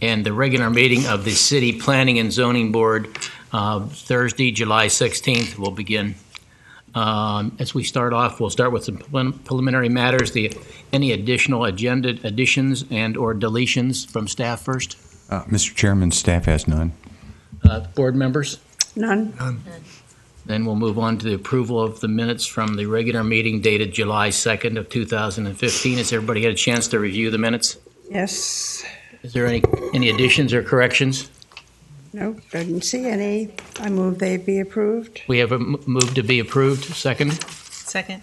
and the regular meeting of the City Planning and Zoning Board Thursday, July 16th will begin. As we start off, we'll start with some preliminary matters. Any additional agenda additions and or deletions from staff first? Mr. Chairman, staff has none. Board members? None. Then we'll move on to the approval of the minutes from the regular meeting dated July 2nd of 2015. Has everybody had a chance to review the minutes? Yes. Is there any additions or corrections? No, didn't see any. I move they be approved. We have a move to be approved. Second? Second.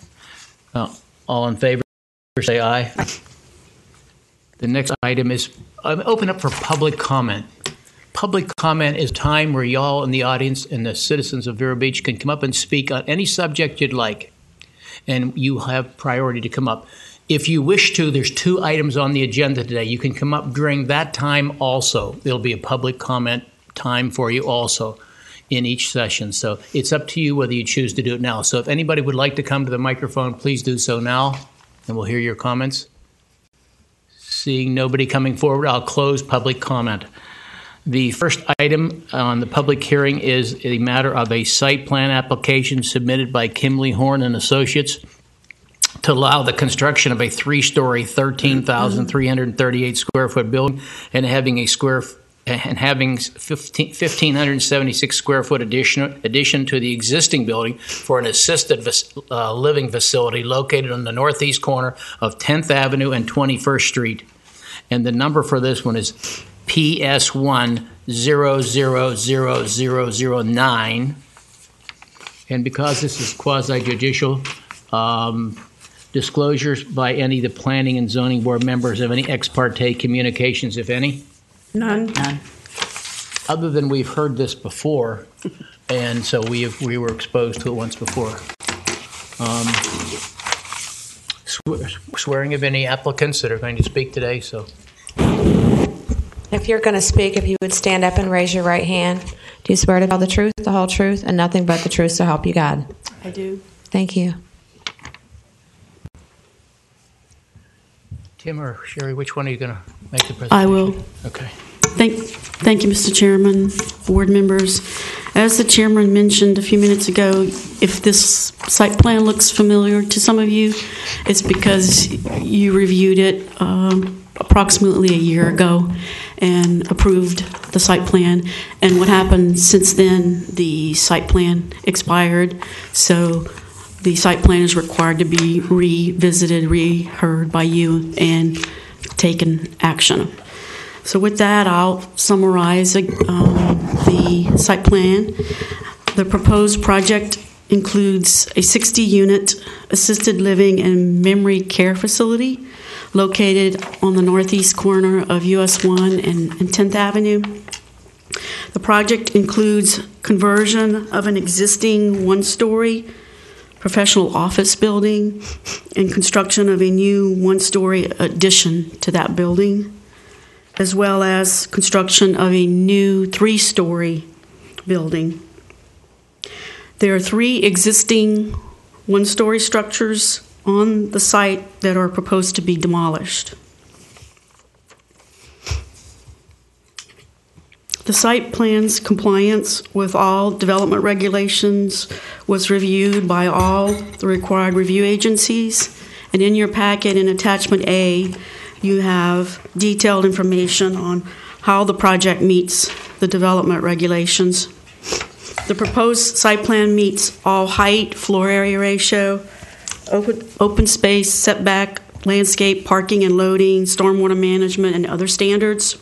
All in favor, say aye. The next item is open up for public comment. Public comment is time where y'all in the audience and the citizens of Vero Beach can come up and speak on any subject you'd like, and you have priority to come up. If you wish to, there's 2 items on the agenda today. You can come up during that time also. There'll be a public comment time for you also in each session. So it's up to you whether you choose to do it now. So if anybody would like to come to the microphone, please do so now, and we'll hear your comments. Seeing nobody coming forward, I'll close public comment. The first item on the public hearing is a matter of a site plan application submitted by Kimley Horn and Associates to allow the construction of a 3-story, 13,338 square foot building and having 1,576 square foot addition to the existing building for an assisted living facility located on the northeast corner of 10th Avenue and 21st Street. And the number for this one is PS1 000009. And because this is quasi-judicial, disclosures by any of the planning and zoning board members of any ex parte communications, if any? None. Other than we've heard this before, and so we were exposed to it once before. Swearing of any applicants that are going to speak today, so. If you're going to speak, if you would stand up and raise your right hand. Do you swear to tell the truth, the whole truth, and nothing but the truth, so help you God? I do. Thank you. Tim or Sherry, which one are you going to make the presentation? I will. Okay. Thank you, Mr. Chairman, board members. As the chairman mentioned a few minutes ago, if this site plan looks familiar to some of you, it's because you reviewed it approximately a year ago and approved the site plan. And what happened since then, the site plan expired, so the site plan is required to be revisited, reheard by you, and taken action. So with that, I'll summarize the site plan. The proposed project includes a 60-unit assisted living and memory care facility located on the northeast corner of US 1 and 10th Avenue. The project includes conversion of an existing 1-story professional office building and construction of a new 1-story addition to that building, as well as construction of a new 3-story building. There are 3 existing 1-story structures on the site that are proposed to be demolished. The site plan's compliance with all development regulations was reviewed by all the required review agencies, and in your packet in attachment A, you have detailed information on how the project meets the development regulations. The proposed site plan meets all height, floor area ratio, open space, setback, landscape, parking and loading, stormwater management, and other standards.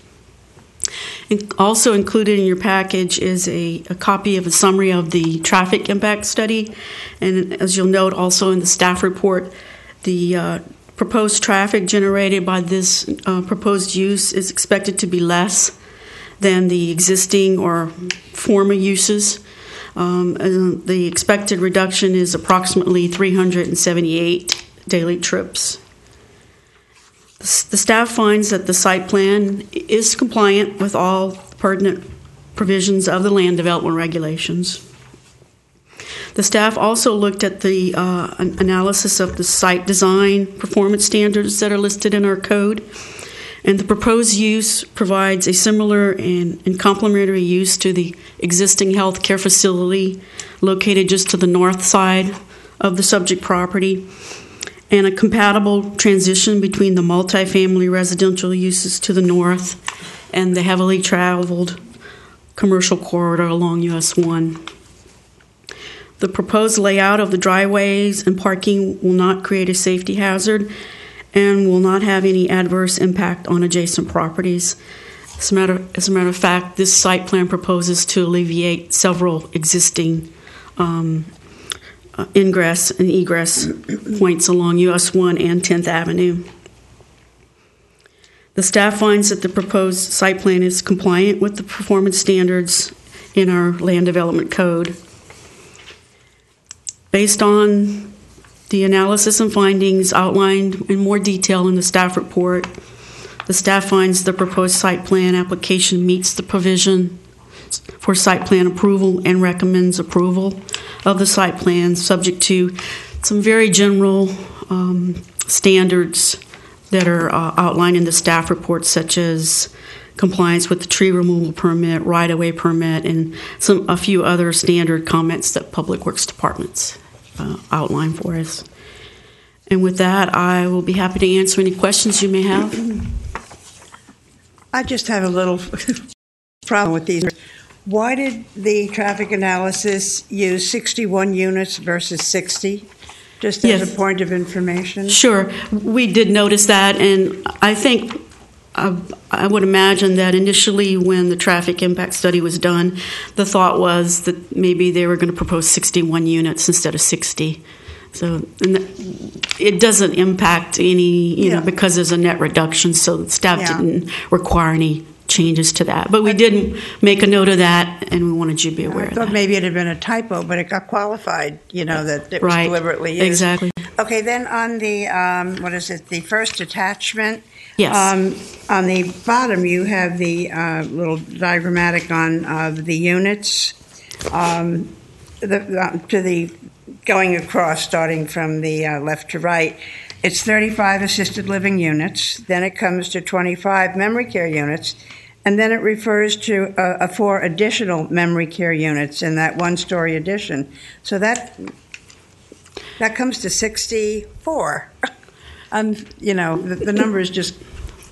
Also included in your package is a copy of a summary of the traffic impact study. And as you'll note also in the staff report, the proposed traffic generated by this proposed use is expected to be less than the existing or former uses. And the expected reduction is approximately 378 daily trips. The staff finds that the site plan is compliant with all pertinent provisions of the land development regulations. The staff also looked at the analysis of the site design performance standards that are listed in our code, And the proposed use provides a similar and complementary use to the existing healthcare facility located just to the north side of the subject property, and a compatible transition between the multifamily residential uses to the north and the heavily traveled commercial corridor along US 1. The proposed layout of the driveways and parking will not create a safety hazard and will not have any adverse impact on adjacent properties. As a matter of fact, this site plan proposes to alleviate several existing ingress and egress points along US 1 and 10th Avenue. The staff finds that the proposed site plan is compliant with the performance standards in our land development code. Based on the analysis and findings outlined in more detail in the staff report, the staff finds the proposed site plan application meets the provision for site plan approval and recommends approval of the site plan subject to some very general standards that are outlined in the staff report, such as compliance with the tree removal permit, right-of-way permit, and a few other standard comments that Public Works departments outline for us. And with that, I will be happy to answer any questions you may have. I just have a little problem with these. Why did the traffic analysis use 61 units versus 60? Just as Yes. a point of information? Sure. We did notice that, and I think I would imagine that initially when the traffic impact study was done, the thought was that maybe they were going to propose 61 units instead of 60. So it doesn't impact any, because there's a net reduction, so staff didn't require any changes to that. But we did make a note of that, and we wanted you to be aware of that. I thought maybe it had been a typo, but it got qualified, that it was Right. deliberately used. Exactly. Okay, then on the, the first attachment? Yes. On the bottom, you have the little diagrammatic on the units, going across, starting from the left to right. It's 35 assisted living units, then it comes to 25 memory care units, and then it refers to 4 additional memory care units in that one-story addition. So that comes to 64. The numbers just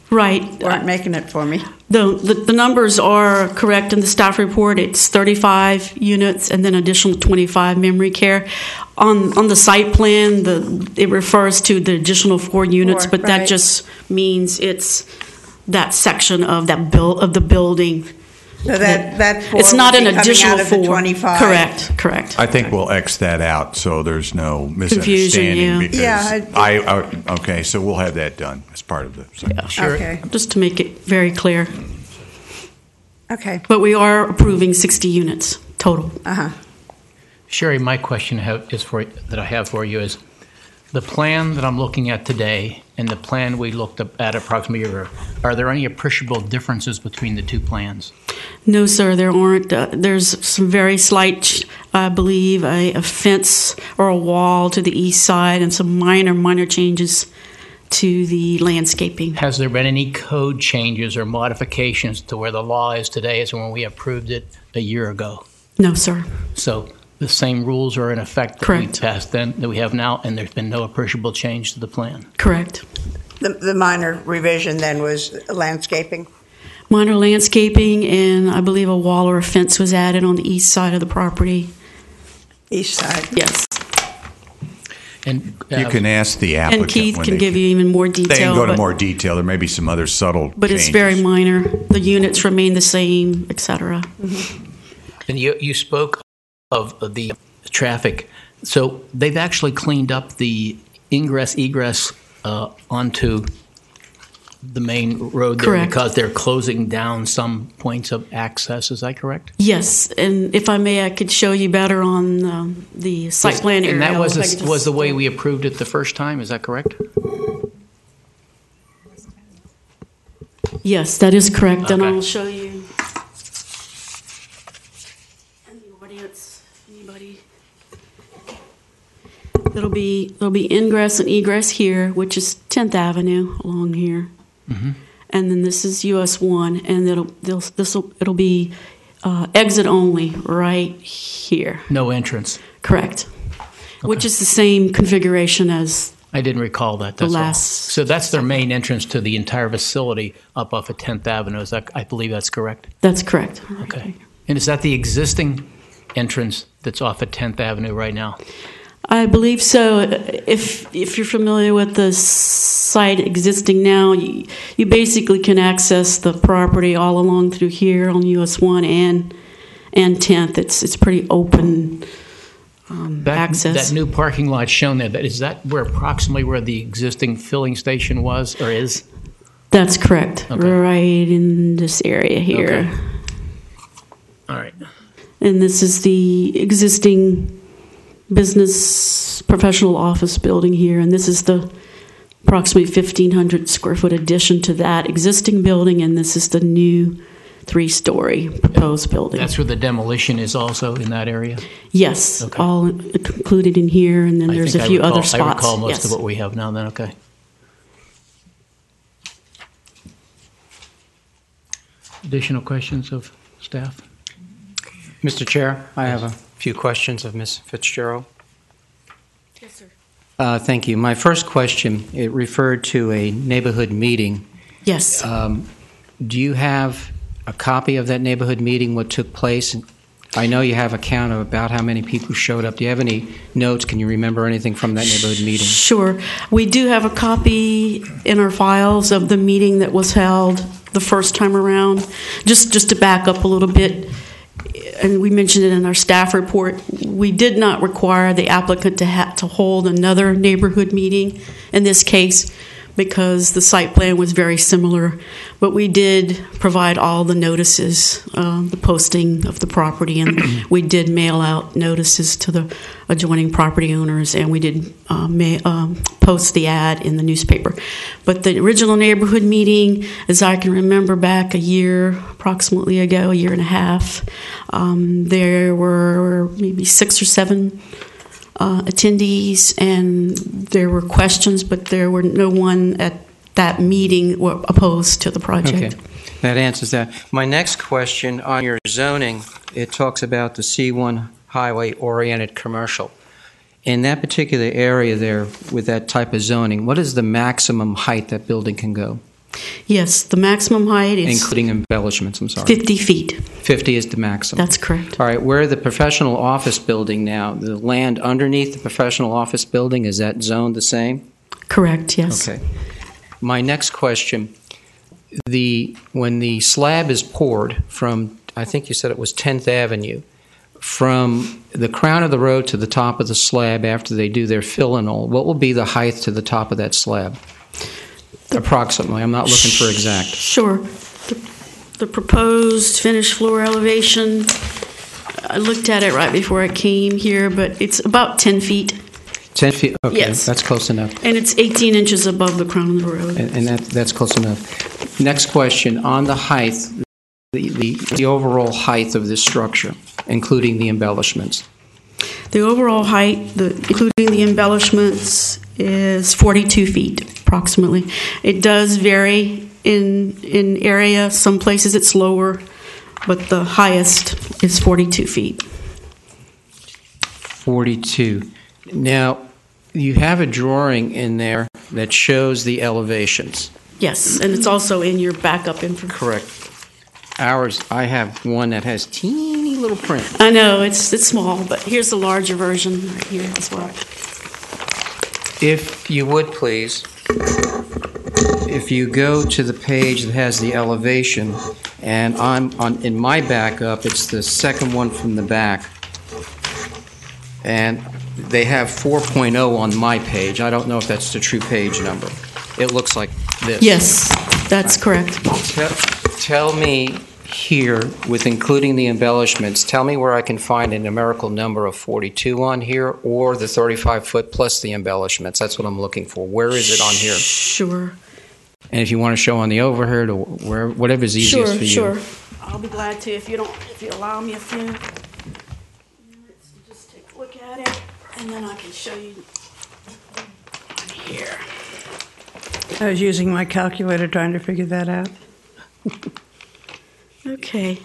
weren't making it for me. The numbers are correct in the staff report. It's 35 units and then additional 25 memory care. On the site plan, it refers to the additional 4 units, but that just means it's that section of the building. So that 4 it's not would be an additional coming out of the 4. 25. Correct. I think we'll X that out so there's no Confusion, misunderstanding. yeah. Because okay, so we'll have that done as part of the. Yeah. Sure. Okay. Just to make it very clear. Okay. But we are approving 60 units total. Uh-huh. Sherry, my question that I have for you is, the plan that I'm looking at today and the plan we looked at approximately a year ago, are there any appreciable differences between the two plans? No, sir, there aren't. There's some very slight, I believe, a fence or a wall to the east side and some minor changes to the landscaping. Has there been any code changes or modifications to where the law is today as when we approved it a year ago? No, sir. So the same rules are in effect that Correct. we passed then, that we have now, and there's been no appreciable change to the plan? Correct. The minor revision then was landscaping? Minor landscaping, and I believe a wall or a fence was added on the east side of the property. East side? Yes. And You can ask the applicant. And Keith when can they- give you even more detail. They can go to but- more detail. There may be some other subtle But it's changes. very minor. The units remain the same, et cetera. And you spoke of the traffic. So they've actually cleaned up the egress onto the main road there Correct. because they're closing down some points of access. Is that correct? Yes, and if I may, I could show you better on the site plan area. And that If I could just- was the way we approved it the first time. Is that correct? Yes, that is correct, and Okay. I'll show you. And the audience, anybody. There'll be ingress and egress here, which is 10th Avenue along here. and then this is US 1, and it'll be exit only right here. No entrance. Correct. Okay. Which is the same configuration as I didn't recall that. That's the all. last. So that's their main entrance to the entire facility up off of 10th Avenue. Is that? I believe that's correct. That's correct. Okay. And is that the existing entrance that's off of 10th Avenue right now? I believe so. If you're familiar with the site existing now, you basically can access the property all along through here on US 1 and 10th. It's pretty open access. That new parking lot shown there, is that approximately where the existing filling station was or is? That's correct. Okay. Right in this area here. Okay. All right. And this is the existing business professional office building here, and this is the approximately 1,500 square foot addition to that existing building, and this is the new 3-story proposed building. That's where the demolition is also in that area? Yes, Okay. all included in here, and then there's a few other spots. I recall most yes. of what we have now then, okay. Additional questions of staff? Mr. Chair, I have a few questions of Ms. Fitzgerald. Yes, sir. Thank you. My first question, it referred to a neighborhood meeting. Yes. Do you have a copy of that neighborhood meeting, what took place? I know you have a count of about how many people showed up. Do you have any notes? Can you remember anything from that neighborhood meeting? Sure. We do have a copy in our files of the meeting that was held the first time around. Just to back up a little bit, and we mentioned it in our staff report, we did not require the applicant to hold another neighborhood meeting in this case because the site plan was very similar. But we did provide all the notices, the posting of the property, and we did mail out notices to the adjoining property owners, and we did post the ad in the newspaper. But the original neighborhood meeting, as I can remember back approximately a year and a half, there were maybe 6 or 7 attendees, and there were questions, but there were no one at that meeting were opposed to the project. Okay, that answers that. My next question on your zoning, it talks about the C1 highway-oriented commercial. In that particular area there with that type of zoning, what is the maximum height that building can go? Yes, the maximum height is Including embellishments, I'm sorry. 50 feet. 50 is the maximum. That's correct. All right, where the professional office building now, the land underneath the professional office building, is that zoned the same? Correct, yes. Okay. My next question, when the slab is poured from, I think you said it was 10th Avenue, from the crown of the road to the top of the slab after they do their fill and all, what will be the height to the top of that slab? Approximately. I'm not looking for exact. Sure. The proposed finished floor elevation, I looked at it right before I came here, but it's about 10 feet. 10 feet? Okay, Yes. That's close enough. And it's 18 inches above the crown of the road. And that's close enough. Next question, on the height, the overall height of this structure, including the embellishments. The overall height, including the embellishments, is 42 feet, approximately. It does vary in area. Some places it's lower, but the highest is 42 feet. 42. Now, you have a drawing in there that shows the elevations. Yes, and it's also in your backup information. Correct. Ours, I have one that has teeny little print. I know, it's small, but here's the larger version right here as well. If you would, please, if you go to the page that has the elevation, and in my backup, it's the second one from the back, and they have 4.0 on my page. I don't know if that's the true page number. It looks like this. Yes, that's correct. Tell me here, with including the embellishments, tell me where I can find a numerical number of 42 on here or the 35-foot plus the embellishments. That's what I'm looking for. Where is it on here? Sure. And if you want to show on the overhead or whatever is easiest for you. Sure. I'll be glad to if you allow me a few minutes to just take a look at it, and then I can show you on here. I was using my calculator trying to figure that out. Okay.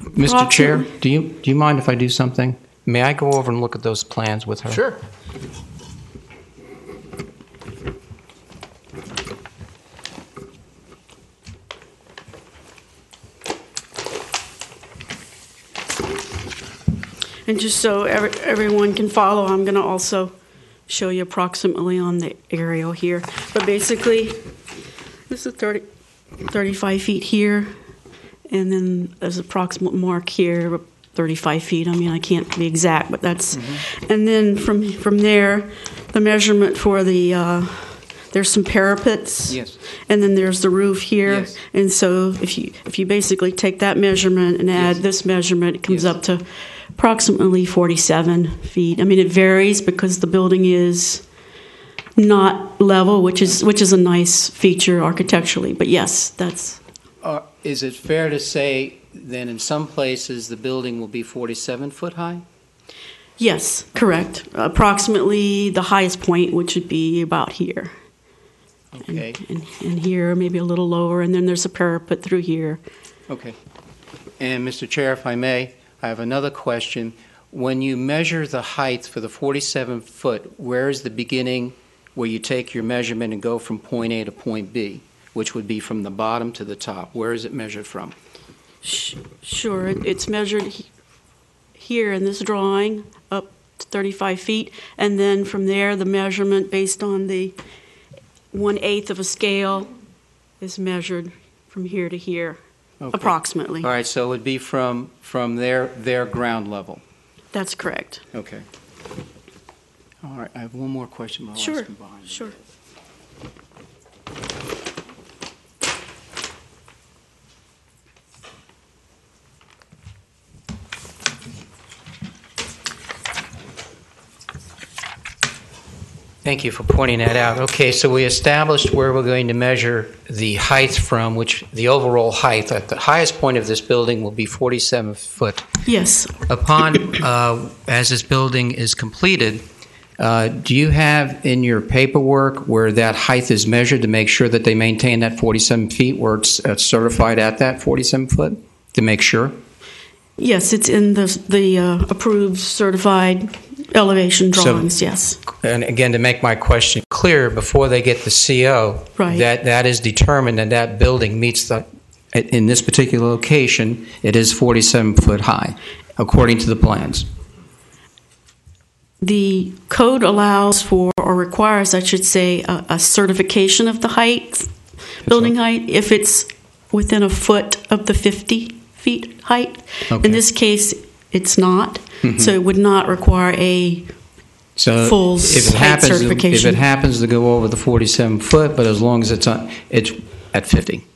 Mr. Chair, do you mind if I do something? May I go over and look at those plans with her? Sure. And just so everyone can follow, I'm going to also show you approximately on the aerial here. But basically, this is 35 feet here, and then there's an approximate mark here, 35 feet. I mean, I can't be exact, but that's. And then from there, the measurement for the there's some parapets. Yes. And then there's the roof here. Yes. And so if you basically take that measurement and add this measurement, it comes up to approximately 47 feet. I mean, it varies because the building is not level, which is a nice feature architecturally. But yes, that's. Is it fair to say then in some places the building will be 47 foot high? Yes, correct. Approximately the highest point, which would be about here. Okay. And here, maybe a little lower, and then there's a parapet through here. Okay. And Mr. Chair, if I may, I have another question. When you measure the height for the 47 foot, where is the beginning where you take your measurement and go from point A to point B, which would be from the bottom to the top? Where is it measured from? Sure, it's measured here in this drawing up to 35 feet, and then from there, the measurement based on the 1/8 of a scale is measured from here to here, Okay. approximately. All right, so it would be from their ground level. That's correct. Okay. All right, I have one more question, but I'll Sure, ask him behind me. sure. Thank you for pointing that out. Okay, so we established where we're going to measure the height from, which the overall height at the highest point of this building will be 47 foot. Yes. Upon, as this building is completed, do you have in your paperwork where that height is measured to make sure that they maintain that 47 feet, where it's certified at that 47 foot, to make sure? Yes, it's in the approved certified elevation drawings, yes. And again, to make my question clear, before they get the CO, Right. that is determined that that building meets the, in this particular location, it is 47 foot high, according to the plans. The code allows for, or requires, I should say, a certification of the height, building height, if it's within a foot of the 50 feet height. Okay. In this case, it's not, so it would not require a full height certification. If it happens to go over the 47 foot, but as long as it's at 50.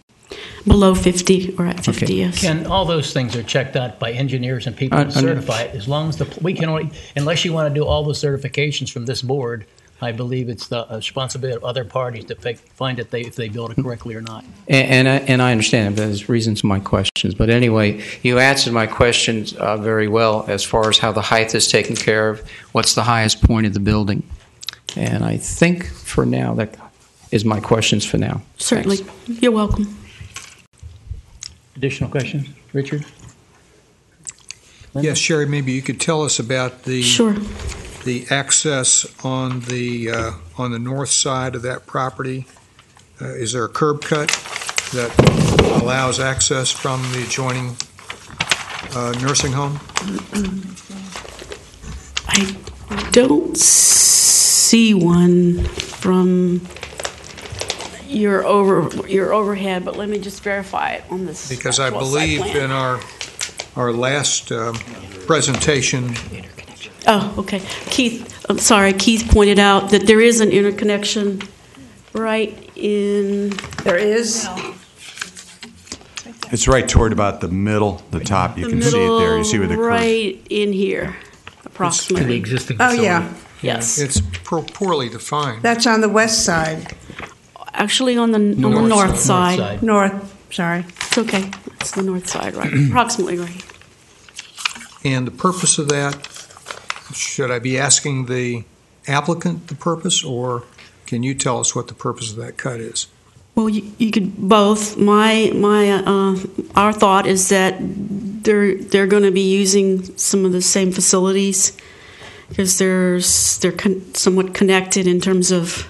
Below 50 or at 50, Okay. yes. Ken, all those things are checked out by engineers and people who certify it. As long as we can only, unless you want to do all the certifications from this board, I believe it's the responsibility of other parties to find if they build it correctly or not. And I understand there's reasons for my questions, but anyway, you answered my questions very well as far as how the height is taken care of, what's the highest point of the building. And I think for now, that is my questions for now. Certainly. Thanks. You're welcome. Additional questions? Richard? Linda? Yes, Sherry, maybe you could tell us about Sure. the access on the north side of that property. Is there a curb cut that allows access from the adjoining nursing home? I don't see one from your overhead, but let me just verify it on this. Because I actual site believe plan. in our last presentation, Oh, okay. I'm sorry, Keith pointed out that there is an interconnection right in. There is. It's right toward about the middle, the top. You the can see it there. You middle, see where the curve. right in here, To the approximately. existing Oh, facility. yeah. Yes. it's poorly defined. That's on the west side. Actually, on the North north side. side. North, sorry. It's okay. It's the north side, right? Approximately right. And the purpose of that, should I be asking the applicant the purpose, or Can you tell us what the purpose of that cut is? Well, you could both. Our thought is that they're going to be using some of the same facilities because they're somewhat connected in terms of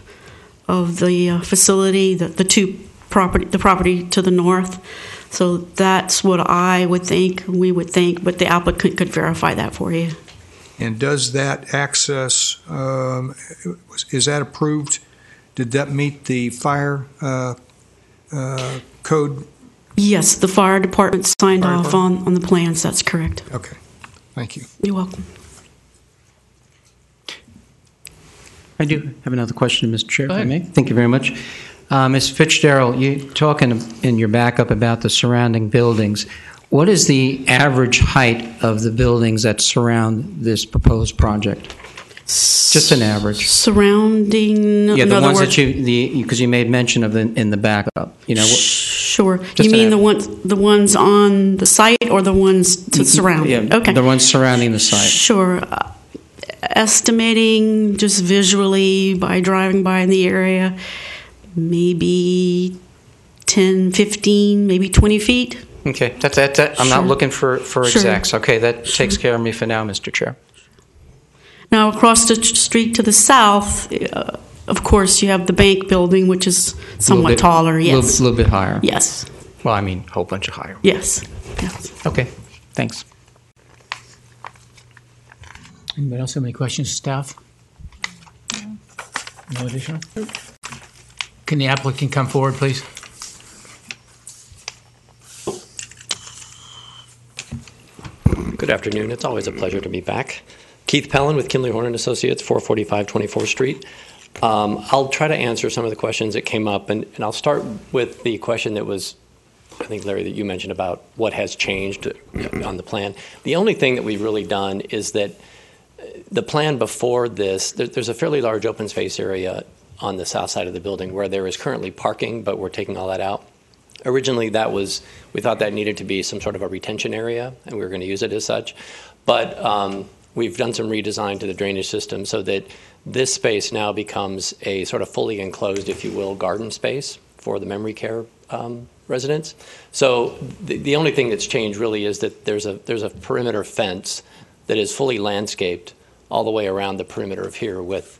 the facility, the property to the north. So that's what I would think, we would think, but the applicant could verify that for you. And does that access, is that approved? Did that meet the fire code? Yes, the fire department signed off on the plans. That's correct. Okay, thank you. You're welcome. I do have another question, Mr. Chair, if I ahead. may. Thank you very much. Ms. Fitzgerald, you talking in your backup about the surrounding buildings. What is the average height of the buildings that surround this proposed project? Just an average. Surrounding, Yeah, in the other ones words, that because you made mention of in the backup. You know. Sure. Just You mean an the ones on the site or the ones to surround? Yeah, Okay. the ones surrounding the site. Sure. Estimating just visually by driving by in the area, maybe 10, 15, maybe 20 feet. Okay, that I'm not Sure. looking for Sure. exacts. Okay, that takes care of me for now, Mr. Chair. Now, across the street to the south, of course, you have the bank building, which is somewhat taller. Yes. A little bit higher. Yes. Well, I mean, a whole bunch of higher. Yes. Yes. Okay, thanks. Anybody else have any questions, staff? No additional? Can the applicant come forward, please? Good afternoon. It's always a pleasure to be back. Keith Pellin with Kinley Horn & Associates, 445 24th Street. I'll try to answer some of the questions that came up, and I'll start with the question that was, I think, Larry, that you mentioned about what has changed on the plan. The only thing that we've really done is that the plan before this, there's a fairly large open space area on the south side of the building where there is currently parking, but we're taking all that out. Originally, we thought that needed to be some sort of a retention area, and we were going to use it as such. But we've done some redesign to the drainage system so that this space now becomes a sort of fully enclosed, if you will, garden space for the memory care residents. So the only thing that's changed really is that there's a perimeter fence that is fully landscaped all the way around the perimeter of here with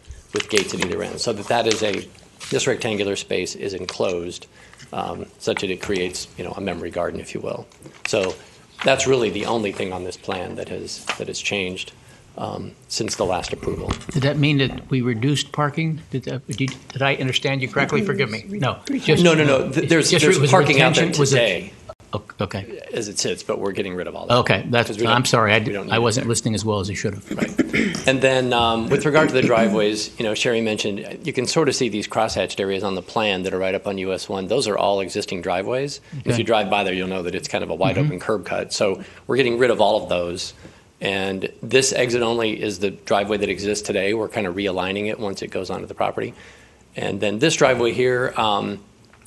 gates at either end. So this rectangular space is enclosed such that it creates, a memory garden, if you will. So that's really the only thing on this plan that has changed since the last approval. Did that mean that we reduced parking? Did I understand you correctly? Forgive me. No. No. There's parking out there today Okay. as it sits, but we're getting rid of all that. Okay. I'm sorry. I wasn't listening as well as I should have. Right. And then with regard to the driveways, Sherry mentioned, you can sort of see these crosshatched areas on the plan that are right up on US 1. Those are all existing driveways. Okay. If you drive by there, you'll know that it's kind of a wide open curb cut. So we're getting rid of all of those. And this exit only is the driveway that exists today. We're kind of realigning it once it goes onto the property. And then this driveway here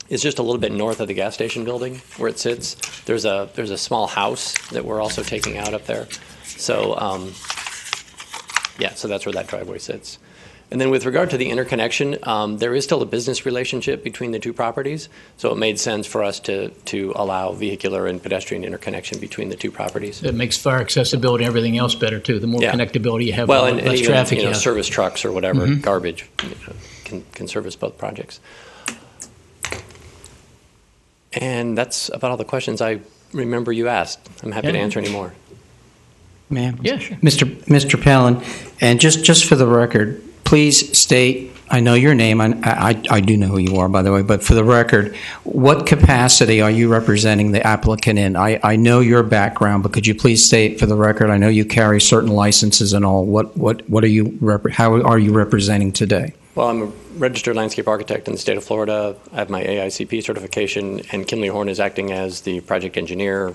is just a little bit north of the gas station building where it sits. There's a small house that we're also taking out up there. So so that's where that driveway sits. And then with regard to the interconnection, there is still a business relationship between the two properties. So it made sense for us to allow vehicular and pedestrian interconnection between the two properties. It makes fire accessibility and everything else better, too. The more connectability you have, and less even, traffic you have. Service trucks or whatever, garbage, can service both projects. And that's about all the questions I remember you asked. I'm happy to answer any more. Ma'am? Yeah, sure. Mr. Pellin, and just for the record, please state, I know your name, I do know who you are, by the way, but for the record, what capacity are you representing the applicant in? I know your background, but could you please state for the record, I know you carry certain licenses and all, how are you representing today? Well, I'm a registered landscape architect in the state of Florida. I have my AICP certification, and Kinley Horn is acting as the project engineer,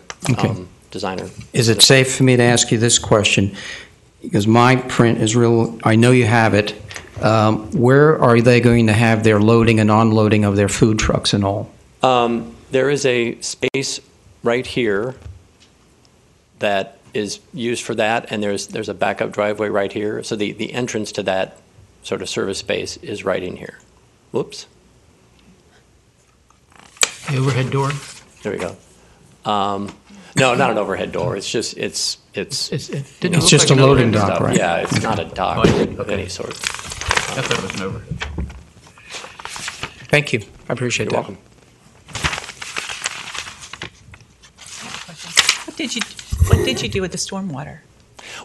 designer. Is it safe for me to ask you this question? Because my print is real, I know you have it. Where are they going to have their loading and unloading of their food trucks and all? There is a space right here that is used for that, and there's a backup driveway right here. So the entrance to that sort of service space is right in here. Whoops. The overhead door? There we go. No, not an overhead door. It's just it's Didn't It's look just like a an loading overhead dock, stuff. right? Yeah, it's not a dock Oh, I see. of any sort. I thought it was an overhead. Thank you. I appreciate You're that. welcome. What did you do with the stormwater?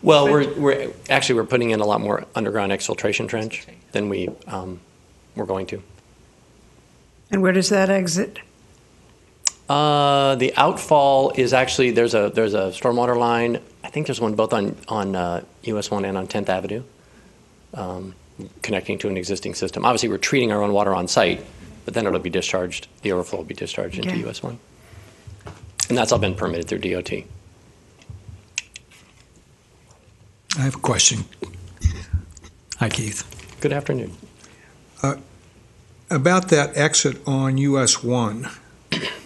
Well, we're putting in a lot more underground exfiltration trench than we're going to. And where does that exit? The outfall is actually there's a stormwater line. I think there's one both on US 1 and on 10th Avenue, connecting to an existing system. Obviously, we're treating our own water on site, but then it'll be discharged. The overflow will be discharged into Okay. US 1, and that's all been permitted through DOT. I have a question. Hi, Keith. Good afternoon. About that exit on US 1,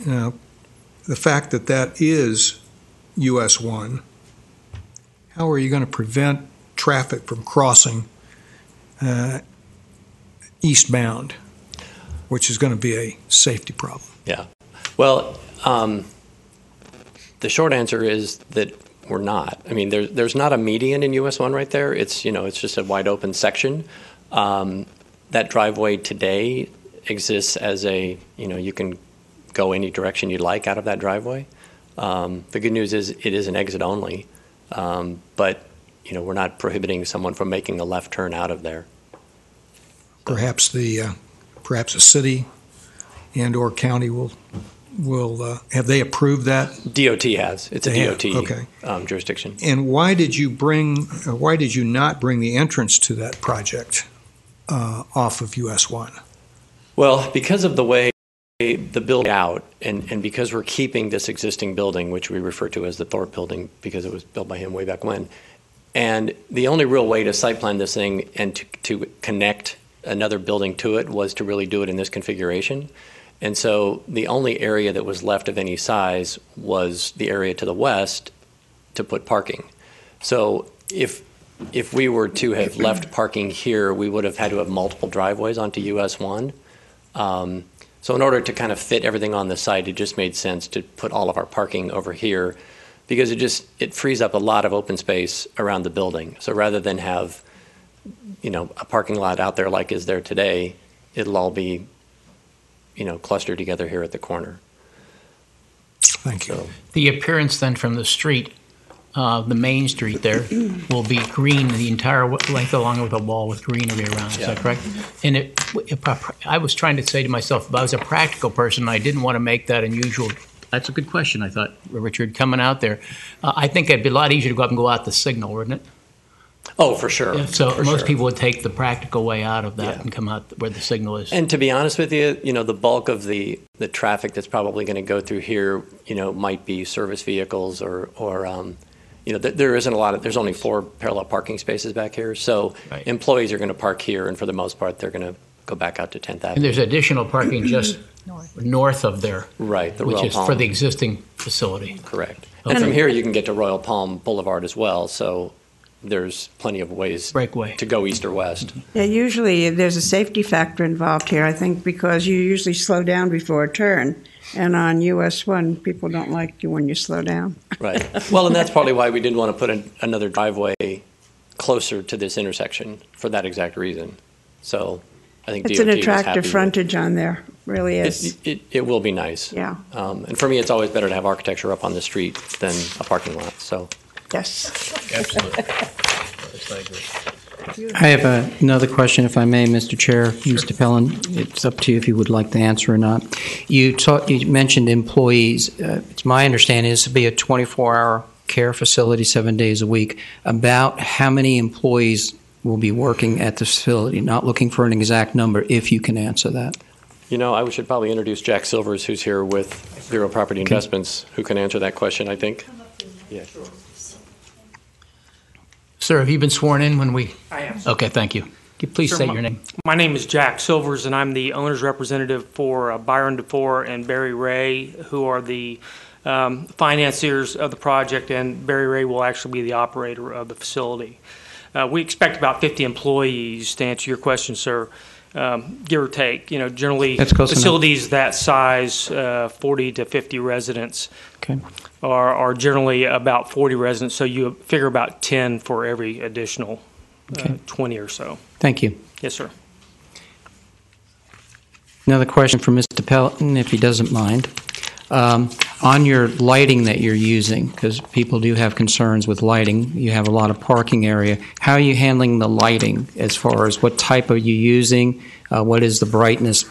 the fact that that is US 1, how are you going to prevent traffic from crossing eastbound, which is going to be a safety problem? Yeah. Well, the short answer is that we're not. I mean, there's not a median in US 1 right there. It's just a wide open section. That driveway today exists as you can go any direction you'd like out of that driveway. The good news is it is an exit only, but we're not prohibiting someone from making a left turn out of there. Perhaps the city and/or county will have they approved that? DOT has. It's a They DOT have, okay. Jurisdiction. And why did you not bring the entrance to that project off of US 1? Well, because of the way the building out, and because we're keeping this existing building, which we refer to as the Thorpe building because it was built by him way back when, and the only real way to site plan this thing and to connect another building to it was to really do it in this configuration. And so the only area that was left of any size was the area to the west to put parking. So if we were to have left parking here, we would have had to have multiple driveways onto US 1. So in order to kind of fit everything on the site, it just made sense to put all of our parking over here because it frees up a lot of open space around the building. So rather than have, a parking lot out there like is there today, it'll all be, clustered together here at the corner. Thank you. So, The appearance then from the street, the main street there, will be green the entire length along with a wall with greenery around. Is that correct? And I was trying to say to myself, if I was a practical person, I didn't want to make that unusual. That's a good question, I thought, Richard, coming out there. I think it'd be a lot easier to go up and go out the signal, wouldn't it? oh, for sure. Yeah, so for most sure. people would take the practical way out of that Yeah. and come out where the signal is. And to be honest with you, the bulk of the traffic that's probably going to go through here, might be service vehicles or there isn't a lot of, there's only 4 parallel parking spaces back here. So Right. employees are going to park here, and for the most part, they're going to go back out to 10th And Avenue. there's additional parking just north of there, Right, the which Royal is Palm. for the existing facility. Correct. Okay. And from here, you can get to Royal Palm Boulevard as well. So there's plenty of ways Breakaway. to go east or west. Yeah, usually there's a safety factor involved here, I think, because you usually slow down before a turn. And on US 1, people don't like you when you slow down. Right. Well, and that's probably why we didn't want to put another driveway closer to this intersection for that exact reason. So I think It's DOT an was happy attractive with- frontage on there, really is. It will be nice. Yeah. And for me, it's always better to have architecture up on the street than a parking lot. So Yes. Absolutely. Yes, I agree. I have another question, if I may, Mr. Chair, Mr. Pellin. It's up to you if you would like to answer or not. You mentioned employees. It's my understanding this will be a 24-hour care facility 7 days a week. About how many employees will be working at the facility? Not looking for an exact number, if you can answer that. I should probably introduce Jack Silvers, who's here with Vero Property Investments, who can answer that question, I think. Yeah. Sir, have you been sworn in when we? I am. Okay, thank you. Can you please Sure, state my- your name? My name is Jack Silvers, and I'm the owner's representative for Byron DeFore and Barry Ray, who are the financiers of the project, and Barry Ray will actually be the operator of the facility. We expect about 50 employees, to answer your question, sir. give or take. Generally That's close enough. facilities that size, 40 to 50 residents, Okay. are generally about 40 residents. So you figure about 10 for every additional 20 or so. Thank you. Yes, sir. Another question for Mr. Pelton, if he doesn't mind. On your lighting that you're using, because people do have concerns with lighting, you have a lot of parking area. How are you handling the lighting as far as what type are you using? What is the brightness,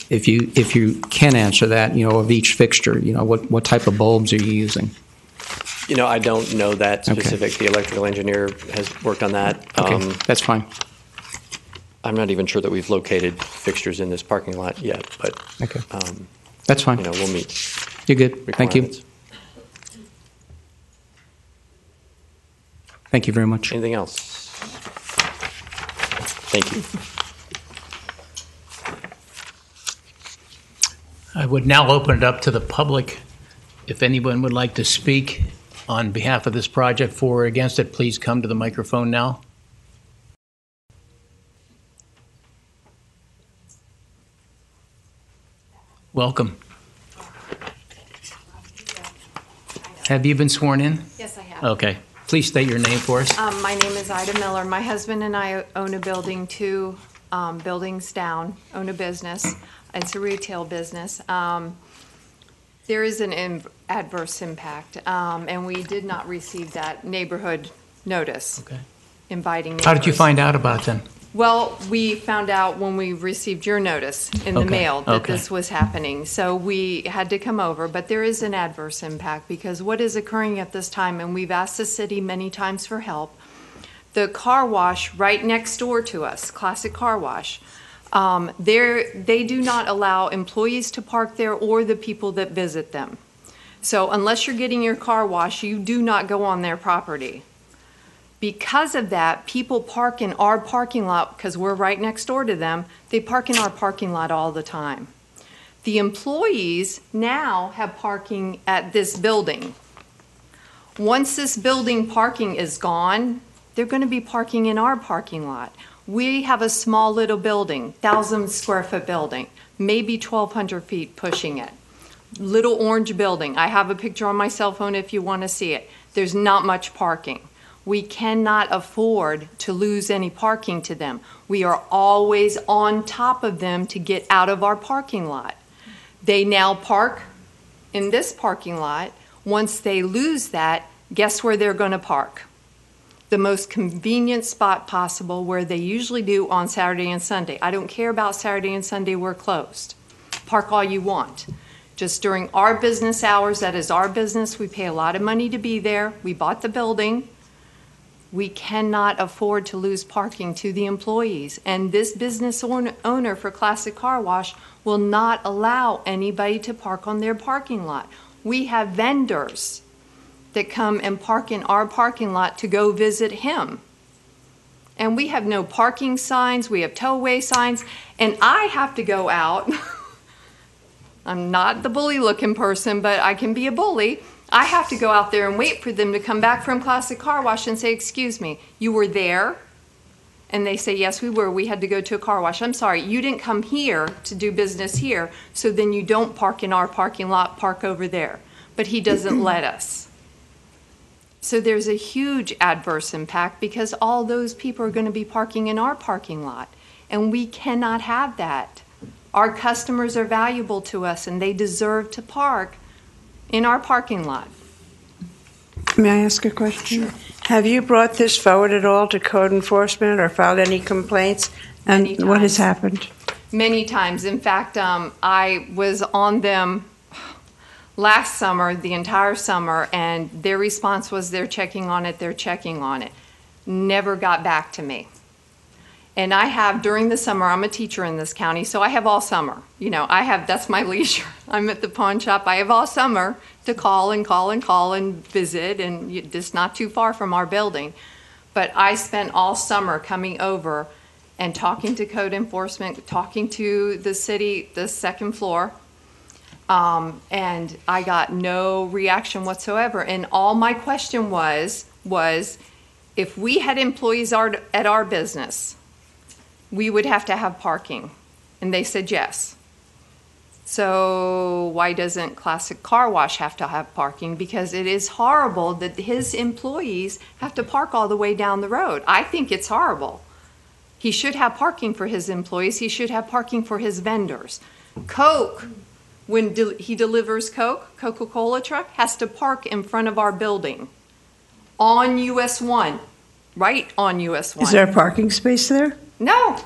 if you can answer that, of each fixture? What type of bulbs are you using? I don't know that specific. Okay. The electrical engineer has worked on that. Okay, that's fine. I'm not even sure that we've located fixtures in this parking lot yet, but Okay. That's fine. we'll meet You're good. Thank you. requirements. Thank you very much. Anything else? Thank you. I would now open it up to the public. If anyone would like to speak on behalf of this project, for or against it, please come to the microphone now. Welcome. Have you been sworn in? Yes, I have. Okay. Please state your name for us. My name is Ida Miller. My husband and I own a building, two buildings down, own a business. It's a retail business. There is an adverse impact, and we did not receive that neighborhood notice Okay. inviting neighbors. How did you find out about it then? Well, we found out when we received your notice in the Okay, mail that okay. this was happening. So we had to come over, but there is an adverse impact because what is occurring at this time, and we've asked the city many times for help, the car wash right next door to us, Classic Car Wash, they do not allow employees to park there or the people that visit them. So unless you're getting your car washed, you do not go on their property. Because of that, people park in our parking lot because we're right next door to them. They park in our parking lot all the time. The employees now have parking at this building. Once this building parking is gone, they're going to be parking in our parking lot. We have a small little building, 1,000 square foot building, maybe 1,200 feet pushing it. Little orange building. I have a picture on my cell phone if you want to see it. There's not much parking. We cannot afford to lose any parking to them. We are always on top of them to get out of our parking lot. They now park in this parking lot. Once they lose that, guess where they're going to park? The most convenient spot possible, where they usually do on Saturday and Sunday. I don't care about Saturday and Sunday, we're closed. Park all you want. Just during our business hours, that is our business, we pay a lot of money to be there. We bought the building. We cannot afford to lose parking to the employees. And this business owner for Classic Car Wash will not allow anybody to park on their parking lot. We have vendors that come and park in our parking lot to go visit him. And we have no parking signs, we have tow-away signs, and I have to go out. I'm not the bully-looking person, but I can be a bully. I have to go out there and wait for them to come back from Classic Car Wash and say, excuse me, you were there? And they say, yes, we were. We had to go to a car wash. I'm sorry, you didn't come here to do business here, so then you don't park in our parking lot, park over there. But he doesn't let us. So there's a huge adverse impact because all those people are going to be parking in our parking lot, and we cannot have that. Our customers are valuable to us, and they deserve to park in our parking lot. May I ask a question? Sure. Have you brought this forward at all to code enforcement or filed any complaints? And Many what has times. happened? Many times. In fact, I was on them last summer, the entire summer, and their response was they're checking on it, they're checking on it. Never got back to me. And I have, during the summer, I'm a teacher in this county, so I have all summer. That's my leisure. I'm at the pawn shop. I have all summer to call and visit, and it's not too far from our building. But I spent all summer coming over and talking to code enforcement, talking to the city, the second floor, and I got no reaction whatsoever. And all my question was if we had employees at our business, we would have to have parking. And they said yes. So why doesn't Classic Car Wash have to have parking? Because it is horrible that his employees have to park all the way down the road. I think it's horrible. He should have parking for his employees. He should have parking for his vendors. Coke, when he delivers Coke, Coca-Cola truck, has to park in front of our building on US 1, right on US 1. Is there a parking space there? No.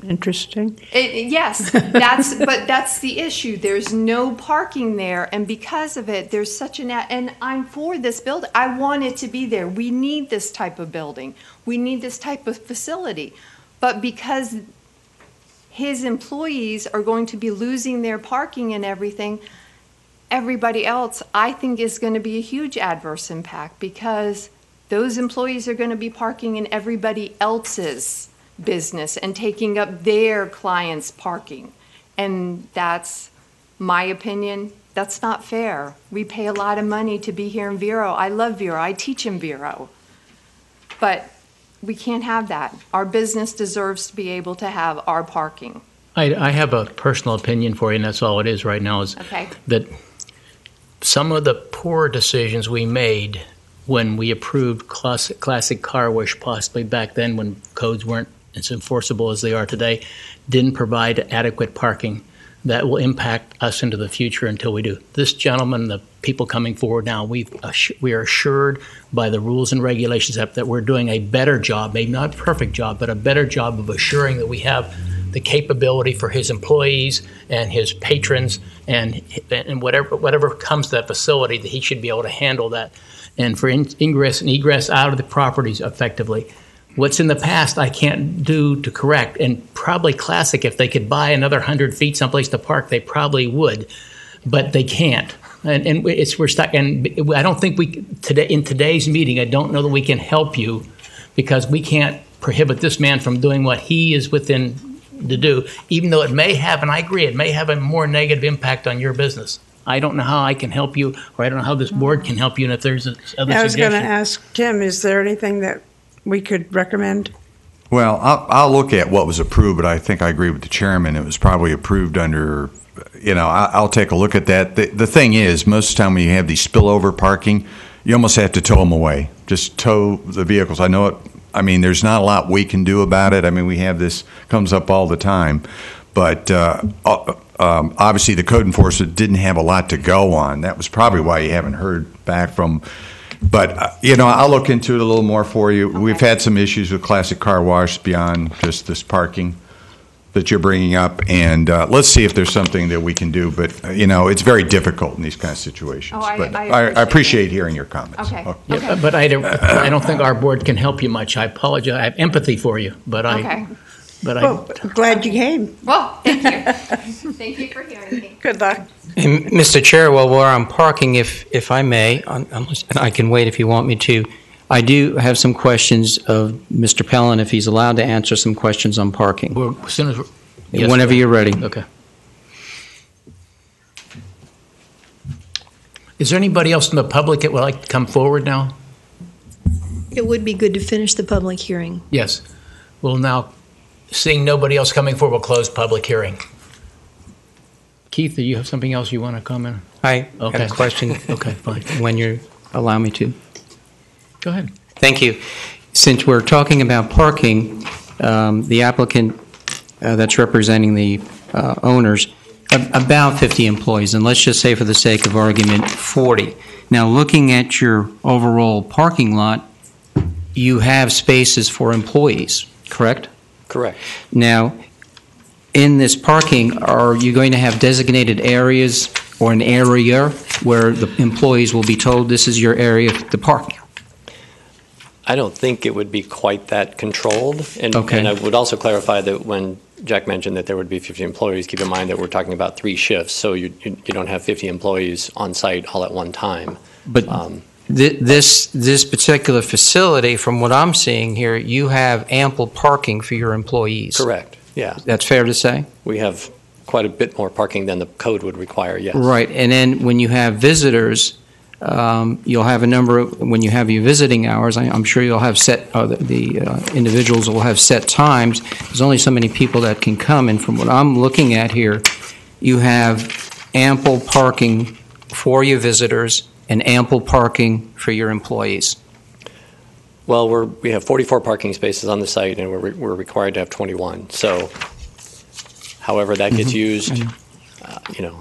Interesting. Yes, that's the issue. There's no parking there, and because of it, there's such and I'm for this building. I want it to be there. We need this type of building. We need this type of facility. But because his employees are going to be losing their parking and everything, everybody else, I think, is going to be a huge adverse impact, because those employees are going to be parking in everybody else's business and taking up their clients' parking. And that's my opinion. That's not fair. We pay a lot of money to be here in Vero. I love Vero. I teach in Vero. But we can't have that. Our business deserves to be able to have our parking. I have a personal opinion for you, and that's all it is right now, is Okay. that some of the poor decisions we made when we approved classic car wash, possibly back then when codes weren't as enforceable as they are today, didn't provide adequate parking. That will impact us into the future until we do. This gentleman, the people coming forward now, we are assured by the rules and regulations that we're doing a better job, maybe not a perfect job, but a better job of assuring that we have the capability for his employees and his patrons and whatever comes to that facility, that he should be able to handle that, and for ingress and egress out of the properties effectively. What's in the past I can't do to correct, and probably Classic, if they could buy another 100 feet someplace to park, they probably would, but they can't. And we're stuck. And I don't think in today's meeting, I don't know that we can help you, because we can't prohibit this man from doing what he is within to do, even though it may have, and I agree, it may have a more negative impact on your business. I don't know how I can help you, or I don't know how this board can help you, and if there's other suggestions. I was going to ask Tim, is there anything that we could recommend? Well, I'll look at what was approved, but I think I agree with the chairman. It was probably approved under, I'll take a look at that. The thing is, most of the time when you have these spillover parking, you almost have to tow them away. Just tow the vehicles. I know it. I mean, there's not a lot we can do about it. I mean, we have this, comes up all the time. But obviously the code enforcement didn't have a lot to go on. That was probably why you haven't heard back from. But, I'll look into it a little more for you. Okay. We've had some issues with Classic Car Wash beyond just this parking that you're bringing up. And let's see if there's something that we can do. But, it's very difficult in these kind of situations. But I appreciate hearing your comments. Okay. Yeah, okay. But I don't think our board can help you much. I apologize. I have empathy for you, but Okay. Well, I'm glad you came. Well, thank you. Thank you for hearing me. Good luck. And Mr. Chair, while we're on parking, if I may, and I can wait if you want me to, I do have some questions of Mr. Pellin, if he's allowed to answer some questions on parking. As soon as yes, whenever you're ready. Okay. Is there anybody else in the public that would like to come forward now? It would be good to finish the public hearing. Yes. We'll now, seeing nobody else coming forward, we'll close public hearing. Keith, do you have something else you want to comment? I have a question. Okay, fine. When you allow me to. Go ahead. Thank you. Since we're talking about parking, the applicant that's representing the owners, about 50 employees, and let's just say for the sake of argument, 40. Now, looking at your overall parking lot, you have spaces for employees, correct? Correct. Now, in this parking, are you going to have designated areas or an area where the employees will be told this is your area to park? I don't think it would be quite that controlled. And I would also clarify that when Jack mentioned that there would be 50 employees, keep in mind that we're talking about 3 shifts, so you don't have 50 employees on site all at one time. But this particular facility, from what I'm seeing here, you have ample parking for your employees. Correct, yeah. That's fair to say? We have quite a bit more parking than the code would require, yes. Right, and then when you have visitors, You'll have a number of, when you have your visiting hours, I'm sure you'll have set, the individuals will have set times. There's only so many people that can come, and from what I'm looking at here, you have ample parking for your visitors and ample parking for your employees. Well, we have 44 parking spaces on the site, and we're required to have 21. So, however that gets used,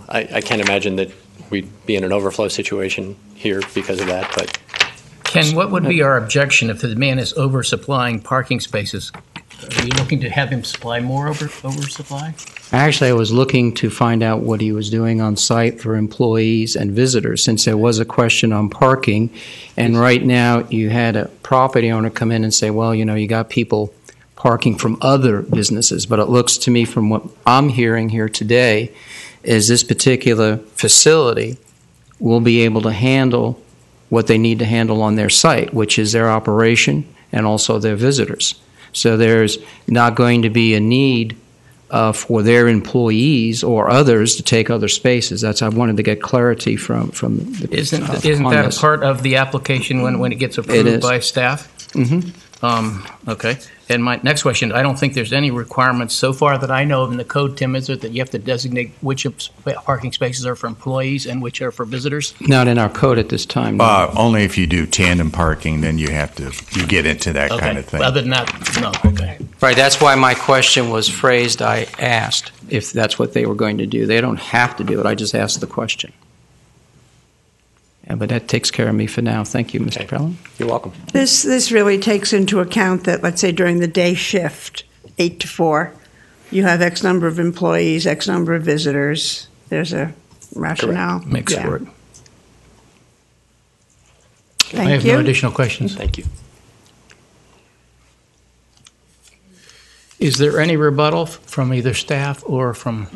I can't imagine that we'd be in an overflow situation here because of that. But Ken, what would be our objection if the man is oversupplying parking spaces? Are you looking to have him supply more oversupply? Actually, I was looking to find out what he was doing on site for employees and visitors, since there was a question on parking. And right now, you had a property owner come in and say, well, you got people parking from other businesses. But it looks to me, from what I'm hearing here today, is this particular facility will be able to handle what they need to handle on their site, which is their operation and also their visitors. So there's not going to be a need for their employees or others to take other spaces. I wanted to get clarity from the Isn't that a part of the application when it gets approved by staff? Mm-hmm. Okay. And my next question, I don't think there's any requirements so far that I know of in the code, Tim, is it, that you have to designate which parking spaces are for employees and which are for visitors? Not in our code at this time. No. Only if you do tandem parking, then you get into that kind of thing. Other than that, no. Okay. Right, that's why my question was phrased, I asked if that's what they were going to do. They don't have to do it, I just asked the question. Yeah, but that takes care of me for now. Thank you, Mr. Prellin. You're welcome. This really takes into account that, let's say, during the day shift, 8 to 4, you have X number of employees, X number of visitors. There's a rationale. Correct. Makes it work. Thank I have you. no additional questions. Thank you. Is there any rebuttal from either staff or from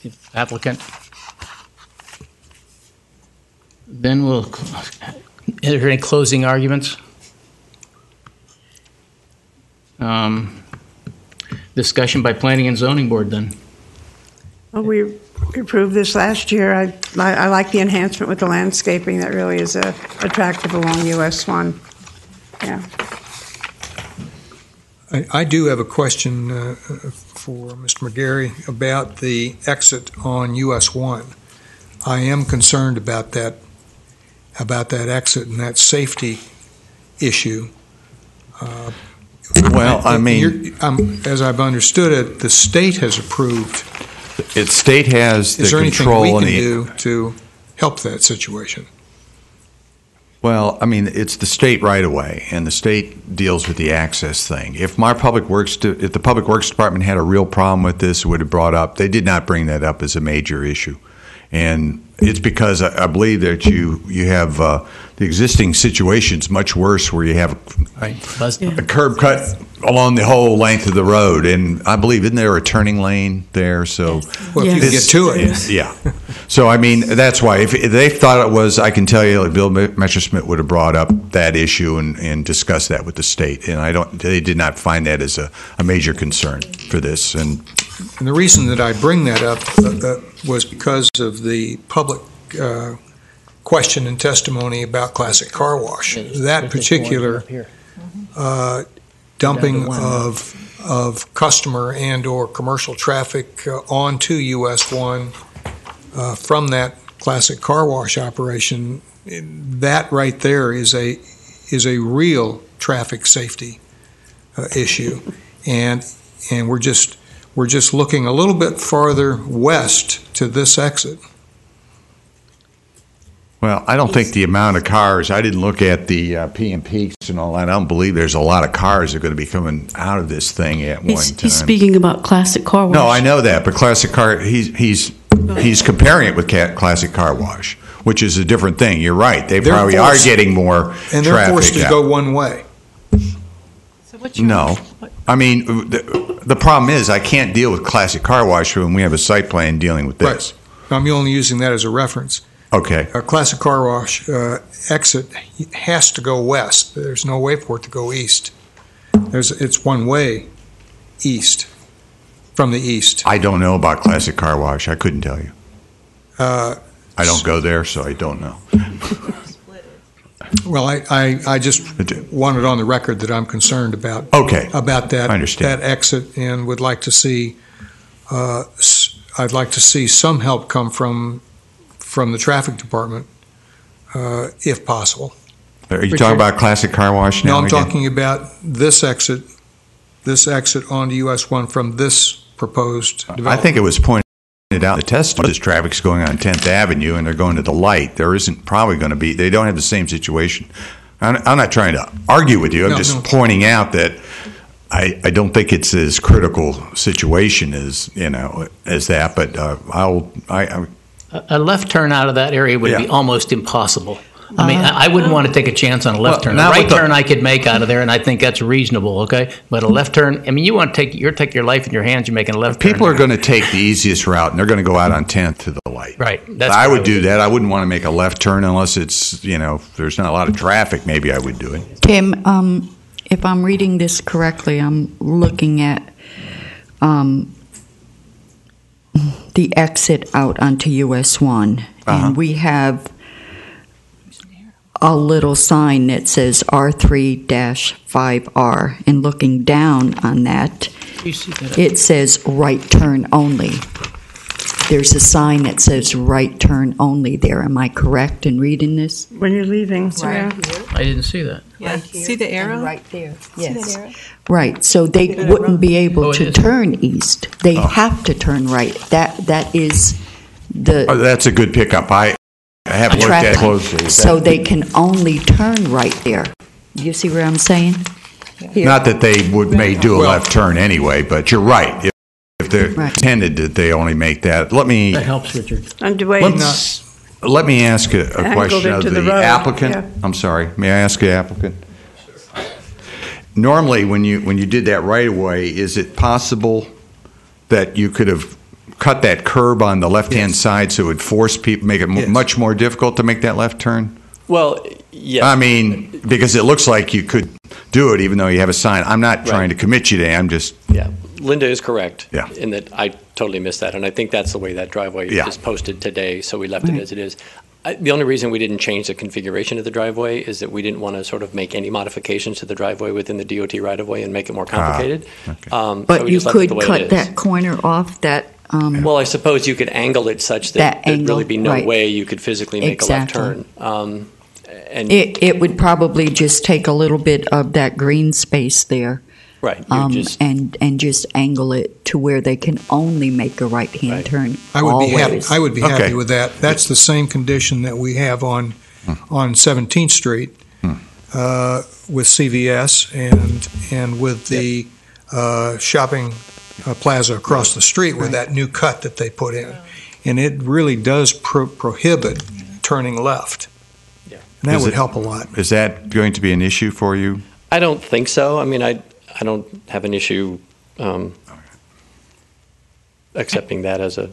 the applicant? Then are there any closing arguments? Discussion by Planning and Zoning Board then. Well, we approved this last year. I like the enhancement with the landscaping. That really is attractive along US 1. Yeah. I do have a question for Mr. McGarry about the exit on US 1. I am concerned about that exit and that safety issue. Well, I mean, as I've understood it, the state has approved. The state has the control. Is there anything we can do to help that situation? Well, I mean, it's the state right away, and the state deals with the access thing. If the Public Works Department had a real problem with this, it would have brought up. They did not bring that up as a major issue, and it's because I believe that you have the existing situation's much worse, where you have a curb cut along the whole length of the road, and I believe isn't there a turning lane there? So, well, if you can get to it, yeah. So I mean, that's why if they thought it was, I can tell you, like Bill Messerschmidt would have brought up that issue and discussed that with the state, and they did not find that as a major concern for this. And the reason that I bring that up was because of the public question and testimony about Classic Car Wash. That particular dumping of customer and or commercial traffic onto US 1 from that Classic Car Wash operation, that right there is a real traffic safety issue, and we're just looking a little bit farther west to this exit. Well, I don't think the amount of cars, I didn't look at the P&Ps and all that. I don't believe there's a lot of cars that are going to be coming out of this thing at one time. He's speaking about Classic Car Wash. No, I know that, but Classic Car, he's comparing it with Classic Car Wash, which is a different thing. You're right. They're probably are getting more traffic. And they're forced to go one way. So what's your, No. I mean, the problem is I can't deal with Classic Car Wash when we have a site plan dealing with this. Right. I'm only using that as a reference. Okay. A Classic Car Wash exit has to go west. There's no way for it to go east. It's one way east, from the east. I don't know about Classic Car Wash. I couldn't tell you. I don't go there, so I don't know. Well, I just wanted on the record that I'm concerned about that I understand. that exit, and would like to see I'd like to see some help come from the traffic department, if possible. Are you talking about Classic Car Wash now? No, I'm again? talking about this exit onto US 1 from this proposed development. I think it was pointed out in the test this traffic's going on 10th Avenue and they're going to the light. There isn't probably going to be, they don't have the same situation. I'm not trying to argue with you. I'm just pointing out that I don't think it's as critical situation as that. But a left turn out of that area would be almost impossible. I mean, I wouldn't want to take a chance on a left turn. A right turn I could make out of there, and I think that's reasonable, okay? But a left turn, I mean, you want to take your life in your hands, you're making a left turn. People are going to take the easiest route, and they're going to go out on 10th to the light. Right. I would do that. I wouldn't want to make a left turn unless it's, if there's not a lot of traffic, maybe I would do it. Tim, if I'm reading this correctly, I'm looking at the exit out onto US 1, and we have a little sign that says R3-5R, and looking down on that, it says right turn only. There's a sign that says right turn only there. Am I correct in reading this? When you're leaving, Sarah? I didn't see that. Yeah. See the arrow? Right there. Yes. See that arrow? Right. So they wouldn't be able to turn east. They have to turn right. That is the. Oh, that's a good pickup. I haven't looked at it closely. So they can only turn right there. You see where I'm saying? Here. Not that they may do a left turn anyway, but you're right. If they're intended that they only make that. That helps, Richard. Let me ask a question of the applicant. Yeah. I'm sorry. May I ask the applicant? Normally, when you did that right away, is it possible that you could have cut that curb on the left-hand side so it would force people, make it much more difficult to make that left turn? Well, yes. I mean, because it looks like you could do it even though you have a sign. I'm not trying to commit you to. I'm just. Yeah. Linda is correct in that I totally missed that, and I think that's the way that driveway is posted today, so we left it as it is. The only reason we didn't change the configuration of the driveway is that we didn't want to sort of make any modifications to the driveway within the DOT right-of-way and make it more complicated. But you could cut that corner off that. Well, I suppose you could angle it such that there'd really be no way you could physically make a left turn. And it would probably just take a little bit of that green space there. Right. And just angle it to where they can only make a right-hand turn. I would be happy with that. That's the same condition that we have on 17th Street with CVS and with the shopping plaza across the street with that new cut that they put in. And it really does prohibit turning left. Yeah. And that would help a lot. Is that going to be an issue for you? I don't think so. I mean, I don't have an issue accepting that as a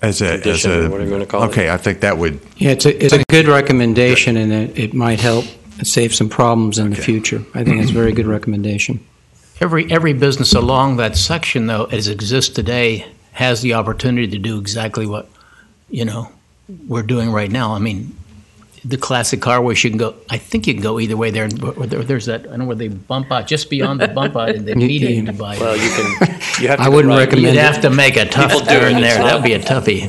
condition, or whatever you want to call it. Okay, I think that would. Yeah, it's a good recommendation, and it might help save some problems in the future. I think it's a very good recommendation. Every business along that section, though, as exists today, has the opportunity to do exactly what we're doing right now. I mean, the Classic Car Wash, you can go. I think you can go either way there. There's that. I don't know where they bump out, just beyond the bump out in the median divide. Well, you have to. I wouldn't recommend. You'd have to make a tough turn there. That would be a toughie.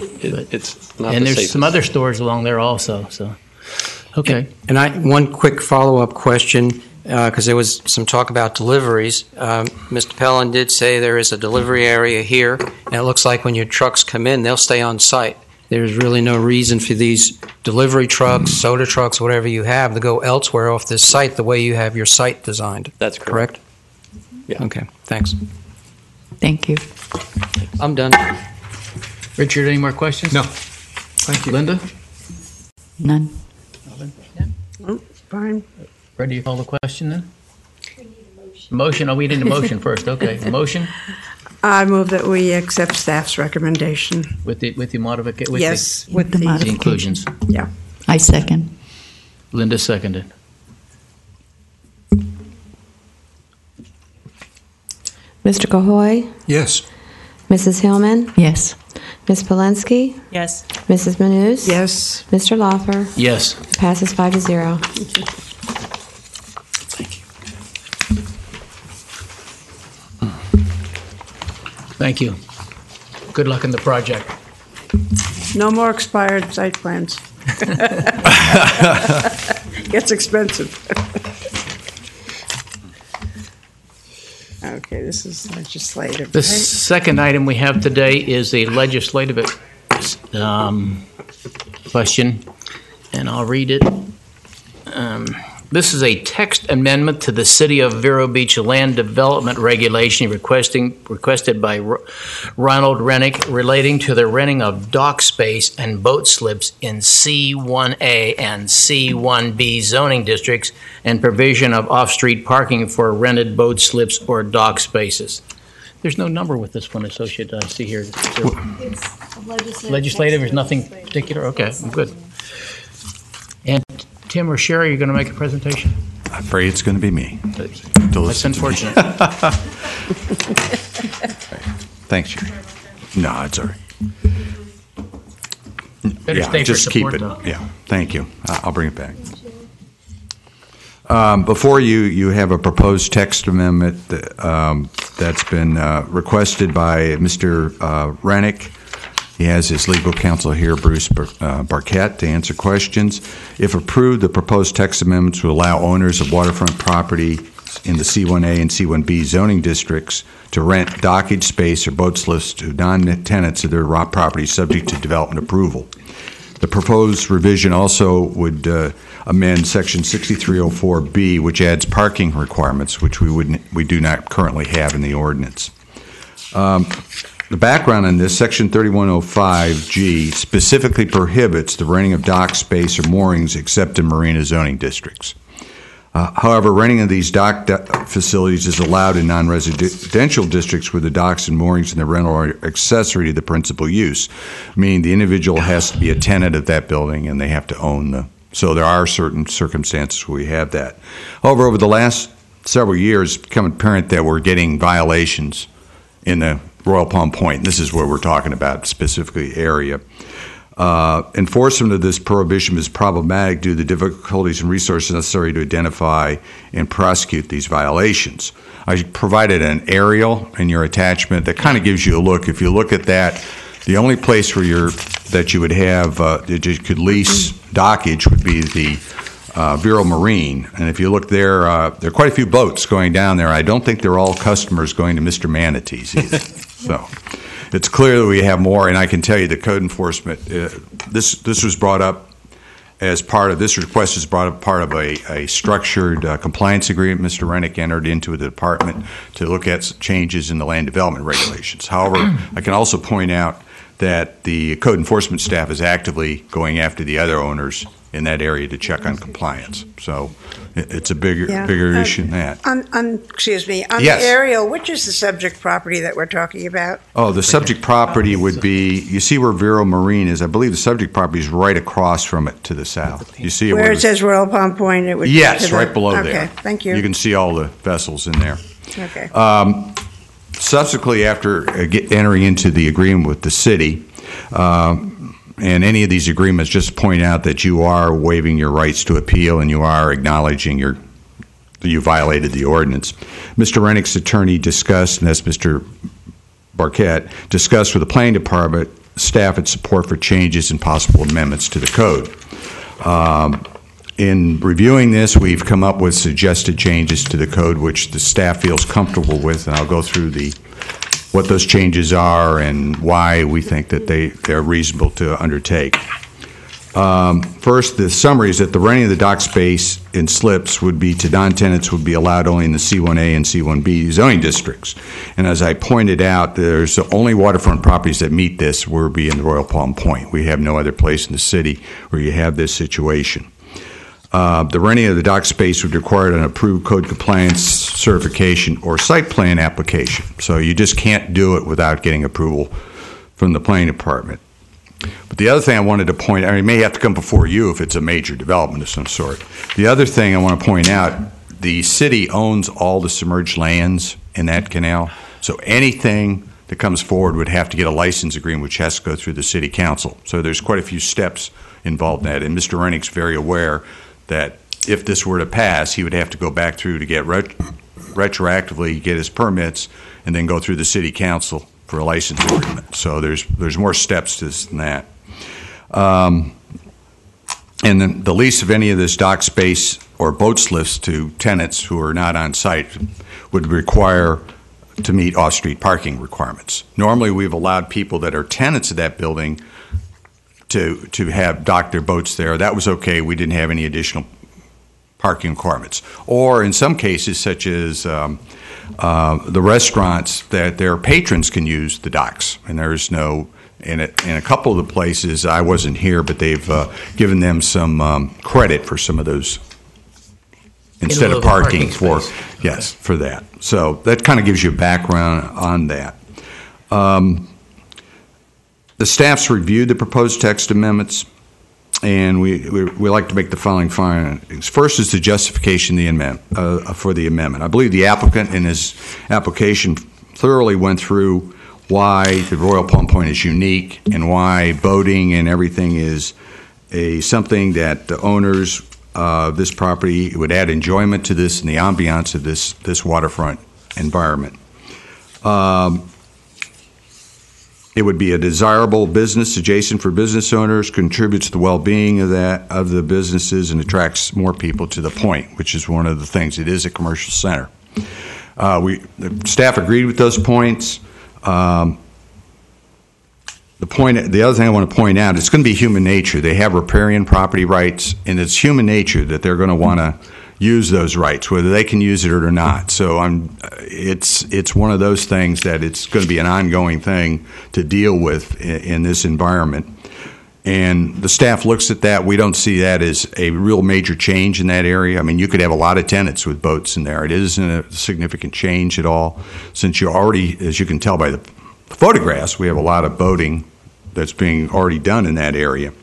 It's not. And there's some other stores along there also. So, okay. And one quick follow-up question, because there was some talk about deliveries. Mr. Pellin did say there is a delivery area here, and it looks like when your trucks come in, they'll stay on site. There's really no reason for these delivery trucks, soda trucks, whatever you have, to go elsewhere off this site the way you have your site designed. That's correct. Yeah. Okay, thanks. Thank you. I'm done. Richard, any more questions? No. Thank you. Linda? None. Fine. Ready to call the question then? Motion. Oh, we need a motion first. Okay. Motion? I move that we accept staff's recommendation. With the modification? Yes, with the the inclusions. Yeah. I second. Linda seconded. Mr. Cahoy? Yes. Mrs. Hillman? Yes. Ms. Polensky? Yes. Mrs. Manous? Yes. Mr. Lawfer? Yes. Passes 5-0. Thank you. Good luck in the project. No more expired site plans. Gets expensive. Okay, this is legislative. The right? second item we have today is a legislative question, and I'll read it. This is a text amendment to the City of Vero Beach Land Development Regulation requested by Ronald Rennick relating to the renting of dock space and boat slips in C1A and C1B zoning districts and provision of off-street parking for rented boat slips or dock spaces. There's no number with this one associated, I see here. It's Legislative, there's nothing particular? Okay, good. And Tim or Sherry, you're going to make a presentation? I'm afraid it's going to be me. That's unfortunate. Thanks, Sherry. No, it's all right. Better stay for just keep support, it. though. Yeah, thank you. I'll bring it back. Before you have a proposed text amendment that's been requested by Mr. Rennick. He has his legal counsel here, Bruce Barquette, to answer questions. If approved, the proposed text amendments will allow owners of waterfront property in the C1A and C1B zoning districts to rent dockage space or boat slips to non-tenants of their property subject to development approval. The proposed revision also would amend Section 6304B, which adds parking requirements, which we do not currently have in the ordinance. The background on this, Section 3105G specifically prohibits the renting of dock space or moorings except in marina zoning districts. However, renting of these dock facilities is allowed in non-residential districts where the docks and moorings and the rental are accessory to the principal use, meaning the individual has to be a tenant of that building and they have to own the. So there are certain circumstances where we have that. However, over the last several years, it's become apparent that we're getting violations in the Royal Palm Point. This is where we're talking about, specifically area. Enforcement of this prohibition is problematic due to the difficulties and resources necessary to identify and prosecute these violations. I provided an aerial in your attachment that kind of gives you a look. If you look at that, the only place where you would have that you could lease dockage would be the Vero Marine, and if you look there, there are quite a few boats going down there. I don't think they're all customers going to Mr. Manatee's either. So it's clear that we have more, and I can tell you the code enforcement, this was brought up as part of, this request is brought up part of a structured compliance agreement Mr. Rennick entered into with the department to look at changes in the land development regulations. However, I can also point out that the code enforcement staff is actively going after the other owners in that area to check on compliance. So it's a bigger issue than that. Excuse me. On Yes. the aerial, which is the subject property that we're talking about? Oh, the subject property would be, you see where Vero Marine is, I believe the subject property is right across from it to the south. You see it Where it says Royal Palm Point, it would be Yes, to the- right below there. Okay, thank you. You can see all the vessels in there. Okay. Subsequently, after entering into the agreement with the city, and any of these agreements, just point out that you are waiving your rights to appeal and you are acknowledging you violated the ordinance. Mr. Rennick's attorney discussed, and that's Mr. Barquette, discussed with the planning department staff its support for changes and possible amendments to the code. In reviewing this, we've come up with suggested changes to the code which the staff feels comfortable with, and I'll go through what those changes are and why we think that they're reasonable to undertake. First, the summary is that the renting of the dock space in slips would be to non-tenants would be allowed only in the C1A and C1B zoning districts. And as I pointed out, there's only waterfront properties that meet this would be in the Royal Palm Point. We have no other place in the city where you have this situation. The renting of the dock space would require an approved code compliance certification or site plan application. So you just can't do it without getting approval from the planning department. But the other thing I wanted to point out, it may have to come before you if it's a major development of some sort. The other thing I want to point out, the city owns all the submerged lands in that canal. So anything that comes forward would have to get a license agreement, which has to go through the city council. So there's quite a few steps involved in that, and Mr. Rennick's very aware that if this were to pass, he would have to go back through to get retroactively get his permits and then go through the city council for a license agreement. So there's more steps to this than that. And then the lease of any of this dock space or boat slips to tenants who are not on site would require to meet off-street parking requirements. Normally, we've allowed people that are tenants of that building to have dock their boats there. That was okay. We didn't have any additional parking requirements. Or in some cases, such as the restaurants, that their patrons can use the docks, and there's no. In a couple of the places, I wasn't here, but they've given them some credit for some of those instead of parking for that. So that kind of gives you a background on that. The staff's reviewed the proposed text amendments, and we like to make the following findings. First is the justification for the amendment. I believe the applicant in his application thoroughly went through why the Royal Palm Point is unique and why boating and everything is something that the owners of this property would add enjoyment to this and the ambiance of this waterfront environment. It would be a desirable business adjacent for business owners, contributes to the well-being of the businesses, and attracts more people to the point, which is one of the things. It is a commercial center. The staff agreed with those points. The other thing I want to point out, it's going to be human nature. They have riparian property rights, and it's human nature that they're going to want to use those rights, whether they can use it or not. So it's one of those things that it's going to be an ongoing thing to deal with in this environment. And the staff looks at that. We don't see that as a real major change in that area. I mean, you could have a lot of tenants with boats in there. It isn't a significant change at all, since you already, as you can tell by the photographs, we have a lot of boating that's being already done in that area.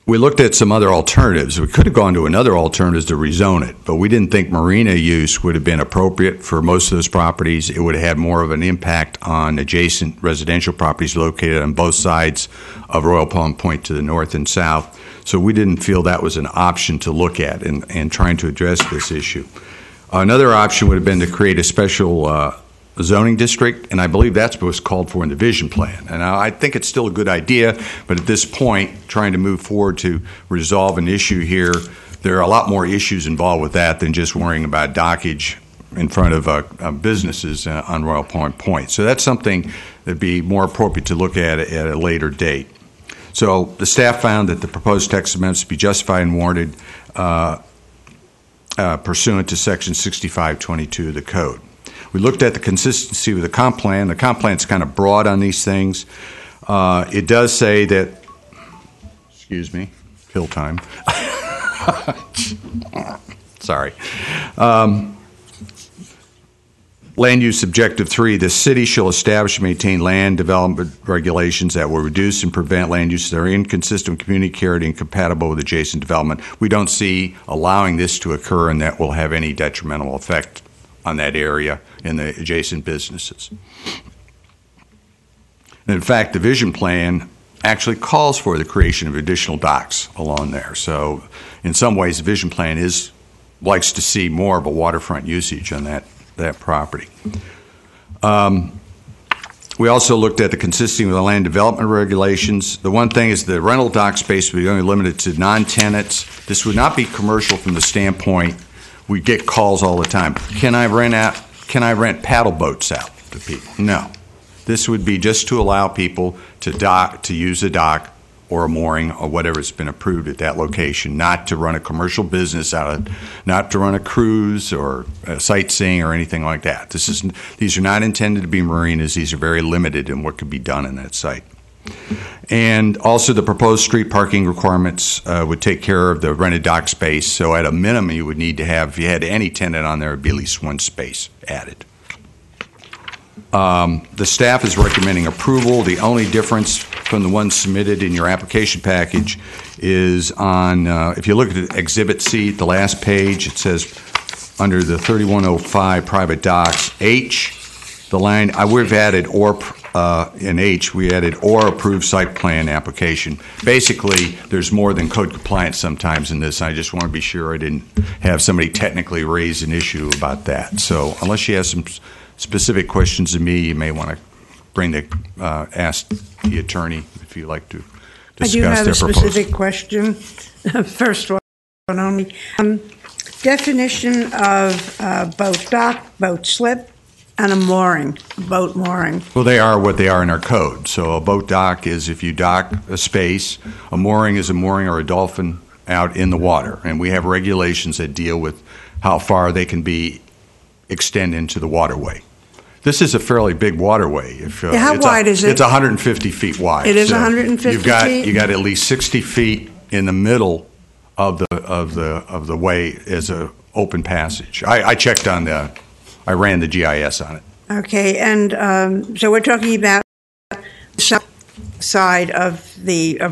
We looked at some other alternatives. We could have gone to another alternative to rezone it, but we didn't think marina use would have been appropriate for most of those properties. It would have had more of an impact on adjacent residential properties located on both sides of Royal Palm Point to the north and south. So we didn't feel that was an option to look at in trying to address this issue. Another option would have been to create a special zoning district, and I believe that's what was called for in the vision plan. And I think it's still a good idea, but at this point, trying to move forward to resolve an issue here, there are a lot more issues involved with that than just worrying about dockage in front of businesses on Royal Palm Point. So that's something that'd be more appropriate to look at a later date. So the staff found that the proposed text amendments be justified and warranted pursuant to Section 6522 of the Code. We looked at the consistency with the comp plan. The comp plan is kind of broad on these things. It does say that, excuse me, pill time. Sorry. Land use objective 3, the city shall establish and maintain land development regulations that will reduce and prevent land uses that are inconsistent with community character and compatible with adjacent development. We don't see allowing this to occur and that will have any detrimental effect on that area and the adjacent businesses. And in fact, the vision plan actually calls for the creation of additional docks along there. So in some ways, the vision plan likes to see more of a waterfront usage on that property. We also looked at the consistency with the land development regulations. The one thing is the rental dock space would be only limited to non-tenants. This would not be commercial from the standpoint we get calls all the time. Can I rent paddle boats out to people? No. This would be just to allow people to use a dock or a mooring or whatever's been approved at that location, not to run a commercial business not to run a cruise or sightseeing or anything like that. These are not intended to be marinas. These are very limited in what could be done in that site. And also the proposed street parking requirements would take care of the rented dock space. So at a minimum, you would need to have, if you had any tenant on there, it would be at least one space added. The staff is recommending approval. The only difference from the one submitted in your application package is on, if you look at Exhibit C, the last page, it says under the 3105 private docks, H, the line, we've added or, in H, we added or approved site plan application. Basically, there's more than code compliance sometimes in this. I just want to be sure I didn't have somebody technically raise an issue about that. So unless you have some specific questions to me, you may want to ask the attorney if you'd like to discuss their proposal. I do have a specific question. First one only. Definition of boat dock, boat slip, and a mooring, boat mooring. Well, they are what they are in our code. So a boat dock is if you dock a space. A mooring is a mooring or a dolphin out in the water. And we have regulations that deal with how far they can be extend into the waterway. This is a fairly big waterway. How wide is it? It's 150 feet wide. It is 150 feet? You got at least 60 feet in the middle of the way as a open passage. I checked on I ran the GIS on it. Okay, and so we're talking about the south side of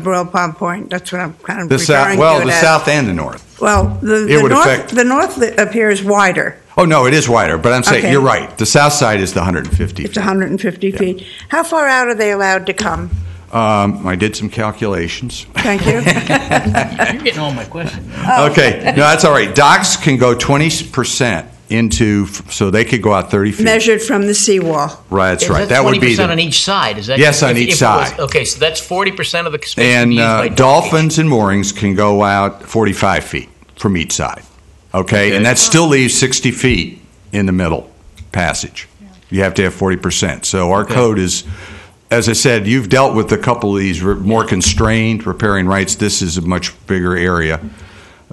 Royal Palm Point. That's what I'm kind of referring to it the as. south and the north. Well, the north appears wider. Oh, no, it is wider, but I'm saying, Okay. You're right. The south side is the 150 feet. It's 150 feet. How far out are they allowed to come? I did some calculations. Thank you. You're getting all my questions. Okay, no, that's all right. Docks can go 20% into, so they could go out 30 feet. Measured from the seawall. Right, that's Is right. That would be 20% on each side. Is that Yes, on each if it was- side. Okay, so that's 40% of the space. And used by dolphins and moorings can go out 45 feet from each side. Okay, and that still leaves 60 feet in the middle passage. You have to have 40%. So our code is, as I said, you've dealt with a couple of these more constrained riparian rights. This is a much bigger area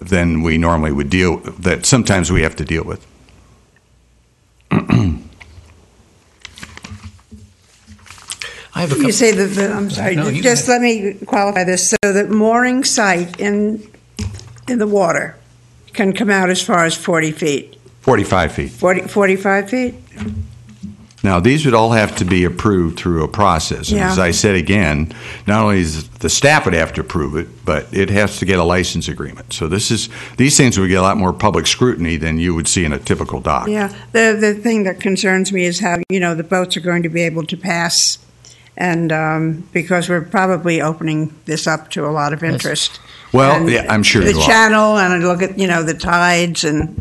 than we normally would that sometimes we have to deal with. I have a You say that I'm sorry. No, you just go let me qualify this. So the mooring site in the water can come out as far as 40 feet. 45 feet. 45 feet? Now, these would all have to be approved through a process. And Yeah. as I said again, not only does the staff would have to approve it, but it has to get a license agreement. So these things would get a lot more public scrutiny than you would see in a typical dock. Yeah. The thing that concerns me is how, the boats are going to be able to pass, and because we're probably opening this up to a lot of interest. Well, And yeah, I'm sure the you are. channel, and I look at, the tides and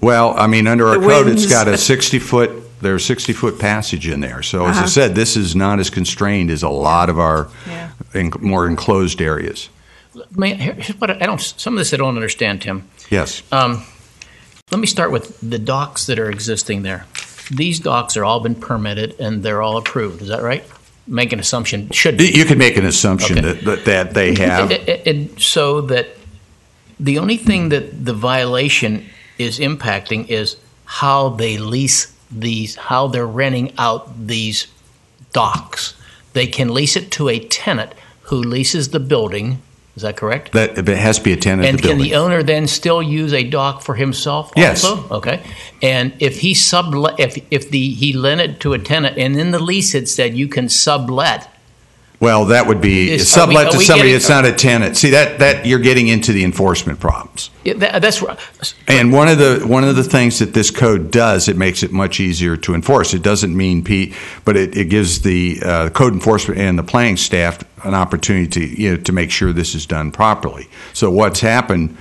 Well, I mean, under our The code, it's winds. got a 60-foot passage in there. So as I Uh-huh. said, this is not as constrained as a lot of our more enclosed areas. Here's what some of this I don't understand, Tim. Yes. Let me start with the docks that are existing there. These docks are all been permitted and they're all approved. Is that right? Make an assumption. Should be. You can make an assumption Okay. that they have. So that the only thing that the violation is impacting is how they lease these, how they're renting out these docks. They can lease it to a tenant who leases the building. Is that correct? That it has to be a tenant of And the can building. the owner then still use a dock for himself Yes. also? Okay. And if he he lent it to a tenant and in the lease it said you can sublet. Well, that would be sublet to somebody that's not a tenant. See, that you're getting into the enforcement problems. Yeah, that's right. And one of the things that this code does, it makes it much easier to enforce. It doesn't mean but it gives the code enforcement and the planning staff an opportunity to make sure this is done properly. So what's happened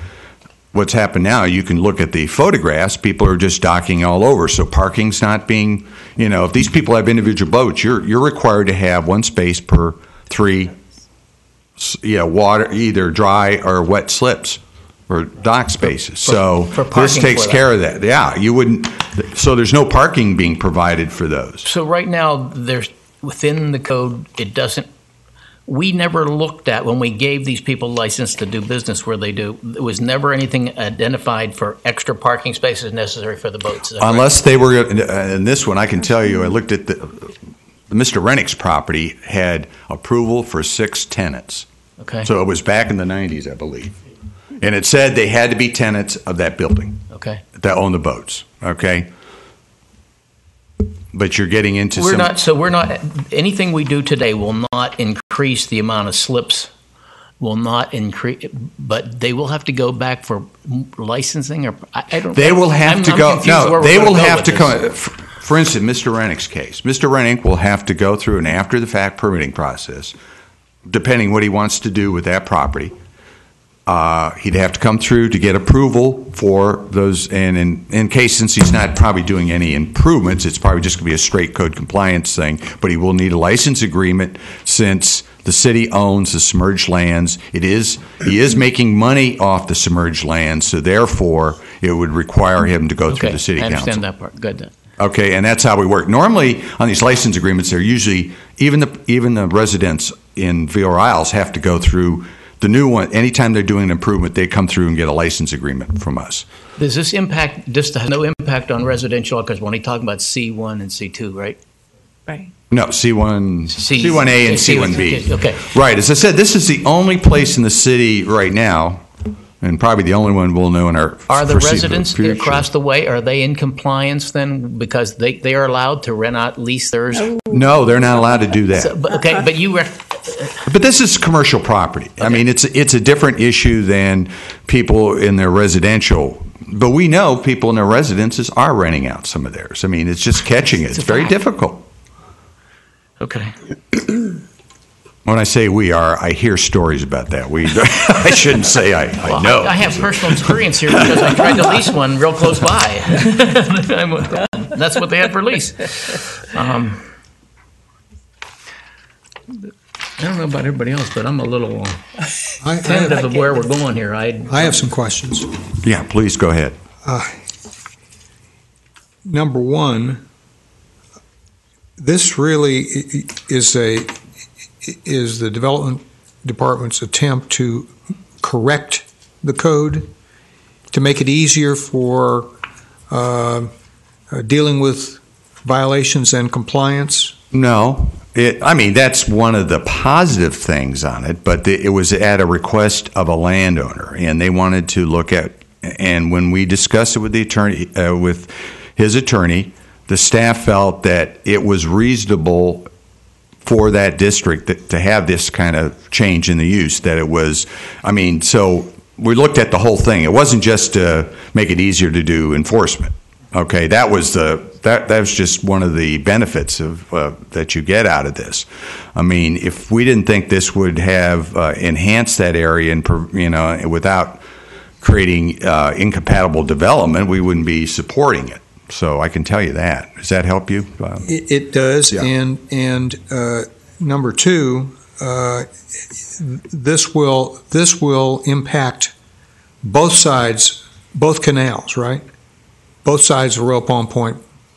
now, you can look at the photographs, people are just docking all over. So parking's not being, if these people have individual boats, you're required to have one space per 3 water, either dry or wet slips or dock spaces. So this takes care of that. Yeah, you wouldn't, so there's no parking being provided for those. So right now, there's within the code, we never looked at when we gave these people license to do business where they do. There was never anything identified for extra parking spaces necessary for the boats. Unless they were, in this one, I can tell you, I looked at Mr. Rennick's property had approval for 6 tenants. Okay. So it was back in the 90s, I believe. And it said they had to be tenants of that building. Okay. That own the boats. Okay. But you're getting into we're not anything we do today will not increase the amount of slips will not increase, but they will have to go back for licensing, or I don't. They will have to go. No, they will have to come. This. For instance, Mr. Rennick's case. Mr. Rennick will have to go through an after-the-fact permitting process, depending what he wants to do with that property. He'd have to come through to get approval for those, and in case, since he's not probably doing any improvements, it's probably just going to be a straight code compliance thing, but he will need a license agreement since the city owns the submerged lands. He is making money off the submerged lands, so therefore it would require him to go through the city council. I understand that part. Good then. Okay, and that's how we work. Normally, on these license agreements, they're usually, even the residents in Vero Isles have to go through the new one. Anytime they're doing an improvement, they come through and get a license agreement from us. Does this impact, just has no impact on residential, because when we talk about C1 and C2, right? Right. No, C1A and C1B. Okay. Right, as I said, this is the only place in the city right now, and probably the only one we'll know in our Are the foreseeable residents future. across the way, are they in compliance then? Because they are allowed to rent out, lease theirs? No, they're not allowed to do that. So, but you... But this is commercial property. Okay. I mean, it's a different issue than people in their residential. But we know people in their residences are renting out some of theirs. I mean, it's just catching it. It's very difficult. Okay. When I say we are, I hear stories about that. I shouldn't say I know. I have personal experience here because I tried to lease one real close by. That's what they had for lease. I don't know about everybody else, but I'm a little tentative of where we're going here. I have some questions. Yeah, please go ahead. Number one, this really is the development department's attempt to correct the code to make it easier for dealing with violations and compliance? No. That's one of the positive things on it, but it was at a request of a landowner, and they wanted to look at, and when we discussed it with the attorney, with his attorney, the staff felt that it was reasonable for that district to have this kind of change in the use, that it was, so we looked at the whole thing. It wasn't just to make it easier to do enforcement. Okay, that was just one of the benefits of that you get out of this. If we didn't think this would have enhanced that area and without creating incompatible development, we wouldn't be supporting it. So I can tell you that. Does that help you? It does. Yeah. And number two, this will impact both sides, both canals, right? Both sides of Royal Palm Point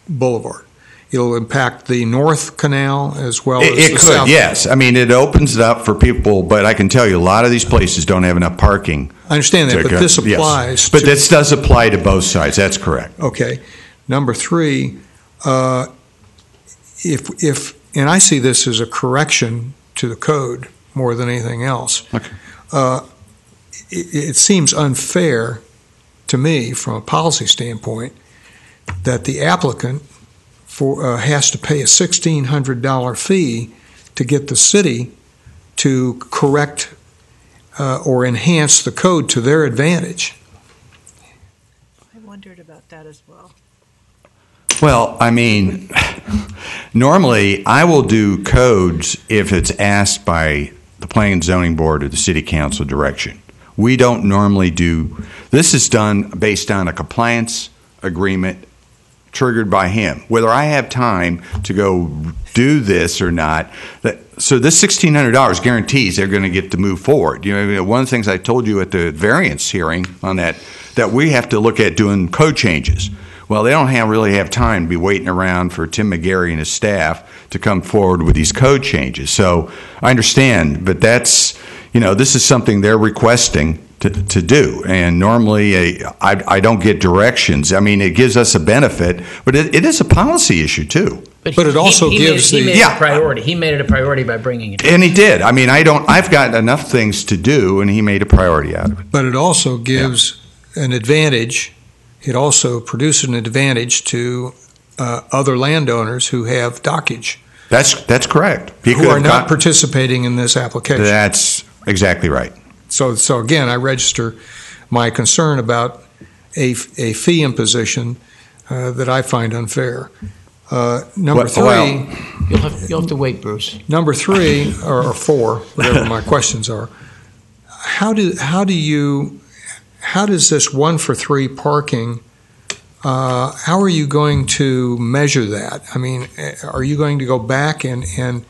Boulevard. It'll impact the North Canal as well as the South. It could, yes. It opens it up for people, but I can tell you a lot of these places don't have enough parking. I understand that, but this applies. Yes. But this does apply to both sides. That's correct. Okay. Number three, if and I see this as a correction to the code more than anything else. Okay. It seems unfair to me, from a policy standpoint, that the applicant has to pay a $1,600 fee to get the city to correct or enhance the code to their advantage. I wondered about that as well. Well, normally I will do codes if it's asked by the Planning and Zoning Board or the City Council direction. We don't normally do, this is done based on a compliance agreement triggered by him. Whether I have time to go do this or not, so this $1,600 guarantees they're going to get to move forward. One of the things I told you at the variance hearing on that we have to look at doing code changes. Well, they don't really have time to be waiting around for Tim McGarry and his staff to come forward with these code changes. So I understand, but that's, this is something they're requesting to do. And normally I don't get directions. It gives us a benefit, but it is a policy issue too. But it also gives he made it a priority. He made it a priority by bringing it. And he did. I've got enough things to do, and he made a priority out of it. But it also gives an advantage. It also produces an advantage to other landowners who have dockage. That's correct. Who are not participating in this application. Exactly right. So again, I register my concern about a fee imposition that I find unfair. Number three, you'll have to wait, Bruce. Number three or four, whatever my questions are. How does this 1 for 3 parking? How are you going to measure that? I mean, are you going to go back and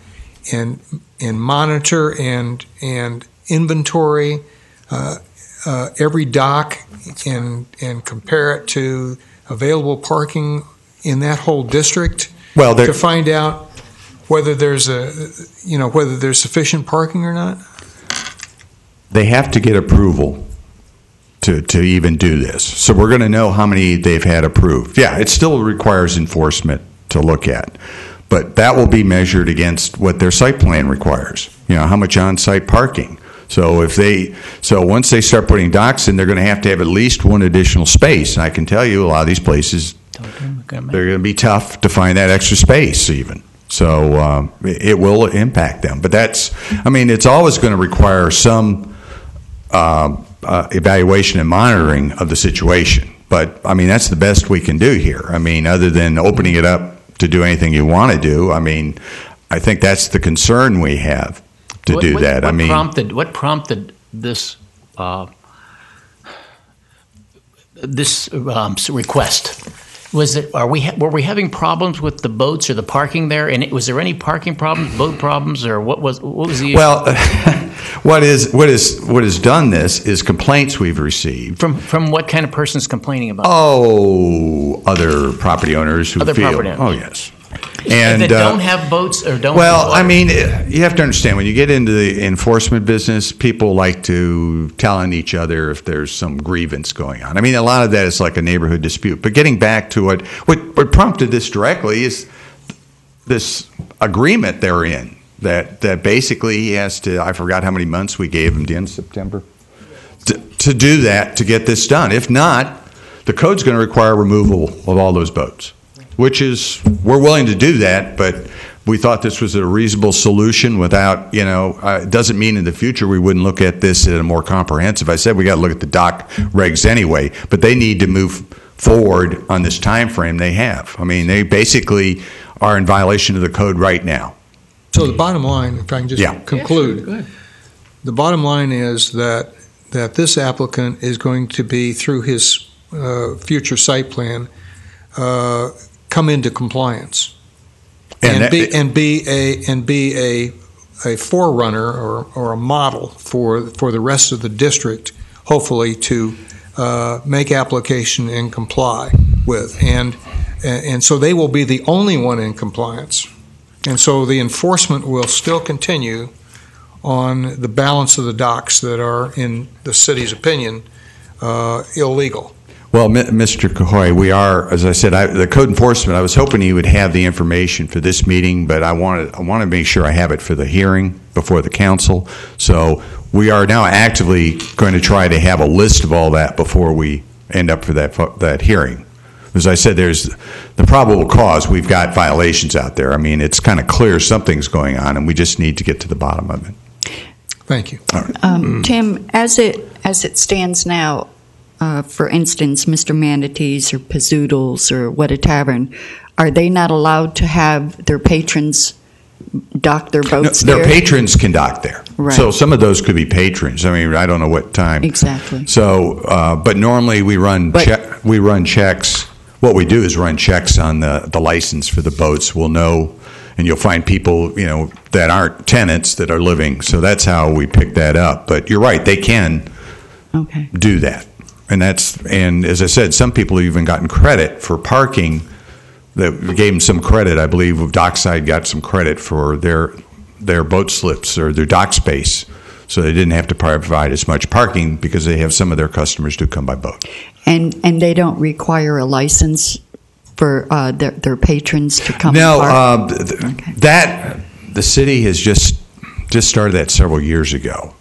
monitor and inventory every dock and compare it to available parking in that whole district? Well, to find out whether there's whether there's sufficient parking or not. They have to get approval to even do this. So we're going to know how many they've had approved. Yeah, it still requires enforcement to look at, but that will be measured against what their site plan requires. How much on-site parking. So once they start putting docks in, they're going to have at least one additional space. And I can tell you, a lot of these places, they're going to be tough to find that extra space even. So it will impact them. But it's always going to require some evaluation and monitoring of the situation. But, that's the best we can do here. Other than opening it up to do anything you want to do, I think that's the concern we have to do that. What prompted this request? Were we having problems with the boats or the parking there? And was there any parking problems, boat problems, or what was the issue? Well, what has done this is complaints we've received from what kind of persons complaining about? Oh, other property owners who feel. Oh, yes. And that don't have boats or don't. Well, you have to understand, when you get into the enforcement business, people like to tell on each other if there's some grievance going on. A lot of that is like a neighborhood dispute. But getting back to what prompted this directly is this agreement they're in that basically he has to. I forgot how many months we gave him, the end of September, to do that, to get this done. If not, the code's going to require removal of all those boats. Which is, we're willing to do that, but we thought this was a reasonable solution without, it doesn't mean in the future we wouldn't look at this in a more comprehensive. I said we got to look at the dock regs anyway, but they need to move forward on this time frame they have. They basically are in violation of the code right now. So the bottom line, if I can just conclude, Go ahead. The bottom line is that this applicant is going to be, through his future site plan, come into compliance and be a forerunner or a model for the rest of the district, hopefully to make application and comply with, and so they will be the only one in compliance, and so the enforcement will still continue on the balance of the docks that are, in the city's opinion, illegal. Well, Mr. Cahoy, we are, as I said, the code enforcement, I was hoping he would have the information for this meeting, but I want to make sure I have it for the hearing before the council. So we are now actively going to try to have a list of all that before we end up for that hearing. As I said, there's the probable cause. We've got violations out there. It's kind of clear something's going on, and we just need to get to the bottom of it. Thank you. All right. Tim, as it stands now, for instance, Mr. Manatees or Pizzoodles or What a Tavern, are they not allowed to have their patrons dock their boats there? Their patrons can dock there. Right. So some of those could be patrons. I don't know what time. Exactly. So, but normally we run checks. What we do is run checks on the license for the boats. We'll know, and you'll find people, that aren't tenants that are living. So that's how we pick that up. But you're right, they can do that. And as I said, some people have even gotten credit for parking. That gave them some credit. I believe Dockside got some credit for their boat slips or their dock space, so they didn't have to provide as much parking because they have some of their customers do come by boat. And they don't require a license for their patrons to come. No, that the city has just started that several years ago.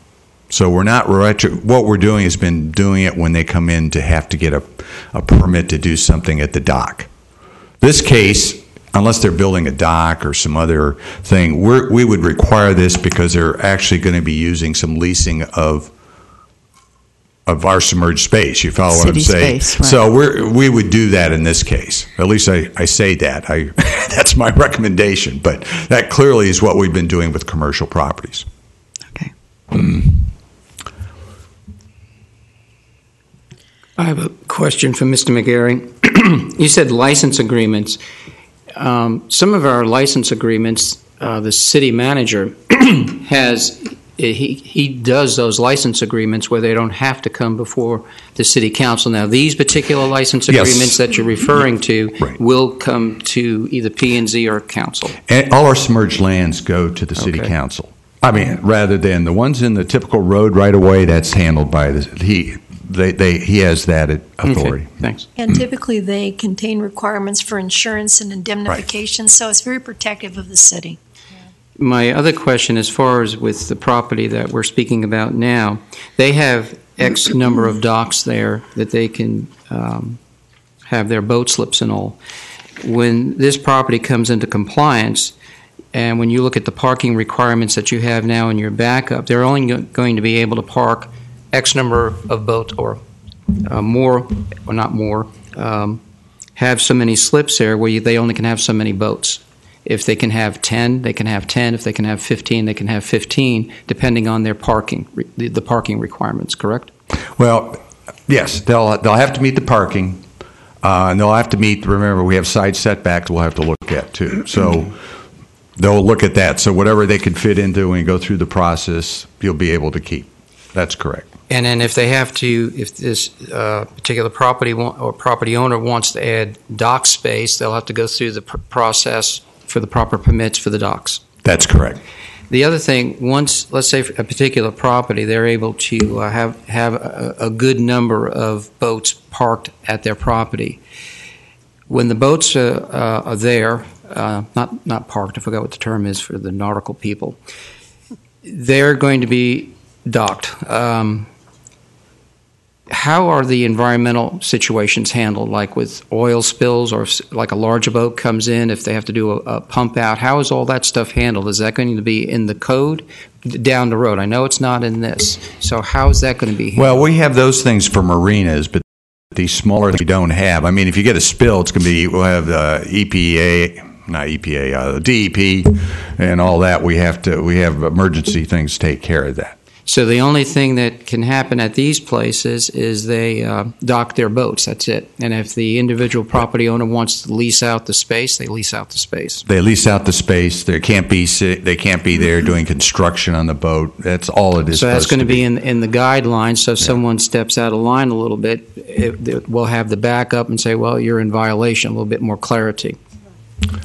So we're not what we're doing has been doing it when they come in to have to get a permit to do something at the dock. This case, unless they're building a dock or some other thing, we would require this because they're actually going to be using some leasing of our submerged space. You follow what I'm saying? Space, right. So we would do that in this case. At least I say that. That's my recommendation. But that clearly is what we've been doing with commercial properties. Okay. I have a question for Mr. McGarry. You said license agreements. Some of our license agreements, the city manager he does those license agreements where they don't have to come before the city council. Now, these particular license agreements that you're referring to will come to either P&Z or council. And all our submerged lands go to the city council. I mean, rather than the ones in the typical road right away, that's handled by he has that authority. Okay, thanks. And typically they contain requirements for insurance and indemnification, so it's very protective of the city. My other question, as far as with the property that we're speaking about now, they have X number of docks there that they can have their boat slips and all. When this property comes into compliance, and when you look at the parking requirements that you have now in your backup, they're only going to be able to park X number of boats or more, or not more, have so many slips there where they only can have so many boats. If they can have 10, they can have 10. If they can have 15, they can have 15, depending on their parking, the parking requirements, correct? Well, yes, they'll have to meet the parking, and they'll have to meet, remember, we have side setbacks we'll have to look at, too. So they'll look at that. So whatever they can fit into and go through the process, you'll be able to keep. That's correct. And then if they have to, if this particular property or property owner wants to add dock space, they'll have to go through the process for the proper permits for the docks. That's correct. The other thing, once, let's say for a particular property, they're able to have a good number of boats parked at their property. When the boats are there, not parked, I forgot what the term is for the nautical people, they're going to be docked. How are the environmental situations handled, like with oil spills or if, like a larger boat comes in, if they have to do a pump out? How is all that stuff handled? Is that going to be in the code down the road? I know it's not in this. So how is that going to be handled? Well, we have those things for marinas, but these smaller things we don't have. I mean, if you get a spill, it's going to be, we'll have DEP and all that. We have emergency things to take care of that. So the only thing that can happen at these places is they dock their boats. That's it. And if the individual property owner wants to lease out the space, they lease out the space. They lease out the space. They can't be there doing construction on the boat. That's all it is. So that's going to be in the guidelines. So if someone steps out of line a little bit, we'll have the backup and say, well, you're in violation. A little bit more clarity.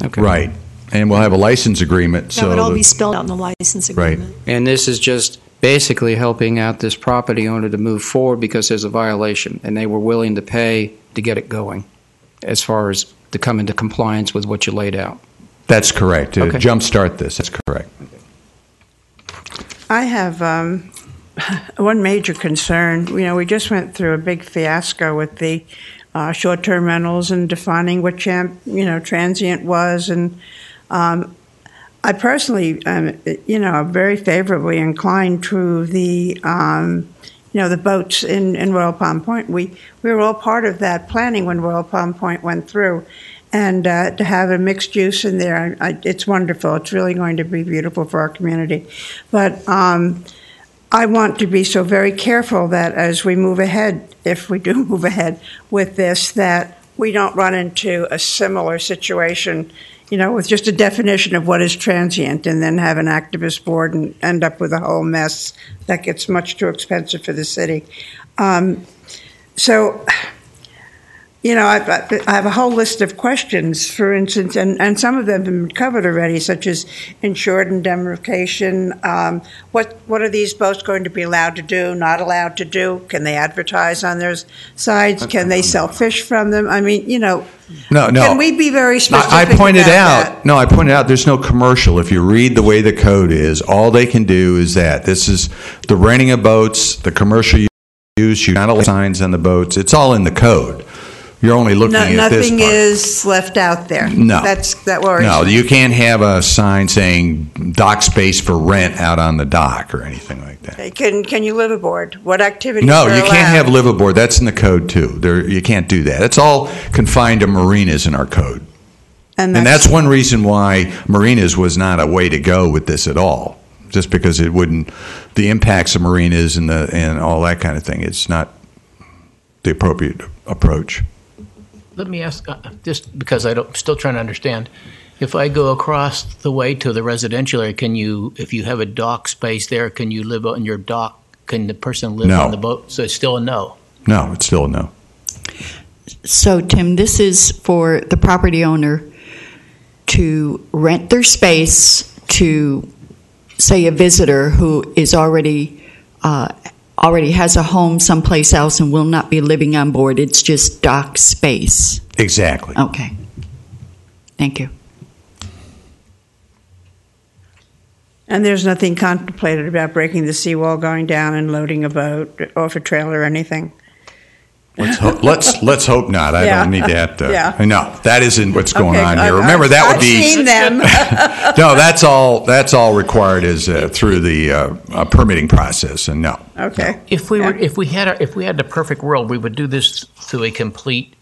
Okay. Right. And we'll have a license agreement. That would all be spelled out in the license agreement. Right. And this is just basically helping out this property owner to move forward because there's a violation, and they were willing to pay to get it going as far as to come into compliance with what you laid out. That's correct. To jumpstart this, that's correct. I have one major concern. You know, we just went through a big fiasco with the short-term rentals and defining what transient was, and I personally, am very favorably inclined to the, the boats in Royal Palm Point. We were all part of that planning when Royal Palm Point went through, and to have a mixed use in there, it's wonderful. It's really going to be beautiful for our community. But I want to be so very careful that as we move ahead, if we do move ahead with this, that we don't run into a similar situation, with just a definition of what is transient and then have an activist board and end up with a whole mess that gets much too expensive for the city. I have a whole list of questions, for instance, and some of them have been covered already, such as insured indemnification. What are these boats going to be allowed to do, not allowed to do? Can they advertise on their sides? Can they sell fish from them? I mean, No. Can we be very specific? I pointed out there's no commercial. If you read the way the code is, all they can do is that. This is the renting of boats, the commercial use, you not allow signs on the boats. It's all in the code. You're only looking at this Nothing part. is left out there. No. That worries No, me. you can't have a sign saying dock space for rent out on the dock or anything like that. Okay, Can you live aboard? What activities No, are you can't have allowed? live aboard. That's in the code too. You can't do that. It's all confined to marinas in our code. And that's one reason why marinas was not a way to go with this at all. Just because it wouldn't, the impacts of marinas and all that kind of thing, it's not the appropriate approach. Let me ask, just because I'm still trying to understand, if I go across the way to the residential area, if you have a dock space there, can you live on your dock? Can the person live No. on the boat? So it's still a no. No, it's still a no. So, Tim, this is for the property owner to rent their space to, say, a visitor who is already has a home someplace else and will not be living on board. It's just dock space. Exactly. Okay. Thank you. And there's nothing contemplated about breaking the seawall, going down and loading a boat off a trailer or anything? Let's hope not. I don't need that. Yeah. No, that isn't what's going Okay, on here. I've- Remember, that would I've be. seen them. No, that's all required is through the permitting process, and no. Okay. If we had the perfect world, we would do this through a complete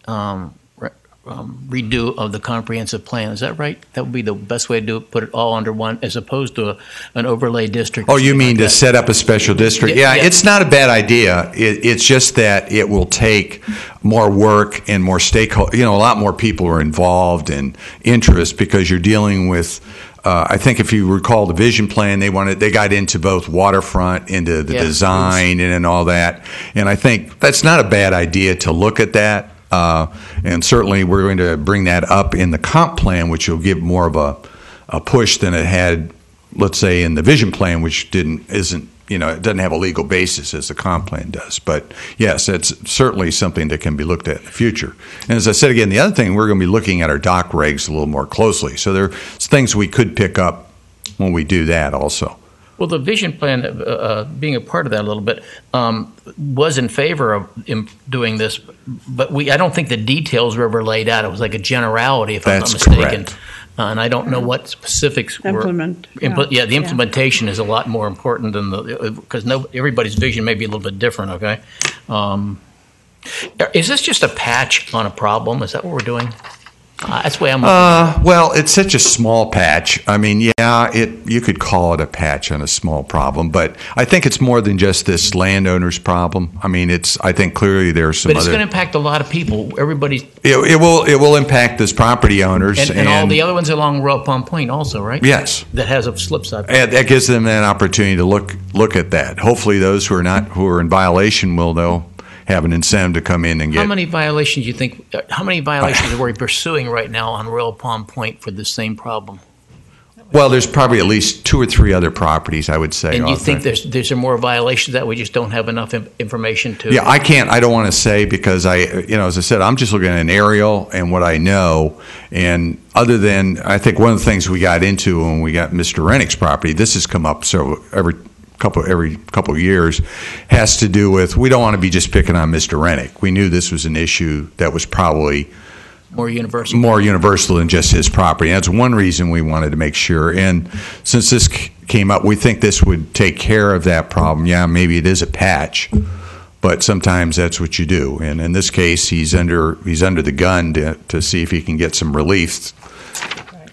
redo of the comprehensive plan. Is that right? That would be the best way to do it. Put it all under one, as opposed to an overlay district. Oh, you mean to set up a special district? Yeah, it's not a bad idea. It's just that it will take more work and more stakeholder. A lot more people are involved and interest because you're dealing with. I think if you recall the vision plan, they got into both waterfront, into the design, and all that. And I think that's not a bad idea to look at that. And certainly we're going to bring that up in the comp plan, which will give more of a push than it had, let's say, in the vision plan, which it doesn't have a legal basis as the comp plan does. But yes, it's certainly something that can be looked at in the future. And as I said again, the other thing, we're going to be looking at our dock regs a little more closely. So there's things we could pick up when we do that also. Well, the vision plan, being a part of that a little bit, was in favor of doing this, but I don't think the details were ever laid out. It was like a generality, if I'm not mistaken. Correct. And I don't know what specifics were. The implementation is a lot more important than because everybody's vision may be a little bit different. Okay, is this just a patch on a problem? Is that what we're doing? That's the way I'm. Well, it's such a small patch. I mean, you could call it a patch on a small problem, but I think it's more than just this landowner's problem. I mean, I think clearly there's some. But it's going to impact a lot of people. Everybody. It will impact this property owners and all the other ones along Royal Palm Point also, right? Yes. That has a slip side. And that gives them an opportunity to look at that. Hopefully, those who are in violation will though have an incentive to come in and get. How many violations do you think? How many violations are we pursuing right now on Royal Palm Point for the same problem? Well, there's probably at least 2 or 3 other properties, I would say. And you think there's more violations that we just don't have enough information to? Yeah, I don't want to say because as I said, I'm just looking at an aerial and what I know. And other than, I think one of the things we got into when we got Mr. Rennick's property, this has come up every couple of years, has to do with, we don't want to be just picking on Mr. Rennick. We knew this was an issue that was probably more universal than just his property. And that's one reason we wanted to make sure. And since this came up, we think this would take care of that problem. Yeah, maybe it is a patch, but sometimes that's what you do. And in this case, he's under the gun to see if he can get some relief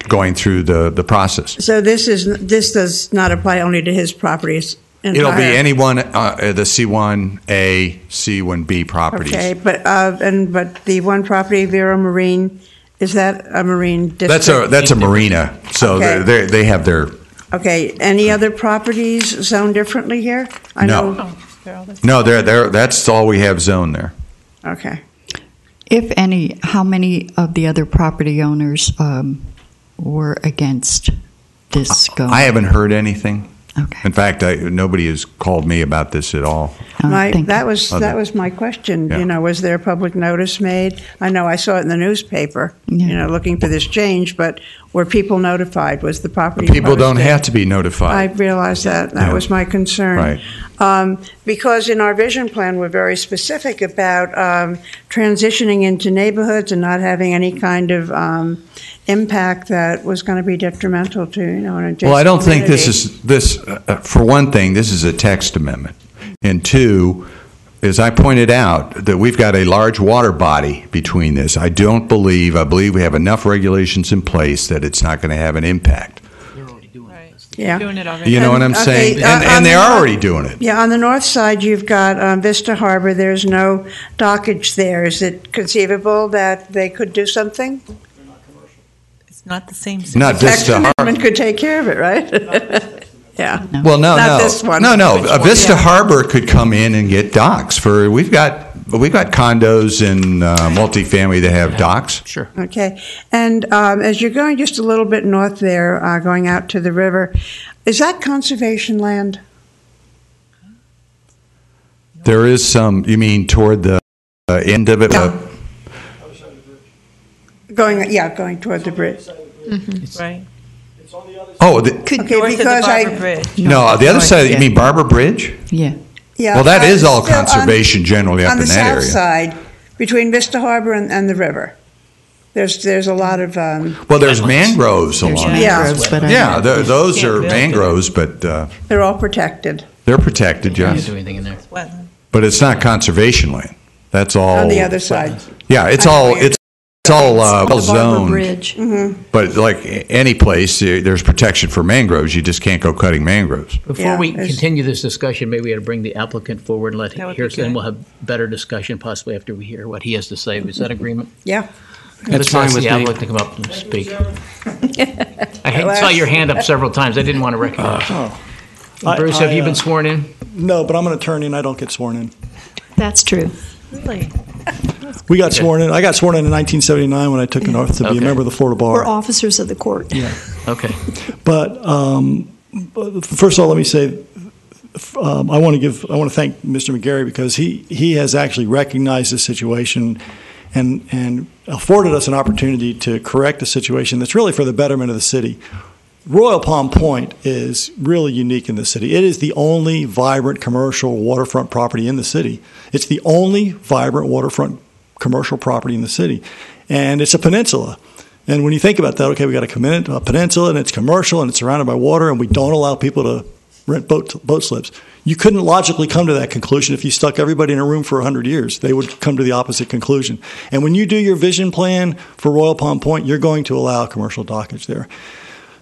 going through the process. So this does not apply only to his properties. It'll be anyone, the C1A, C1B properties. Okay, but the one property, Vero Marine, is that a marine district? That's a marina. So Okay. they have their. Okay. Any other properties zoned differently here? No, that's all we have zoned there. Okay. If any, how many of the other property owners were against this going? I haven't heard anything. Okay. In fact, nobody has called me about this at all. That was my question. Yeah. Was there public notice made? I know I saw it in the newspaper. Yeah. Looking for this change, but were people notified? Was the property? People don't posted? have to be notified. I realized that. That was my concern. Right. Because in our vision plan, we're very specific about transitioning into neighborhoods and not having any kind of impact that was going to be detrimental to, an adjacent Well, I don't think community. for one thing, this is a text amendment. And two, as I pointed out, that we've got a large water body between this. I believe we have enough regulations in place that it's not going to have an impact. Yeah. Doing it already. You know what I'm saying? And they're already doing it. Yeah, on the north side, you've got Vista Harbor. There's no dockage there. Is it conceivable that they could do something? It's not the same. Not Vista Harbor. Amendment could take care of it, right? Yeah. Well, Not this one. No. Vista Yeah. Harbor could come in and get docks. We've got condos and multifamily that have docks. Sure. Okay. And as you're going just a little bit north there, going out to the river, is that conservation land? There is some. You mean toward the end of it? Yeah. Going toward the bridge. Right. Oh, Okay, because no, the other side. You mean Barber Bridge? Yeah. Yeah. Well, that is all still conservation generally up on in the that south area. side, between Vista Harbor and the river. There's a lot of Well, there's mangroves along there. mangroves, but Yeah, those Can't are build mangroves, but they're all protected they're protected, Can't yes. do anything in there. Wetland. But it's not conservation land. That's all. on the other side. Yeah, it's all The Barber zoned. Bridge. But like any place, there's protection for mangroves. You just can't go cutting mangroves. Before Yeah, we there's- continue this discussion, maybe we ought to bring the applicant forward and let That him would hear, be then good. we'll have better discussion possibly after we hear what he has to say. Is that agreement? Yeah. That's Let's fine ask with the me. applicant to come up and speak. I saw your hand up several times. I didn't want to recognize you. Bruce, have you been sworn in? No, but I'm an attorney and I don't get sworn in. That's true. Really? We got sworn in. I got sworn in 1979 when I took an oath to be Okay. a member of the Florida We're Bar. officers of the court. Okay. But first of all, let me say, I want to thank Mr. McGarry because he has actually recognized the situation and afforded us an opportunity to correct a situation that's really for the betterment of the city. Royal Palm Point is really unique in the city. It is the only vibrant commercial waterfront property in the city. It's the only vibrant waterfront commercial property in the city. And it's a peninsula. And when you think about that, okay, we got a peninsula and it's commercial and it's surrounded by water and we don't allow people to rent boat slips. You couldn't logically come to that conclusion if you stuck everybody in a room for 100 years. They would come to the opposite conclusion. And when you do your vision plan for Royal Palm Point, you're going to allow commercial dockage there.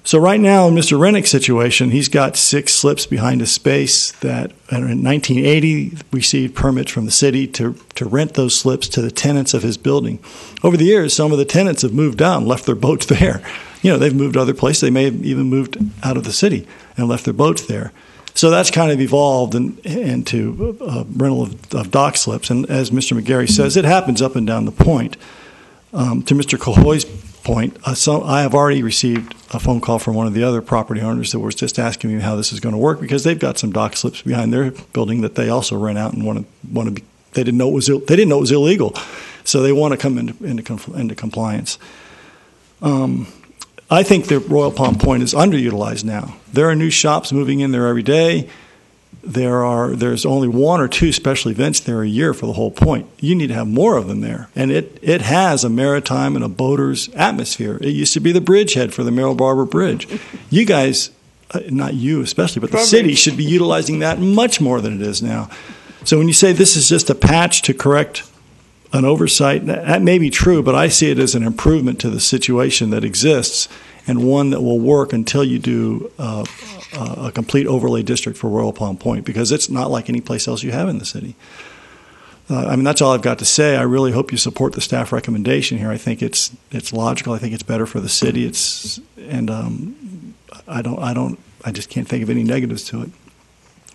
So right now, in Mr. Rennick's situation, he's got 6 slips behind a space that in 1980 received permits from the city to rent those slips to the tenants of his building. Over the years, some of the tenants have moved out and left their boats there. They've moved other places. They may have even moved out of the city and left their boats there. So that's kind of evolved into rental of dock slips. And as Mr. McGarry says, it happens up and down the point. To Mr. Cohoy's point, I have already received a phone call from one of the other property owners that was just asking me how this is going to work because they've got some dock slips behind their building that they also rent out and want to be. They didn't know it was illegal, so they want to come into compliance. I think that Royal Palm Point is underutilized now. There are new shops moving in there every day. There's only 1 or 2 special events there a year for the whole point. You need to have more of them there. And it has a maritime and a boater's atmosphere. It used to be the bridgehead for the Merrill Barber Bridge. You guys, not you especially, but the city should be utilizing that much more than it is now. So when you say this is just a patch to correct an oversight, that may be true, but I see it as an improvement to the situation that exists and one that will work until you do a complete overlay district for Royal Palm Point, because it's not like any place else you have in the city. That's all I've got to say. I really hope you support the staff recommendation here. I think it's logical. I think it's better for the city. I just can't think of any negatives to it.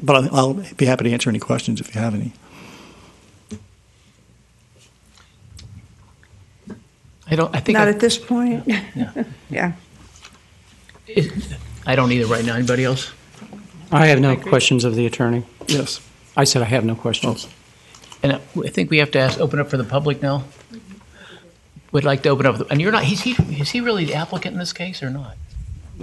But I'll be happy to answer any questions if you have any. I think Not at this point. Yeah. I don't either right now. Anybody else? I have no questions of the attorney. Yes. I said I have no questions. And I think we have to open up for the public now. Would like to open up, and you're not. Is he really the applicant in this case or not?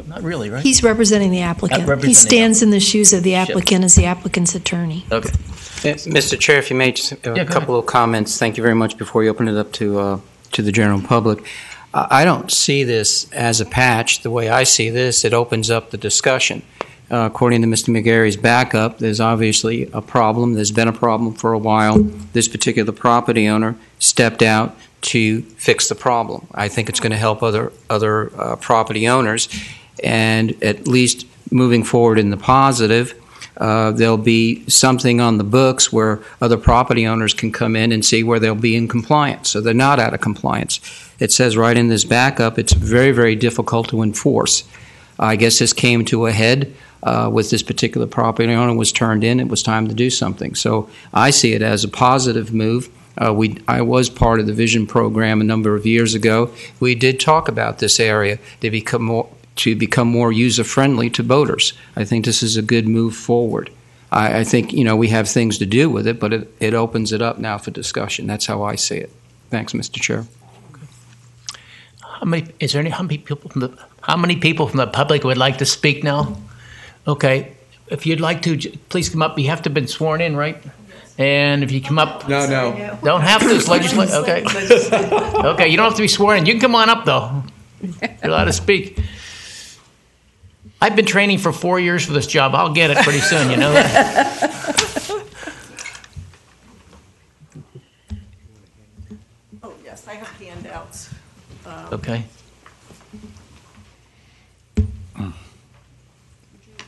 Not really, right? He's representing the applicant. Representing He stands in the shoes of the applicant as the applicant's attorney. Okay. Mr. Chair, if you may, just a couple of comments. Thank you very much before you open it up to the general public. I don't see this as a patch. The way I see this, it opens up the discussion. According to Mr. McGarry's backup, there's obviously a problem. There's been a problem for a while. This particular property owner stepped out to fix the problem. I think it's going to help other property owners, and at least moving forward in the positive, there'll be something on the books where other property owners can come in and see where they'll be in compliance. So they're not out of compliance. It says right in this backup, it's very, very difficult to enforce. I guess this came to a head with this particular property owner was turned in. It was time to do something. So I see it as a positive move. I was part of the Vision program a number of years ago. We did talk about this area to become more user-friendly to boaters. I think this is a good move forward. I think, we have things to do with it, but it opens it up now for discussion. That's how I see it. Thanks, Mr. Chair. How many people from the public would like to speak now? Okay. If you'd like to, please come up. You have to have been sworn in, right? And if you come up, no, don't have to. It's legislative. Okay, okay. You don't have to be sworn in. You can come on up though. You're allowed to speak. I've been training for 4 years for this job. I'll get it pretty soon. You know that. Oh yes, I have handouts. Okay.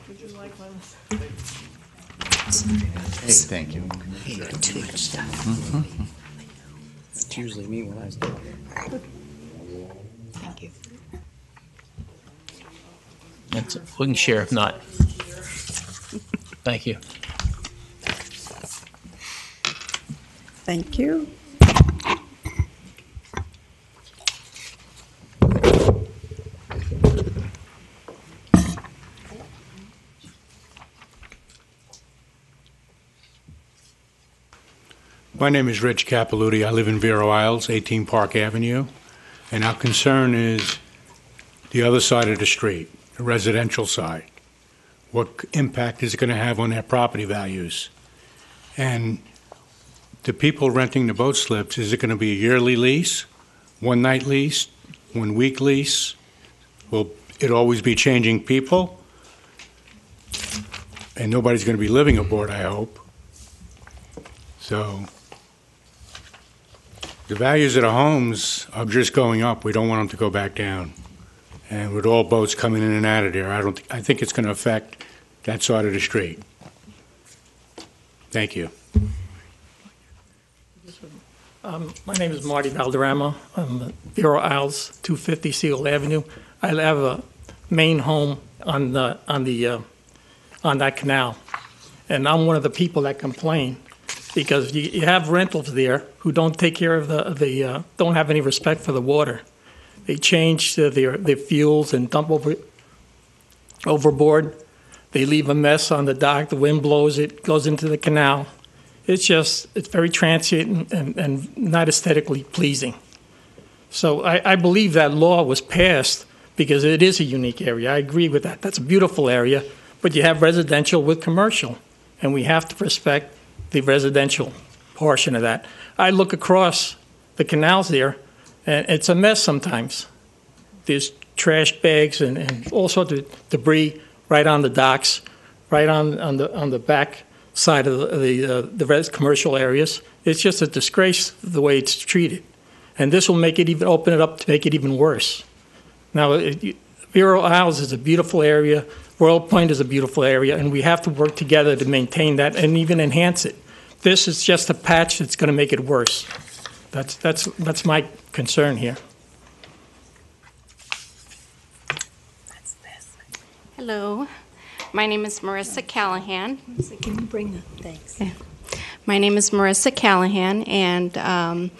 Would you like one? Hey, thank you. Too much stuff. It's usually me when I was doing it. Thank you. We can share if not. Thank you. Thank you. My name is Rich Capilouti. I live in Vero Isles, 18 Park Avenue, and our concern is the other side of the street, the residential side. What impact is it going to have on their property values? And the people renting the boat slips, is it going to be a yearly lease, one-night lease, one-week lease? Will it always be changing people? And nobody's going to be living aboard, I hope. So the values of the homes are just going up. We don't want them to go back down. And with all boats coming in and out of there, I think it's going to affect that side of the street. Thank you. My name is Marty Valderrama. I'm at Vero Isles, 250 Seal Avenue. I have a main home on that canal, and I'm one of the people that complain because you have rentals there who don't take care of don't have any respect for the water. They change their fuels and dump overboard. They leave a mess on the dock. The wind blows it, goes into the canal. It's very transient and not aesthetically pleasing. So I believe that law was passed because it is a unique area. I agree with that. That's a beautiful area, but you have residential with commercial, and we have to respect the residential portion of that. I look across the canals there, and it's a mess sometimes. There's trash bags and all sorts of debris right on the docks, right on the back side of the commercial areas. It's just a disgrace the way it's treated. And this will open it up to make it even worse. Now, Vero Isles is a beautiful area. Royal Point is a beautiful area, and we have to work together to maintain that and even enhance it. This is just a patch that's going to make it worse. That's my concern here. Hello, my name is Marissa Callahan. So can you bring the thanks? Yeah. My name is Marissa Callahan, and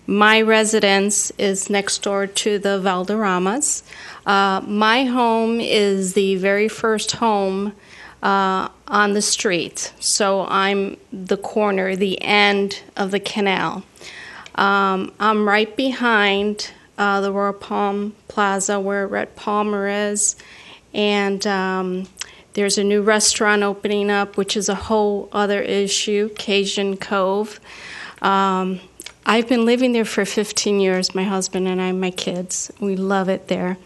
my residence is next door to the Valderramas. My home is the very first home on the street, so I'm the corner, the end of the canal. I'm right behind the Royal Palm Plaza where Red Palmer is, And there's a new restaurant opening up, which is a whole other issue, Cajun Cove. I've been living there for 15 years, my husband and I, my kids. We love it there.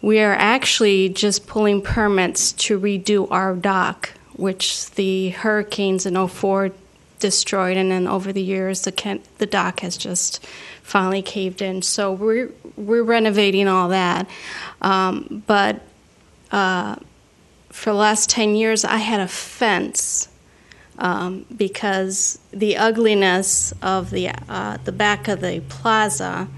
We are actually just pulling permits to redo our dock, which the hurricanes in '04 destroyed, and then over the years the dock has just finally caved in. So we're renovating all that. But for the last 10 years, I had a fence because the ugliness of the back of the plaza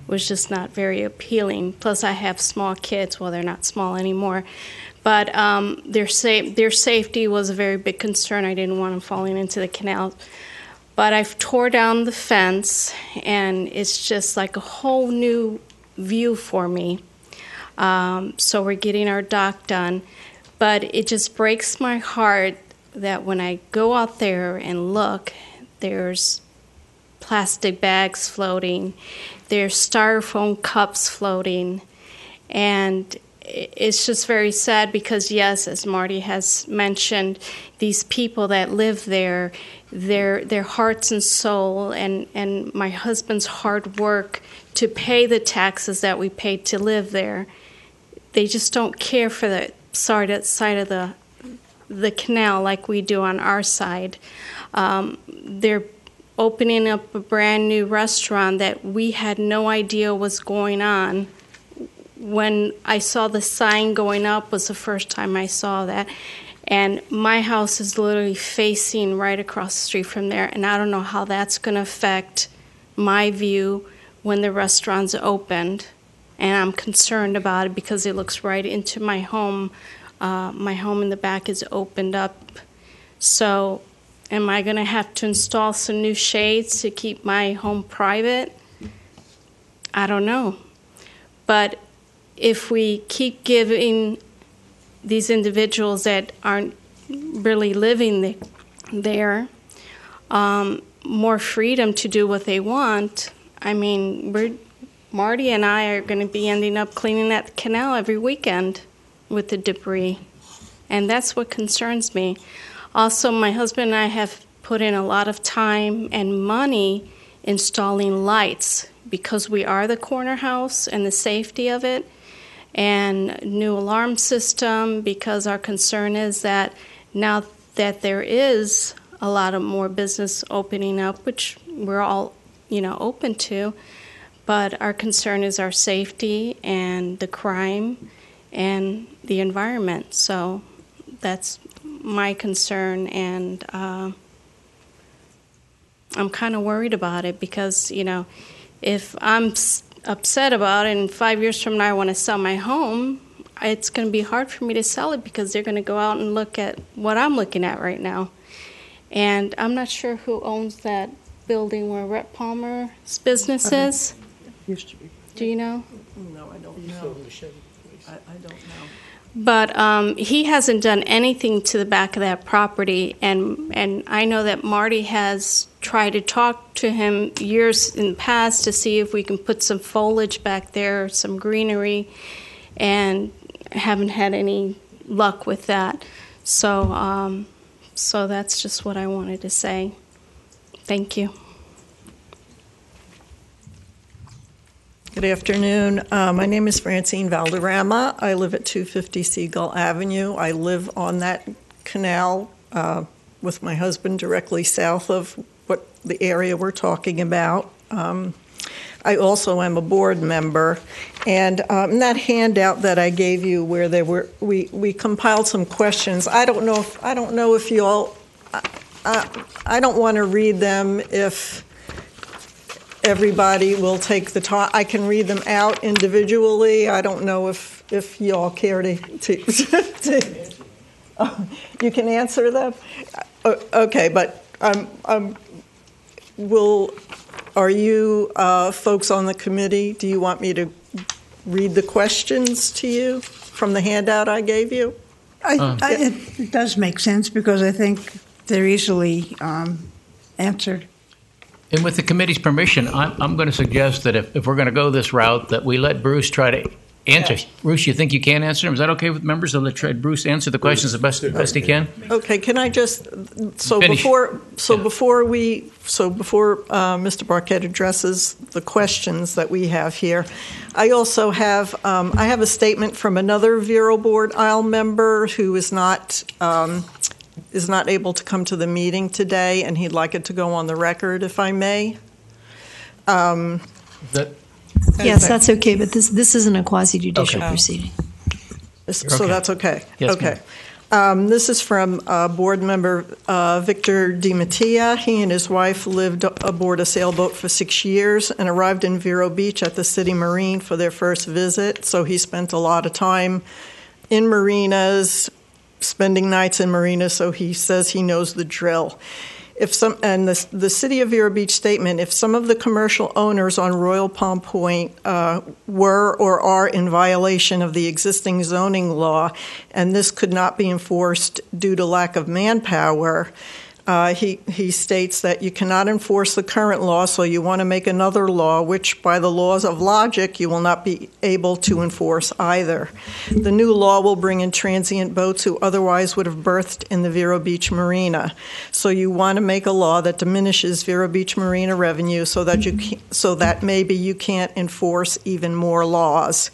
was just not very appealing. Plus, I have small kids. Well, they're not small anymore. But their safety was a very big concern. I didn't want them falling into the canal. But I've tore down the fence, and it's just like a whole new view for me. So we're getting our dock done. But it just breaks my heart that when I go out there and look, there's plastic bags floating, there's styrofoam cups floating, and it's just very sad because, yes, as Marty has mentioned, these people that live there, their hearts and soul and my husband's hard work to pay the taxes that we paid to live there, they just don't care for the side of the canal like we do on our side. They're opening up a brand new restaurant that we had no idea was going on. When I saw the sign going up was the first time I saw that. And my house is literally facing right across the street from there, and I don't know how that's going to affect my view when the restaurant's opened. And I'm concerned about it because it looks right into my home. My home in the back is opened up. So am I going to have to install some new shades to keep my home private? I don't know. But if we keep giving these individuals that aren't really living there more freedom to do what they want, I mean, Marty and I are going to be ending up cleaning that canal every weekend with the debris. And that's what concerns me. Also, my husband and I have put in a lot of time and money installing lights because we are the corner house and the safety of it, and new alarm system because our concern is that now that there is a lot of more business opening up, which we're all, open to, but our concern is our safety and the crime and the environment. So that's my concern, and I'm kind of worried about it because, if I'm upset about it and 5 years from now I want to sell my home, it's going to be hard for me to sell it because they're going to go out and look at what I'm looking at right now. And I'm not sure who owns that building where Rhett Palmer's business is. Used to be. Do you know? No, I don't know. I don't know. But he hasn't done anything to the back of that property, and I know that Marty has tried to talk to him years in the past to see if we can put some foliage back there, some greenery, and haven't had any luck with that. So, so that's just what I wanted to say. Thank you. Good afternoon. My name is Francine Valderrama. I live at 250 Seagull Avenue. I live on that canal with my husband directly south of what the area we're talking about. I also am a board member, and in that handout that I gave you, where we compiled some questions. I don't know if you all. I don't want to read them if everybody will take the time. I can read them out individually. I don't know if you all care to you can answer them. Okay, but are you folks on the committee? Do you want me to read the questions to you from the handout I gave you? It does make sense because I think they're easily answered. And with the committee's permission, I'm going to suggest that if we're going to go this route, that we let Bruce try to answer. Bruce, you think you can answer them? Is that okay with members? I'll let Bruce answer the questions the best he can. Okay, can I just, Finish. before Mr. Barquette addresses the questions that we have here, I also have, I have a statement from another Vero Board Isle member who is not able to come to the meeting today, and he'd like it to go on the record, if I may. Yes, that's okay, but this isn't a quasi-judicial Okay. proceeding. So that's okay? Yes, okay. This is from board member Victor DiMattia. He and his wife lived aboard a sailboat for 6 years and arrived in Vero Beach at the city marine for their first visit. So he spent a lot of time in marinas, spending nights in marinas, so he says he knows the drill. The City of Vero Beach statement, if some of the commercial owners on Royal Palm Point were or are in violation of the existing zoning law, and this could not be enforced due to lack of manpower, he states that you cannot enforce the current law, so you want to make another law, which by the laws of logic, you will not be able to enforce either. The new law will bring in transient boats who otherwise would have berthed in the Vero Beach Marina. So you want to make a law that diminishes Vero Beach Marina revenue so that maybe you can't enforce even more laws.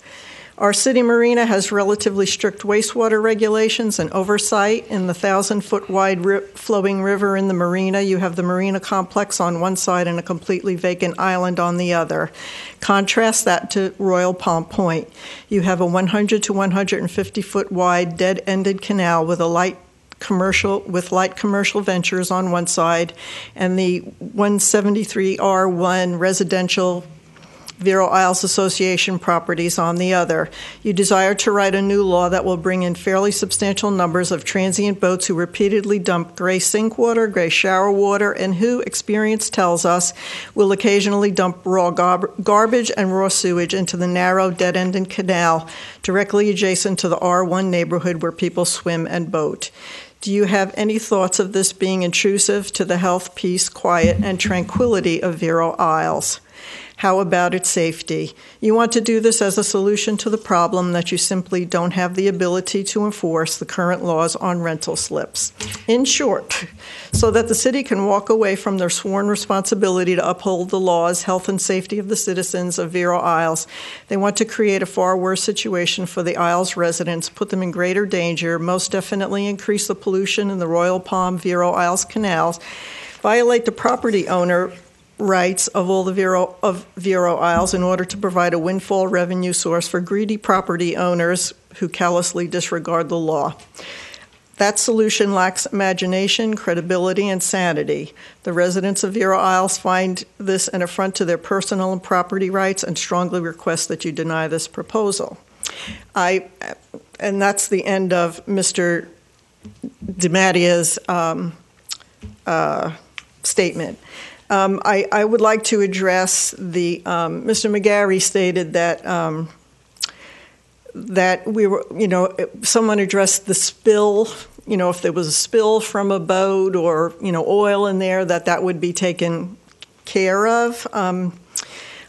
Our city marina has relatively strict wastewater regulations and oversight. In the 1,000-foot wide flowing river in the marina, you have the marina complex on one side and a completely vacant island on the other. Contrast that to Royal Palm Point. You have a 100 to 150-foot wide dead-ended canal with light commercial ventures on one side and the 173R1 residential Vero Isles Association properties on the other. You desire to write a new law that will bring in fairly substantial numbers of transient boats who repeatedly dump gray sink water, gray shower water, and who, experience tells us, will occasionally dump raw garbage and raw sewage into the narrow, dead-ended canal directly adjacent to the R1 neighborhood where people swim and boat. Do you have any thoughts of this being intrusive to the health, peace, quiet, and tranquility of Vero Isles? How about its safety? You want to do this as a solution to the problem that you simply don't have the ability to enforce the current laws on rental slips. In short, so that the city can walk away from their sworn responsibility to uphold the laws, health, and safety of the citizens of Vero Isles, they want to create a far worse situation for the Isles residents, put them in greater danger, most definitely increase the pollution in the Royal Palm Vero Isles canals, violate the property owner rights of all the Vero Isles in order to provide a windfall revenue source for greedy property owners who callously disregard the law. That solution lacks imagination, credibility, and sanity. The residents of Vero Isles find this an affront to their personal and property rights and strongly request that you deny this proposal. And that's the end of Mr. DiMattia's statement. I would like to address the Mr. McGarry stated that that we were, someone addressed the spill, if there was a spill from a boat or oil in there, that would be taken care of.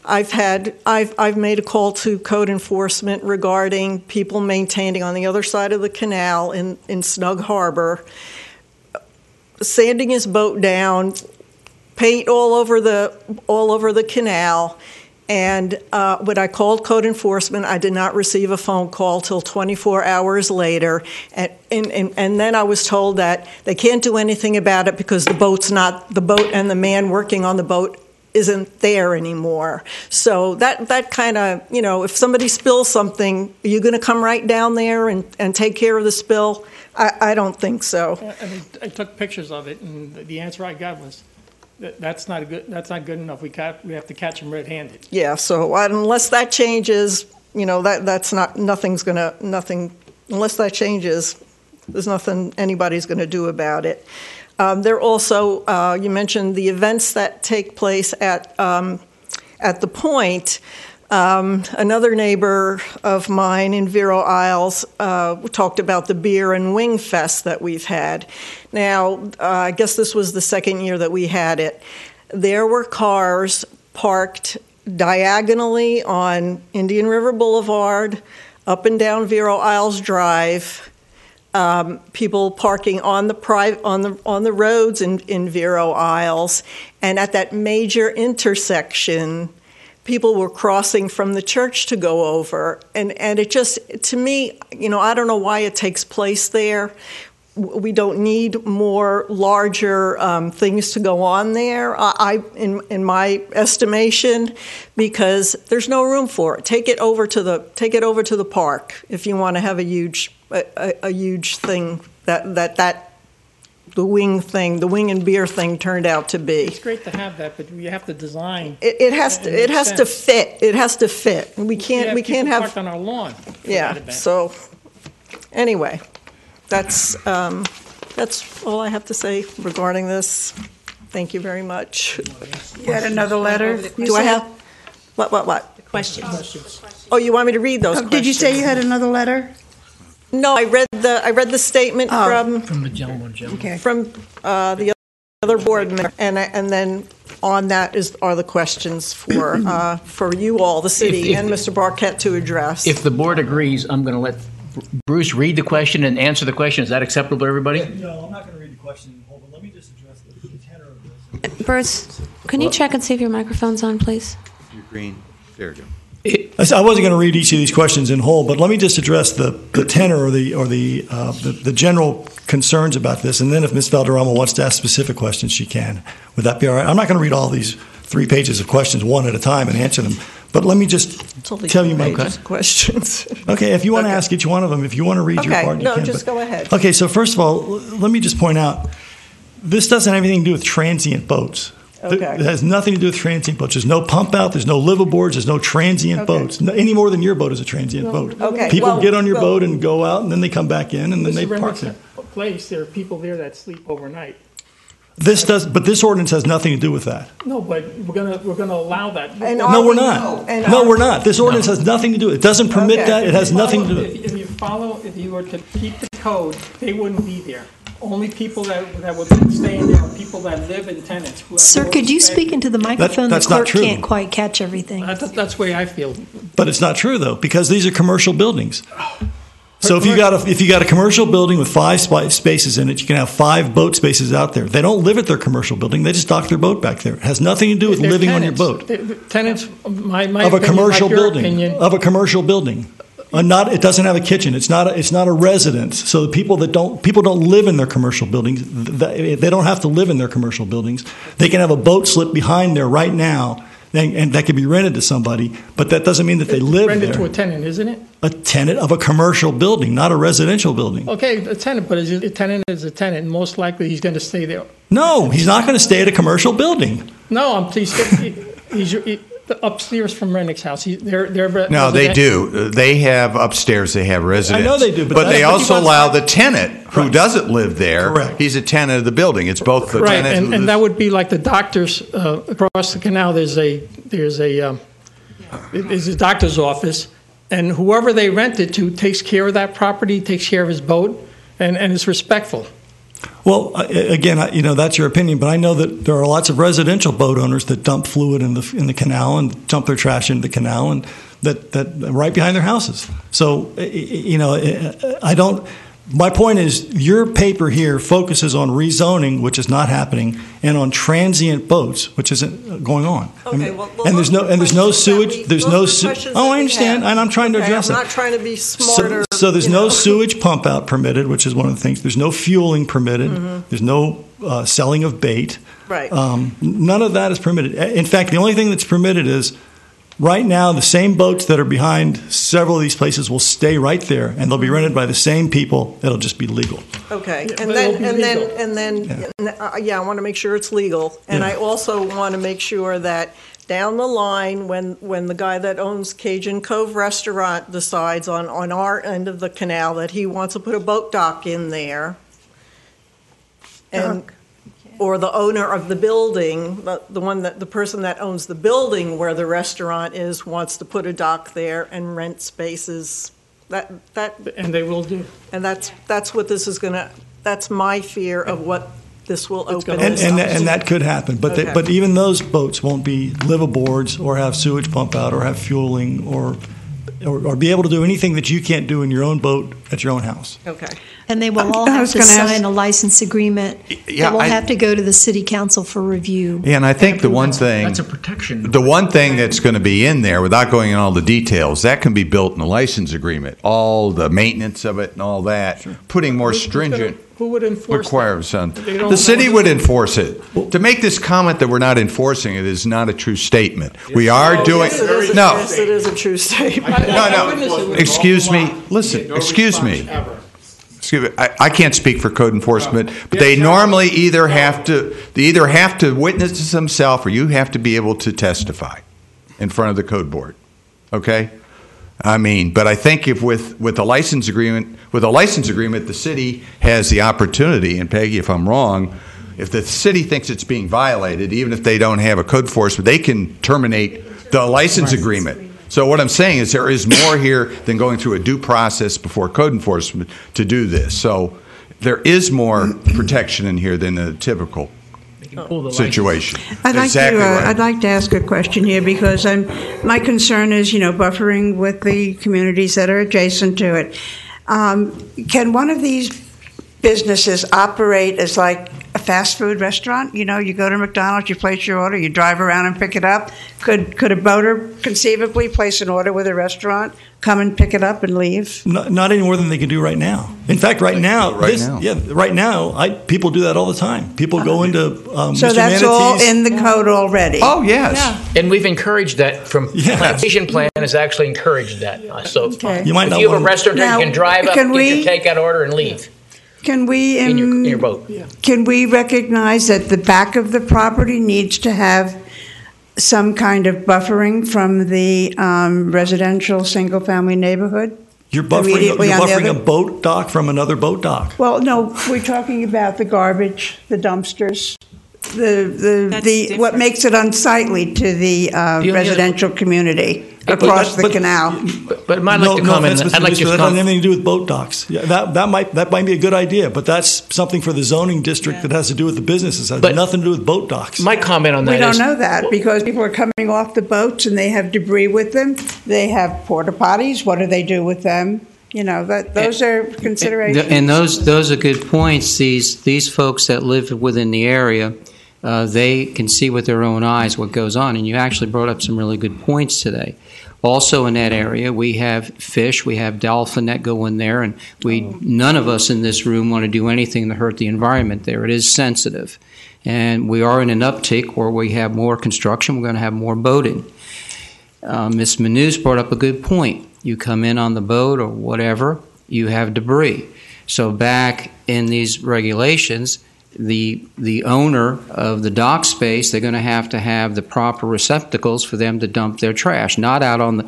I've made a call to code enforcement regarding people maintaining on the other side of the canal in Snug Harbor, sanding his boat down, paint all over the canal, and when I called code enforcement, I did not receive a phone call till 24 hours later, and then I was told that they can't do anything about it because the boat and the man working on the boat isn't there anymore. So that kind of, if somebody spills something, are you going to come right down there and take care of the spill? I don't think so. I took pictures of it, and the answer I got was, that's not good enough. We have to catch them red-handed. Yeah. So unless that changes, unless that changes, there's nothing anybody's going to do about it. There also, you mentioned the events that take place at the point. Another neighbor of mine in Vero Isles talked about the beer and wing fest that we've had. Now, I guess this was the second year that we had it. There were cars parked diagonally on Indian River Boulevard, up and down Vero Isles Drive, people parking on the roads in Vero Isles, and at that major intersection, people were crossing from the church to go over, and it just, to me, I don't know why it takes place there. We don't need more larger things to go on there, in my estimation, because there's no room for it. Take it over to the park if you want to have a huge thing that the wing and beer thing turned out to be. It's great to have that, but you have to design. It has to fit. It has to fit. We can't have parked on our lawn. Yeah. So anyway. That's all I have to say regarding this. Thank you very much. You had another letter? Do I have? What? The questions. Oh, you want me to read those questions? Did you say you had another letter? No, I read the statement from the gentleman. Okay. From the other board member, and then on that are the questions for you all, the city, and Mr. Barquette to address. If the board agrees, I'm going to let Bruce read the question and answer the question. Is that acceptable to everybody? No, I'm not going to read the question in whole, but let me just address the tenor of this. Bruce, can you check and see if your microphone's on, please? You're green. There you go. I wasn't going to read each of these questions in whole, but let me just address the tenor or the general concerns about this, and then if Ms. Valderrama wants to ask specific questions, she can. Would that be all right? I'm not going to read all these 3 pages of questions one at a time and answer them, but let me just tell you my questions. Okay, if you want to ask each one of them, if you want to read your part, you can. Just go ahead. Okay, so first of all, let me just point out, this doesn't have anything to do with transient boats. Okay. It has nothing to do with transient boats. There's no pump out. There's no liveaboards. There's no transient boats. Any more than your boat is a transient boat. Okay. People get on your boat and go out, and then they come back in, and then they park there. Place, there are people there that sleep overnight. But this ordinance has nothing to do with that. No, but we're gonna allow that. No, we're not. No, we're not. This ordinance has nothing to do with it. It doesn't permit that. It has nothing to do with it. If you were to keep the code, they wouldn't be there. Only people that would stay in there are people that live in tenants. Sir, could you speak into the microphone? That's the clerk not true. Can't quite catch everything. That's the way I feel. But it's not true though, because these are commercial buildings. So if you got a commercial building with 5 spaces in it, you can have 5 boat spaces out there. They don't live at their commercial building; they just dock their boat back there. It has nothing to do with living on your boat. Tenants, my of a commercial building. Of a commercial building. It doesn't have a kitchen. It's not a residence. So the people don't live in their commercial buildings. They don't have to live in their commercial buildings. They can have a boat slip behind there right now, and that can be rented to somebody. But that doesn't mean that they live there. Rented to a tenant, isn't it? A tenant of a commercial building, not a residential building. Okay, a tenant, but a tenant is a tenant. And most likely, he's going to stay there. No, he's not going to stay at a commercial building. No, he's upstairs from Rennick's house. No, they do. They have upstairs. They have residents. I know they do, but they also allow the tenant who doesn't live there. Correct. He's a tenant of the building. It's both the right, tenant and that would be like the doctors across the canal. There's a doctor's office, and whoever they rent it to takes care of that property, takes care of his boat, and is respectful. Well, again, that's your opinion, but I know that there are lots of residential boat owners that dump fluid in the canal and dump their trash into the canal, and that right behind their houses. So, I don't. My point is, your paper here focuses on rezoning, which is not happening, and on transient boats, which isn't going on. Okay, and there's no sewage. There's no sewage. Oh, I understand, and I'm trying to address it. I'm not trying to be smarter. So there's no sewage pump out permitted, which is one of the things. There's no fueling permitted. Mm-hmm. There's no selling of bait. Right. None of that is permitted. In fact, the only thing that's permitted is, right now, the same boats that are behind several of these places will stay right there, and they'll be rented by the same people. It'll just be legal. Okay, and then, I want to make sure it's legal, and I also want to make sure that down the line, when the guy that owns Cajun Cove Restaurant decides on our end of the canal that he wants to put a boat dock in there, and. Or the owner of the building, the person that owns the building where the restaurant is, wants to put a dock there and rent spaces. And they will do. And that's what this is gonna. That's my fear of what This will open And, this up. and that could happen, but Okay. but even those boats won't be liveaboards or have sewage pump out or have fueling or be able to do anything that you can't do in your own boat at your own house. Okay. And they will all I have was to gonna sign ask- a license agreement. Yeah, It will I- have to go to the city council for review. Yeah, and I think the one thing, That's a protection. the one thing that's going to be in there, without going into all the details, that can be built in the license agreement. All the maintenance of it and all that, putting more stringent Who would enforce requirements on. They don't The city know. would enforce it. To make this comment that we're not enforcing it is not a true statement. We are doing, Yes, it is no, yes, it is a true statement. no, excuse me, listen, excuse me. Excuse me, I can't speak for code enforcement, but they normally either have to witness this themselves, or you have to be able to testify in front of the code board. Okay? I mean, but I think if with a license agreement, the city has the opportunity, and Peggy, if I'm wrong, if the city thinks it's being violated, even if they don't have a code enforcement, they can terminate the license agreement. So what I'm saying is there is more here than going through a due process before code enforcement to do this. So there is more protection in here than a typical situation. I'd like Exactly to. right. I'd like to ask a question here because my concern is, buffering with the communities that are adjacent to it. Can one of these businesses operate as like a fast food restaurant? You go to McDonald's, you place your order, you drive around and pick it up. Could a boater conceivably place an order with a restaurant, come and pick it up and leave? Not any more than they can do right now. In fact, right now, people do that all the time. People go into So Mr. that's all Manatee's. in the code already. Oh yes. And we've encouraged that from Yes. Vision Plan has actually encouraged that. So Okay. You might if not you have a want- restaurant, Now, you can drive up, can get we- your takeout order, and leave Can we in your boat. Can we recognize that the back of the property needs to have some kind of buffering from the residential single-family neighborhood? You're buffering Immediately on the a other- boat dock from another boat dock. Well, no, we're talking about the garbage, the dumpsters, what makes it unsightly to the residential community across the canal. But I'd like No to comment. offense, Mr. I'd like Minister, to that doesn't have comment. anything to do with boat docks. Yeah, that might be a good idea, but that's something for the zoning district that has to do with the businesses. It has But- nothing to do with boat docks. My comment on that We don't is know that because people are coming off the boats and they have debris with them. They have porta potties. What do they do with them? Those are considerations. And those are good points. These folks that live within the area, they can see with their own eyes what goes on. And you actually brought up some really good points today. Also in that area, we have fish, we have dolphin that go in there, and none of us in this room want to do anything to hurt the environment there. It is sensitive. And we are in an uptick where we have more construction, we're going to have more boating. Ms. Manous brought up a good point. You come in on the boat or whatever, you have debris. So back in these regulations, the owner of the dock space, they're going to have the proper receptacles for them to dump their trash, not out on the,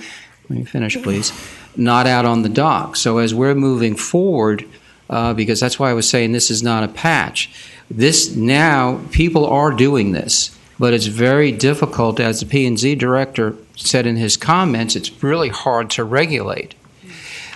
let me finish please, not out on the dock. So as we're moving forward, because that's why I was saying this is not a patch, this now, people are doing this, but it's very difficult, as the P&Z director said in his comments, it's really hard to regulate.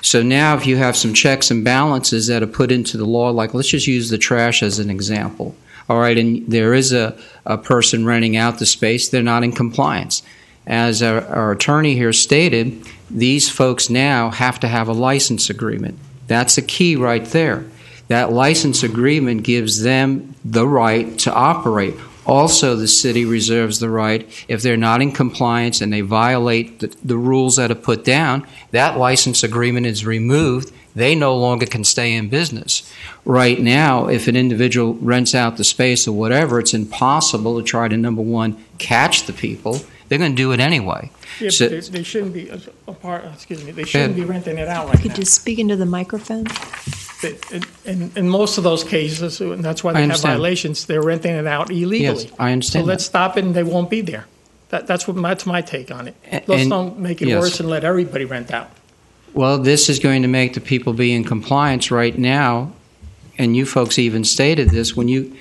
So now if you have some checks and balances that are put into the law, like let's just use the trash as an example. All right, and there is a person renting out the space, they're not in compliance. As our attorney here stated, these folks now have to have a license agreement. That's a key right there. That license agreement gives them the right to operate. Also, the city reserves the right, if they're not in compliance and they violate the rules that are put down, that license agreement is removed. They no longer can stay in business. Right now, if an individual rents out the space or whatever, it's impossible to try to, number one, catch the people. They're going to do it anyway. Yeah, So- but they shouldn't be they shouldn't be renting it out like Could that. you speak into the microphone? In most of those cases, and that's why I they have understand. violations, they're renting it out illegally. Yes, I understand So let's stop it and they won't be there. That's my take on it. Let's And- don't make it yes. worse and let everybody rent out. Well, this is going to make the people be in compliance right now, and you folks even stated this when you,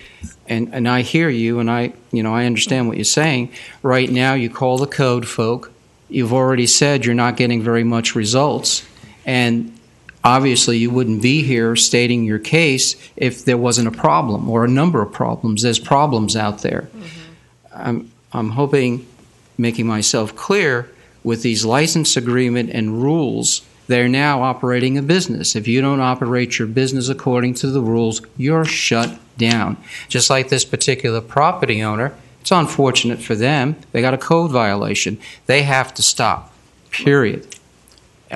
and I hear you, and I understand what you're saying. Right now, you call the code folk. You've already said you're not getting very much results, and obviously you wouldn't be here stating your case if there wasn't a problem or a number of problems. There's problems out there. I'm hoping, making myself clear, with these license agreement and rules, they're now operating a business. If you don't operate your business according to the rules, you're shut down. Just like this particular property owner, it's unfortunate for them. They got a code violation. They have to stop, period,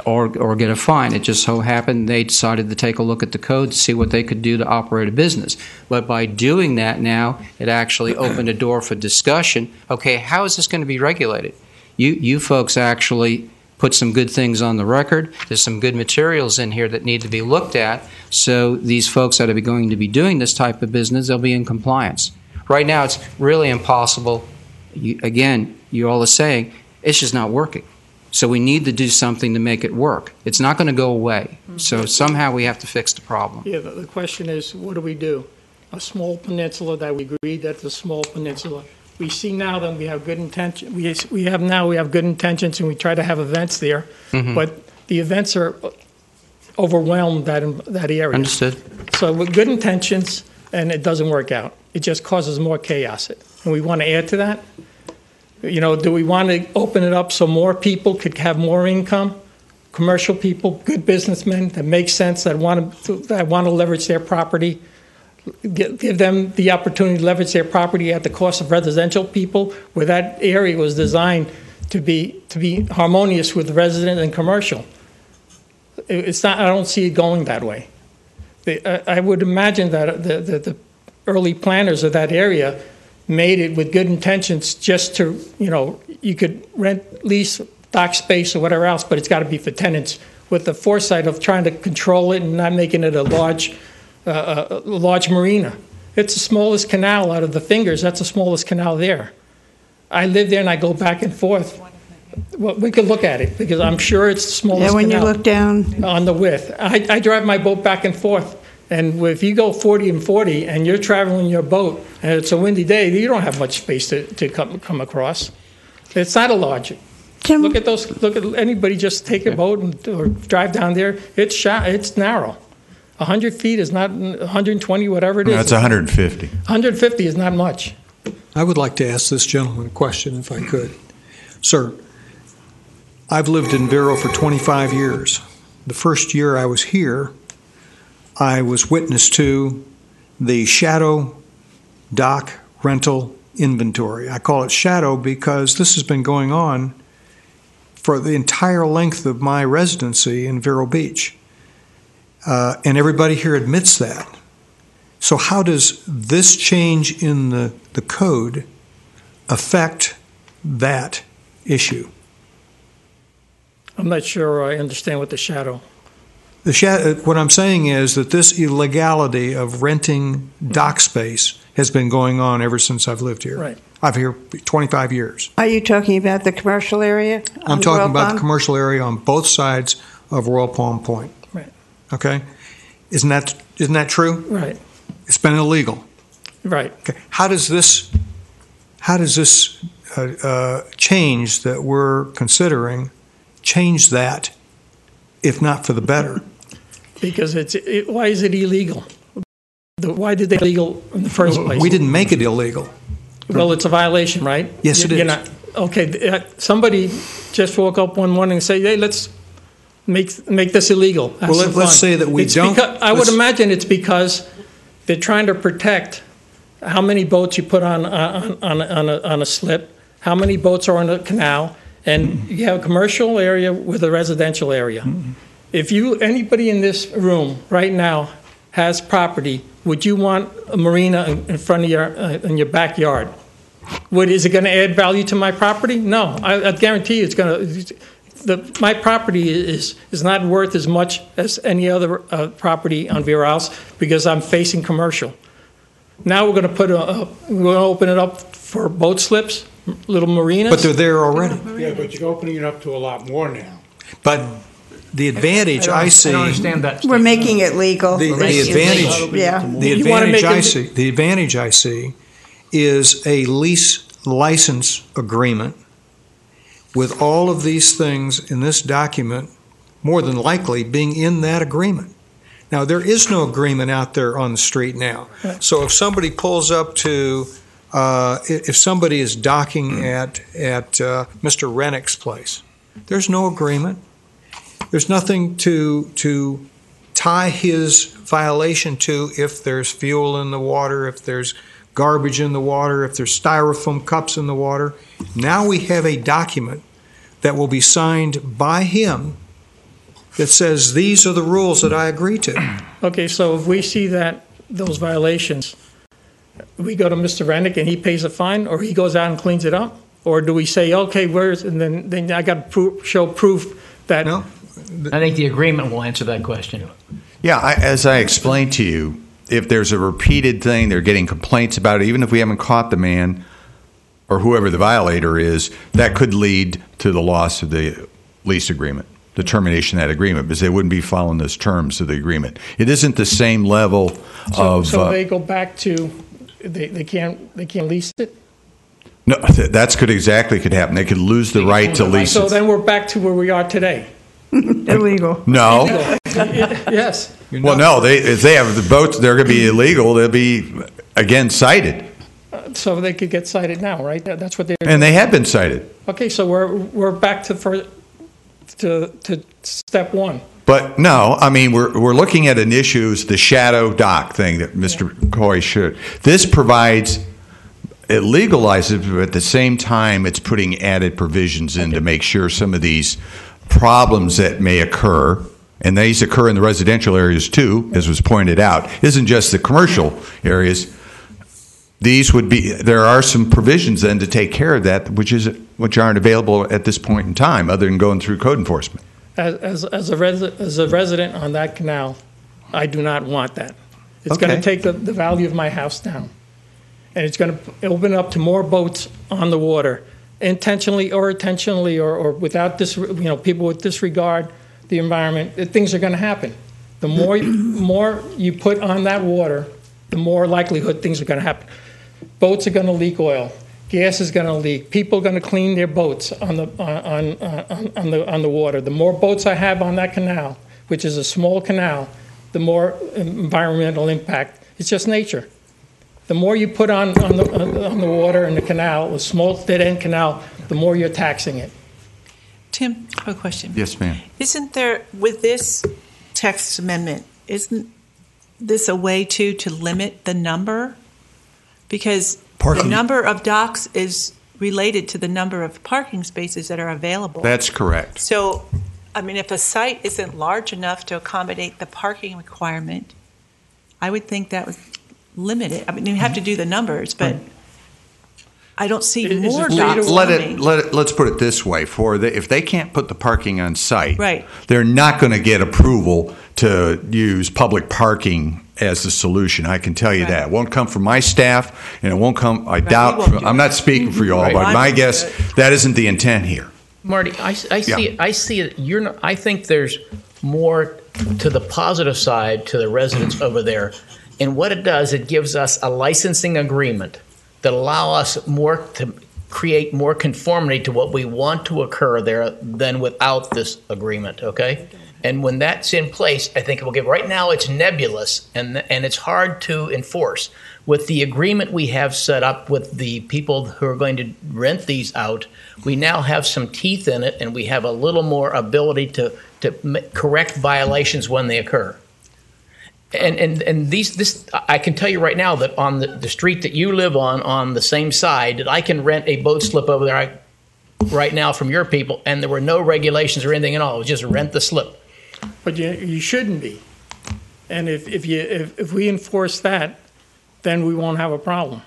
or get a fine. It just so happened they decided to take a look at the code to see what they could do to operate a business. But by doing that now, it actually opened a door for discussion. Okay, how is this going to be regulated? You folks actually put some good things on the record. There's some good materials in here that need to be looked at, so these folks that are going to be doing this type of business, they'll be in compliance. Right now, it's really impossible. You all are saying, it's just not working. So we need to do something to make it work. It's not going to go away. So somehow we have to fix the problem. Yeah, the question is, what do we do? A small peninsula that we agreed that's a small peninsula. We see now that we have good intention. We have good intentions, and we try to have events there, but the events are overwhelmed that area. Understood. So with good intentions, and it doesn't work out. It just causes more chaos. And we want to add to that. You know, do we want to open it up so more people could have more income? Commercial people, good businessmen that make sense, that want to leverage their property. Give them the opportunity to leverage their property at the cost of residential people, where that area was designed to be harmonious with resident and commercial. It's not. I don't see it going that way. I would imagine that the early planners of that area made it with good intentions, just to, you know, you could rent, lease dock space or whatever else, but it's got to be for tenants, with the foresight of trying to control it and not making it a large marina. It's the smallest canal out of the fingers. That's the smallest canal there. I live there and I go back and forth. Well, we could look at it, because I'm sure it's the smallest when canal you look down on the width. I drive my boat back and forth, and if you go 40 and 40 and you're traveling your boat and it's a windy day, you don't have much space to come across. It's not a large. Look at anybody just take a boat or drive down there. It's narrow. 100 feet is not 120, whatever it is. No, it's 150. 150 is not much. I would like to ask this gentleman a question, if I could. Sir, I've lived in Vero for 25 years. The first year I was here, I was witness to the shadow dock rental inventory. I call it shadow because this has been going on for the entire length of my residency in Vero Beach. And everybody here admits that. So how does this change in the code affect that issue? I'm not sure I understand what the shadow. What I'm saying is that this illegality of renting dock space has been going on ever since I've lived here. Right. I've here 25 years. Are you talking about the commercial area? I'm talking about the commercial area on both sides of Royal Palm Point. Right. Okay? Isn't that true? Right. It's been illegal. Right. Okay. How does this change that we're considering change that, if not for the better? Because why is it illegal? Why did they illegal in the first place? We didn't make it illegal. Well, it's a violation, right? Yes, it is. Okay, somebody just woke up one morning and say, "Hey, let's make this illegal." Well, let's say that we don't. I would imagine it's because they're trying to protect how many boats you put on a slip, how many boats are on a canal, and you have a commercial area with a residential area. Mm-hmm. If anybody in this room right now has property, would you want a marina in front of in your backyard? Is it going to add value to my property? No, I guarantee you it's going to. My property is not worth as much as any other property on Vero House because I'm facing commercial. Now we're going to open it up for boat slips, little marinas. But they're there already. Yeah, but you're opening it up to a lot more now. But the advantage I see. I don't understand that. We're making it legal. The advantage. Yeah. The advantage I see is a lease license agreement with all of these things in this document more than likely being in that agreement. Now, there is no agreement out there on the street now. So if somebody pulls up to, if somebody is docking at Mr. Rennick's place, there's no agreement. There's nothing to tie his violation to if there's fuel in the water, if there's garbage in the water, if there's styrofoam cups in the water. Now we have a document that will be signed by him that says these are the rules that I agree to. Okay, so if we see that those violations, we go to Mr. Rennick and he pays a fine, or he goes out and cleans it up? Or do we say, okay, where's, and then I got to show proof that... No. I think the agreement will answer that question. Yeah, as I explained to you, if there's a repeated thing, they're getting complaints about it, even if we haven't caught the man or whoever the violator is, that could lead to the loss of the lease agreement, the termination of that agreement, because they wouldn't be following those terms of the agreement. It isn't the same level of... So they go back to, they can't lease it? No, that's could happen. They could lose the right to lease So it. then we're back to where we are today. Illegal. No. Yes. Well, no. If they have the boats, they're going to be illegal. They'll be again cited. So they could get cited now, right? That's what they're. And they have been cited. Okay, so we're back to step one. But no, I mean we're looking at an issue, the shadow dock thing that Mr. Coy should. This provides. It legalizes, but at the same time, it's putting added provisions in to make sure some of these problems that may occur, and these occur in the residential areas too, as was pointed out, isn't just the commercial areas. These would be, there are some provisions then to take care of that, which aren't available at this point in time, other than going through code enforcement. As a resident on that canal, I do not want that. It's going to take the value of my house down. And it's going to open up to more boats on the water, intentionally or intentionally, or without this, people with disregard the environment. Things are going to happen. The more you put on that water, the more likelihood things are going to happen. Boats are going to leak oil. Gas is going to leak. People are going to clean their boats on the water. The more boats I have on that canal, which is a small canal, the more environmental impact. It's just nature. The more you put on the water in the canal, the small dead-end canal, the more you're taxing it. Tim, I have a question. Yes, ma'am. Isn't there, with this text amendment, isn't this a way to limit the number? Because the number of docks is related to the number of parking spaces that are available. That's correct. So, I mean, if a site isn't large enough to accommodate the parking requirement, I would think that would limit it. I mean, you have to do the numbers, but I don't see more docks coming. Let's put it this way: if they can't put the parking on site, right, they're not going to get approval to use public parking as the solution. I can tell you that. It won't come from my staff, and it won't come. I doubt. I'm not speaking for you all, but my guess that isn't the intent here. Marty, I see it. I think there's more to the positive side to the residents over there. And what it does, it gives us a licensing agreement that allow us to create more conformity to what we want to occur there than without this agreement, okay? And when that's in place, I think it will give. Right now, it's nebulous and it's hard to enforce. With the agreement we have set up with the people who are going to rent these out, we now have some teeth in it, and we have a little more ability to correct violations when they occur. And this I can tell you right now that on the street that you live on the same side, that I can rent a boat slip over there right now from your people, and there were no regulations or anything at all. It was just rent the slip. But you shouldn't be. And if we enforce that, then we won't have a problem.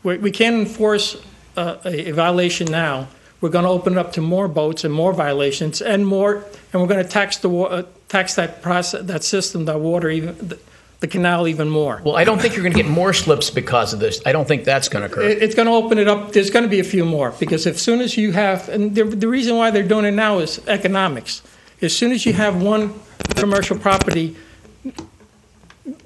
We can't enforce a violation now. We're going to open it up to more boats and more violations and we're going to tax that process, that system, that water, even the canal even more. Well, I don't think you're going to get more slips because of this. I don't think that's going to occur. It's going to open it up. There's going to be a few more because as soon as you have, and the reason why they're doing it now is economics. As soon as you have one commercial property,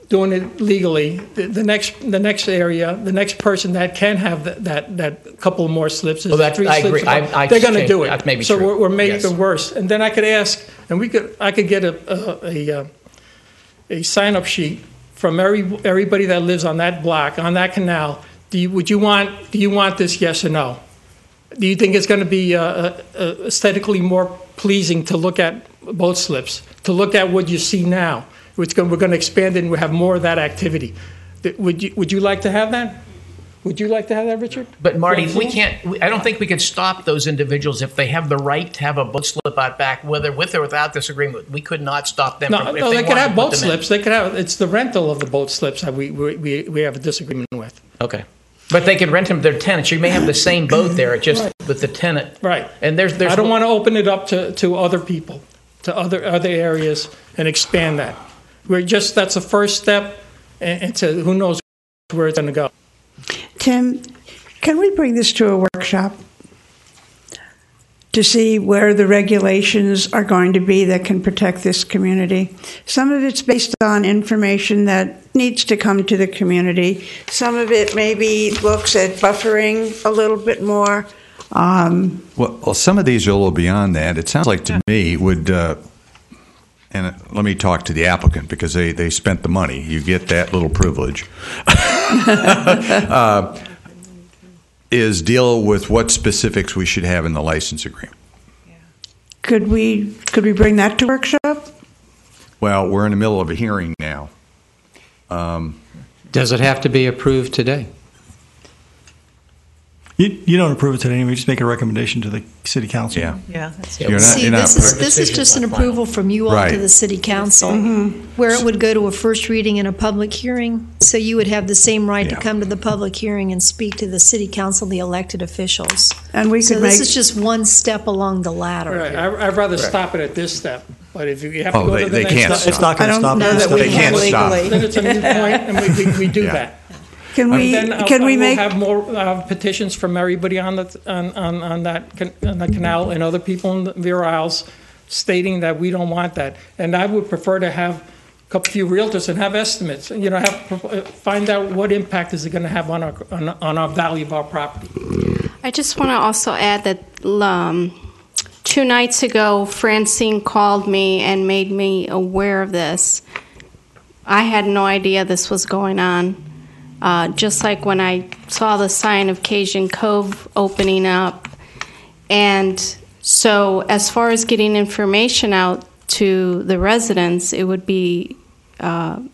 doing it legally, the next area, the next person that can have that couple more slips is Well, 3 I slips. agree. I They're going to change- do it. that may be so true. we're making Yes. it worse. And then I could ask, and I could get a sign-up sheet from everybody that lives on that block, on that canal. Do you want this? Yes or no? Do you think it's going to be aesthetically more pleasing to look at boat slips, to look at what you see now? We're going to expand it and we'll have more of that activity. Would you like to have that? Would you like to have that, Richard? But Marty, I don't think we could stop those individuals if they have the right to have a boat slip out back, whether with or without this agreement. We could not stop them. No, they could have boat slips. They could have. It's the rental of the boat slips that we have a disagreement with. Okay. But they could rent them to their tenants. You may have the same boat there, just with the tenant. Right. And there's I don't want to open it up to other people, to other areas, and expand that. That's a first step, and to who knows where it's going to go. Tim, can we bring this to a workshop to see where the regulations are going to be that can protect this community? Some of it's based on information that needs to come to the community. Some of it maybe looks at buffering a little bit more. Well, some of these are a little beyond that. It sounds like to me would, and let me talk to the applicant because they spent the money. You get that little privilege. Is deal with what specifics we should have in the license agreement. Could we bring that to workshop? Well, we're in the middle of a hearing now. Does it have to be approved today? You don't approve it today. We just make a recommendation to the city council. Yeah, that's true. This is just an approval from you all to the city council, where it would go to a first reading and a public hearing. So you would have the same right to come to the public hearing and speak to the city council, the elected officials. And we so this is just one step along the ladder. Right. I'd rather stop it at this step. But if you have to go to the they next can't step, it's not going to stop. They can't stop. Then it's a new point, and we do that. Can we we'll have more petitions from everybody on the canal and other people in the Vero Isles stating that we don't want that. And I would prefer to have a few realtors and have estimates. Find out what impact is it going to have on our value of our property. I just want to also add that 2 nights ago, Francine called me and made me aware of this. I had no idea this was going on. Just like when I saw the sign of Cajun Cove opening up. And so as far as getting information out to the residents, it would be to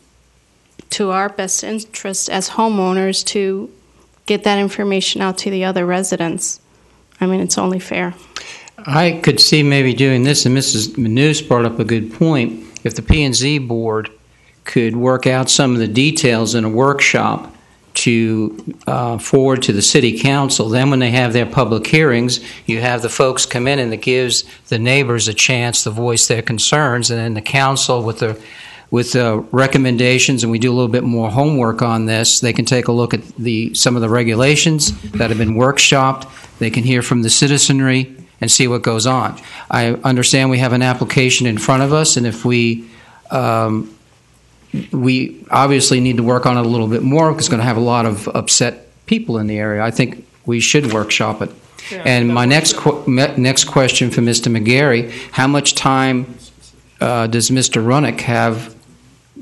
our best interest as homeowners to get that information out to the other residents. I mean, it's only fair. I could see maybe doing this, and Mrs. Manous brought up a good point. If the P&Z board could work out some of the details in a workshop to forward to the city council. Then when they have their public hearings, you have the folks come in and it gives the neighbors a chance to voice their concerns, and then the council with the recommendations, and we do a little bit more homework on this, they can take a look at some of the regulations that have been workshopped. They can hear from the citizenry and see what goes on. I understand we have an application in front of us, and if we obviously need to work on it a little bit more because it's going to have a lot of upset people in the area. I think we should workshop it. Yeah, and my next question for Mr. McGarry, how much time does Mr. Runick have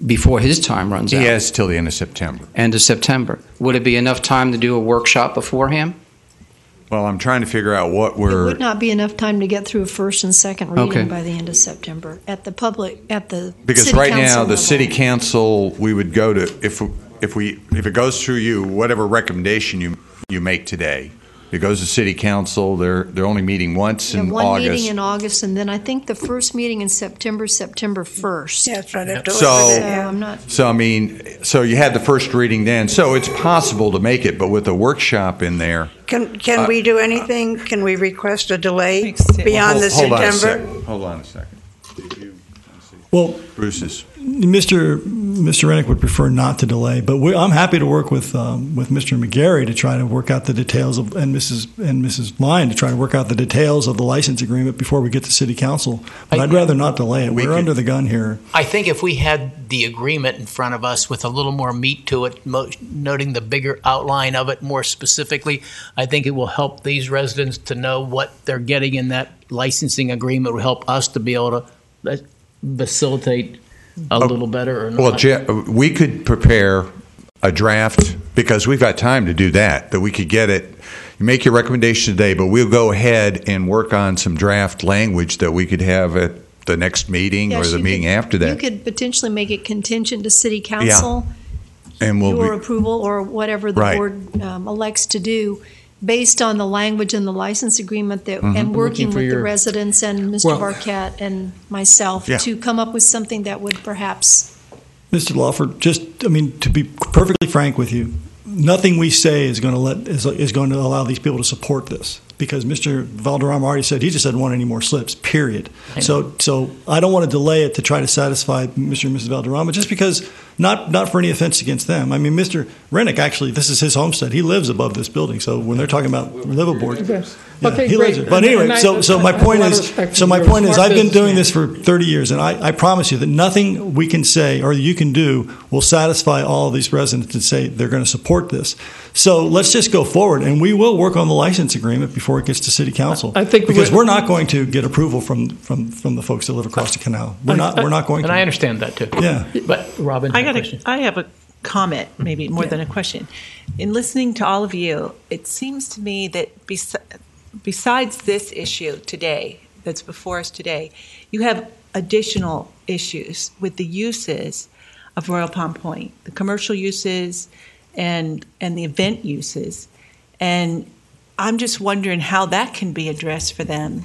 before his time runs out? He has till the end of September. End of September. Would it be enough time to do a workshop beforehand? Well, I'm trying to figure out what It would not be enough time to get through a first and second reading by the end of September at the because city right council now the level. city council, we would go to if it goes through you, whatever recommendation you make today, it goes to city council. They're only meeting once in one August. meeting in August, and then I think the first meeting in September 1st. Yeah, that's right. So you had the first reading then. So it's possible to make it, but with a workshop in there. Can we do anything? Can we request a delay beyond the September? Hold on a second. Well, Bruce's. Mr. Mr. Rennick would prefer not to delay, but I'm happy to work with Mr. McGarry to try to work out the details of, and Mrs. Lyon to try to work out the details of the license agreement before we get to City Council. But I'd rather not delay it. We're under the gun here. I think if we had the agreement in front of us with a little more meat to it, noting the bigger outline of it more specifically, I think it will help these residents to know what they're getting in that licensing agreement. It will help us to be able to facilitate a little better or not. Well, we could prepare a draft, because we've got time to do that we could get it. You make your recommendation today, but we'll go ahead and work on some draft language that we could have at the next meeting or the meeting after that. You could potentially make it contingent to City Council, and your approval or whatever the board elects to do, based on the language in the license agreement and working with the residents and Mr. Barquette and myself to come up with something that would perhaps. Mr. Lawford, to be perfectly frank with you, nothing we say is going to allow these people to support this, because Mr. Valderrama already said he just doesn't want any more slips, period. So I don't want to delay it to try to satisfy Mr. and Mrs. Valderrama, just because, not for any offense against them. I mean, Mr. Rennick, actually, this is his homestead. He lives above this building, so when they're talking about liveaboard, he lives there. But anyway, so my point is, I've been doing this for 30 years, and I promise you that nothing we can say or you can do will satisfy all of these residents and say they're going to support this. So let's just go forward, and we will work on the license agreement before it gets to City Council. I think because we're not going to get approval from the folks that live across the canal. We're not going to. And I understand that too. Yeah. But Robin, I have a comment, maybe more than a question. In listening to all of you, it seems to me that besides this issue today, that's before us today, you have additional issues with the uses of Royal Palm Point, the commercial uses and the event uses. And I'm just wondering how that can be addressed for them.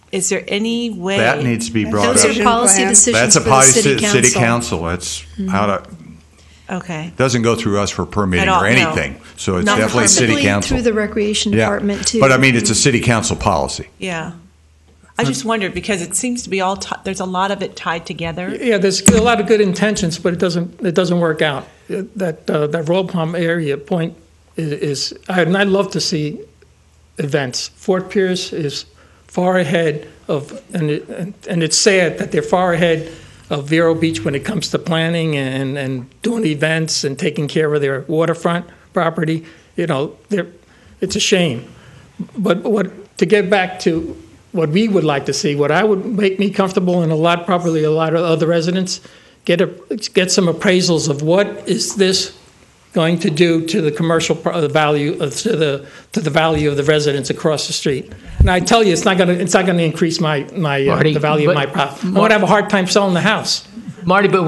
Is there any way that needs to be brought up? Those are policy decisions. That's a for policy the City Council. That's out of. Okay. Doesn't go through us for permitting or anything. No. So it's Not definitely City Council. Through the Recreation Department too. But I mean, it's a City Council policy. Yeah. I just wondered, because it seems to be there's a lot of it tied together. Yeah, there's a lot of good intentions, but it doesn't work out. That Royal Palm area point is and I'd love to see events. Fort Pierce is far ahead of, and it's sad that they're far ahead of Vero Beach when it comes to planning and doing events and taking care of their waterfront property. It's a shame. But to get back to what we would like to see, what I would make me comfortable, and probably a lot of other residents, get some appraisals of what is this going to do to the commercial value to the value of the residents across the street. And I tell you, it's not going to increase the value of my property. I'm going to have a hard time selling the house. Marty, but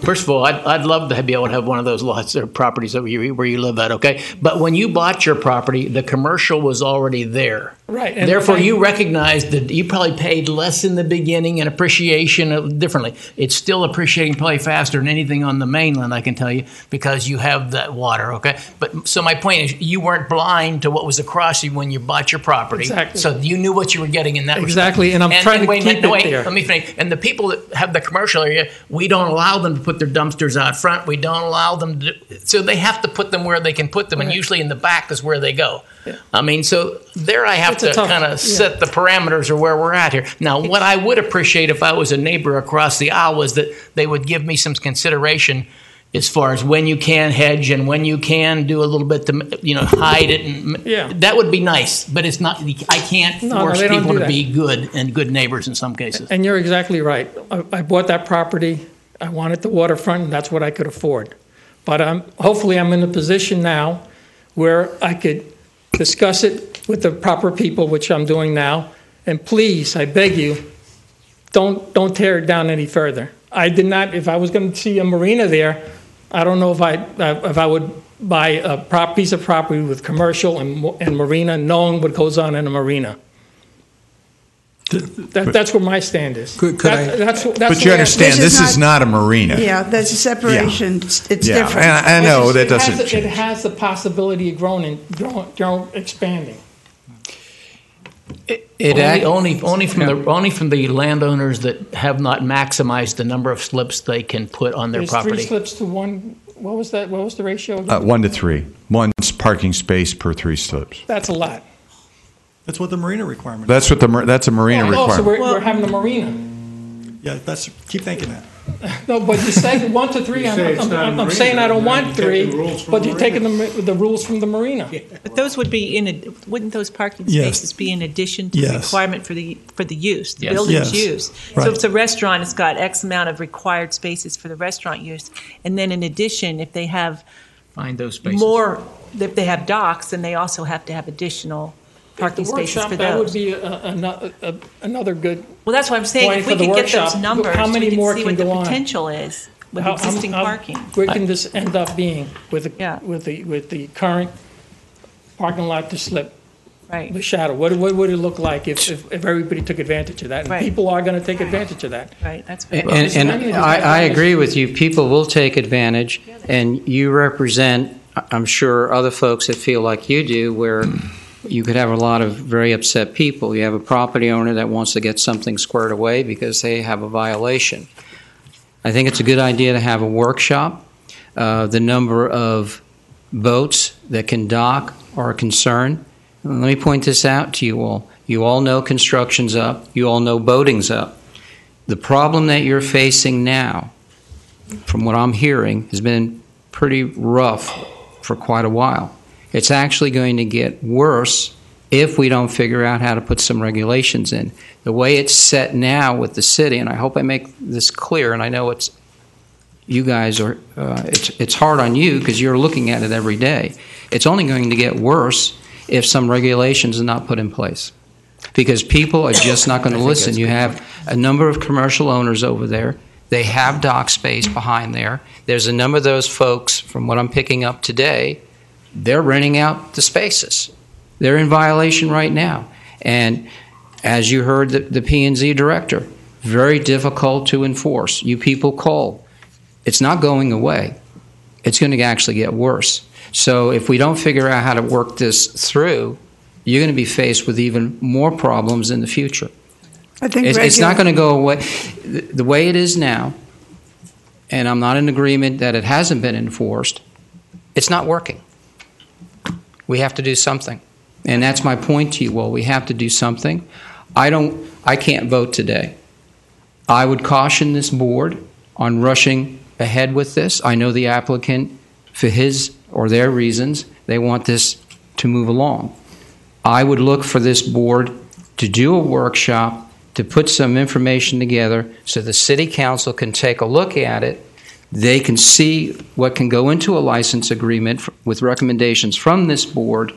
first of all, I'd love to be able to have one of those lots or properties where you live at, okay? But when you bought your property, the commercial was already there. Right. And therefore, you recognized that you probably paid less in the beginning and appreciation differently. It's still appreciating probably faster than anything on the mainland, I can tell you, because you have that water, okay? But so my point is, you weren't blind to what was across you when you bought your property. Exactly. So you knew what you were getting in that exactly, respect. And I'm trying to keep it there. Let me finish. And the people that have the commercial area, we don't allow them to put their dumpsters out front. We don't allow them to. So they have to put them where they can put them, and usually in the back is where they go. Yeah. I mean, so there I have to kind of set the parameters of where we're at here. Now, what I would appreciate if I was a neighbor across the aisle was that they would give me some consideration as far as when you can hedge and when you can do a little bit to, hide it. And that would be nice, but it's not. I can't force people to be good neighbors in some cases. And you're exactly right. I bought that property. I wanted the waterfront, and that's what I could afford. But hopefully I'm in a position now where I could discuss it with the proper people, which I'm doing now. And please, I beg you, don't tear it down any further. I did not. If I was going to see a marina there, I don't know if I would buy a piece of property with commercial and marina, knowing what goes on in a marina. That's where my stand is. That's but you understand, this is not a marina. Yeah, there's a separation. Yeah. It's different. I know that doesn't change. It has the possibility of growing, expanding. Only from the landowners that have not maximized the number of slips they can put on their There's property. 3 slips to 1. What was that? What was the ratio again? 1 to 3. 1 parking space per 3 slips. That's a lot. That's what the marina requirement That's what that's a marina requirement. So we're having a marina. Yeah, keep thinking that. No, but you said 1 to 3. I'm saying I don't want 3, but you're taking the rules from the marina. But those would be wouldn't those parking Yes. spaces be in addition to the Yes. requirement for the use, the Yes. building's Yes. use? Right. So if it's a restaurant, it's got X amount of required spaces for the restaurant use, and then in addition, if they have Find those spaces. more, if they have docks, then they also have to have additional parking The spaces workshop, for that would those. be another good. Well, that's what I'm saying. point If we for the could get workshop. those numbers, How many we more can see can what the go on? potential is with How- existing how- parking. Where can this end up being with the current parking lot to slip? Right. The shadow. What would it look like if everybody took advantage of that? And Right. people are going to take advantage of that. Right. That's fair. And I agree with you. People will take advantage, and you represent, I'm sure, other folks that feel like you do, where you could have a lot of very upset people. You have a property owner that wants to get something squared away because they have a violation. I think it's a good idea to have a workshop. The number of boats that can dock are a concern. And let me point this out to you all. You all know construction's up. You all know boating's up. The problem that you're facing now, from what I'm hearing, has been pretty rough for quite a while. It's actually going to get worse if we don't figure out how to put some regulations in. The way it's set now with the city, and I hope I make this clear, and I know it's you guys are, it's hard on you because you're looking at it every day. It's only going to get worse if some regulations are not put in place, because people are just not going to listen. You have a number of commercial owners over there. They have dock space behind there. There's a number of those folks, from what I'm picking up today, they're renting out the spaces. They're in violation right now. And as you heard the P&Z director, very difficult to enforce. You people call. It's not going away. It's going to actually get worse. So if we don't figure out how to work this through, you're going to be faced with even more problems in the future. I think it's not going to go away. The way it is now, and I'm not in agreement that it hasn't been enforced, it's not working. We have to do something. And that's my point to you. Well, we have to do something. I can't vote today. I would caution this board on rushing ahead with this. I know the applicant, for his or their reasons, they want this to move along. I would look for this board to do a workshop, to put some information together so the city council can take a look at it. They can see what can go into a license agreement with recommendations from this board.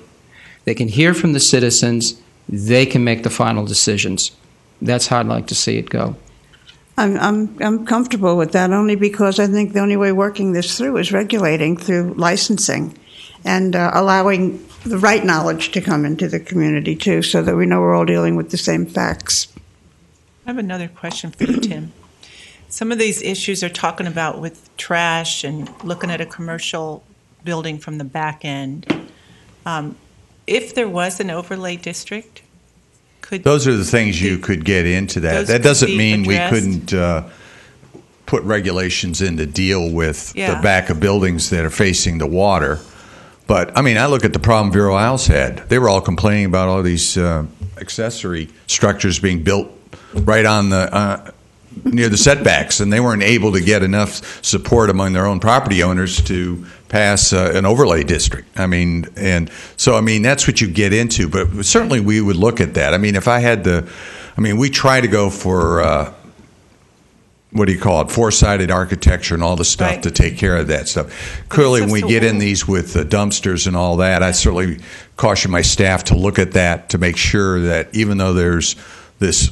They can hear from the citizens. They can make the final decisions. That's how I'd like to see it go. I'm comfortable with that only because I think the only way working this through is regulating through licensing and allowing the right knowledge to come into the community too, so that we know we're all dealing with the same facts. I have another question for you, Tim. Some of these issues are talking about with trash and looking at a commercial building from the back end. If there was an overlay district, those are the things you could get into that. That doesn't mean we couldn't put regulations in to deal with the back of buildings that are facing the water. But, I mean, I look at the problem Vero Isles had. They were all complaining about all these accessory structures being built right on the near the setbacks, and they weren't able to get enough support among their own property owners to pass an overlay district. I mean, and so, I mean, that's what you get into. But certainly we would look at that. I mean, if I had we try to go for, what do you call it, four-sided architecture and all the stuff to take care of that stuff. Clearly, when we get in these with the dumpsters and all that, I certainly caution my staff to look at that to make sure that even though there's this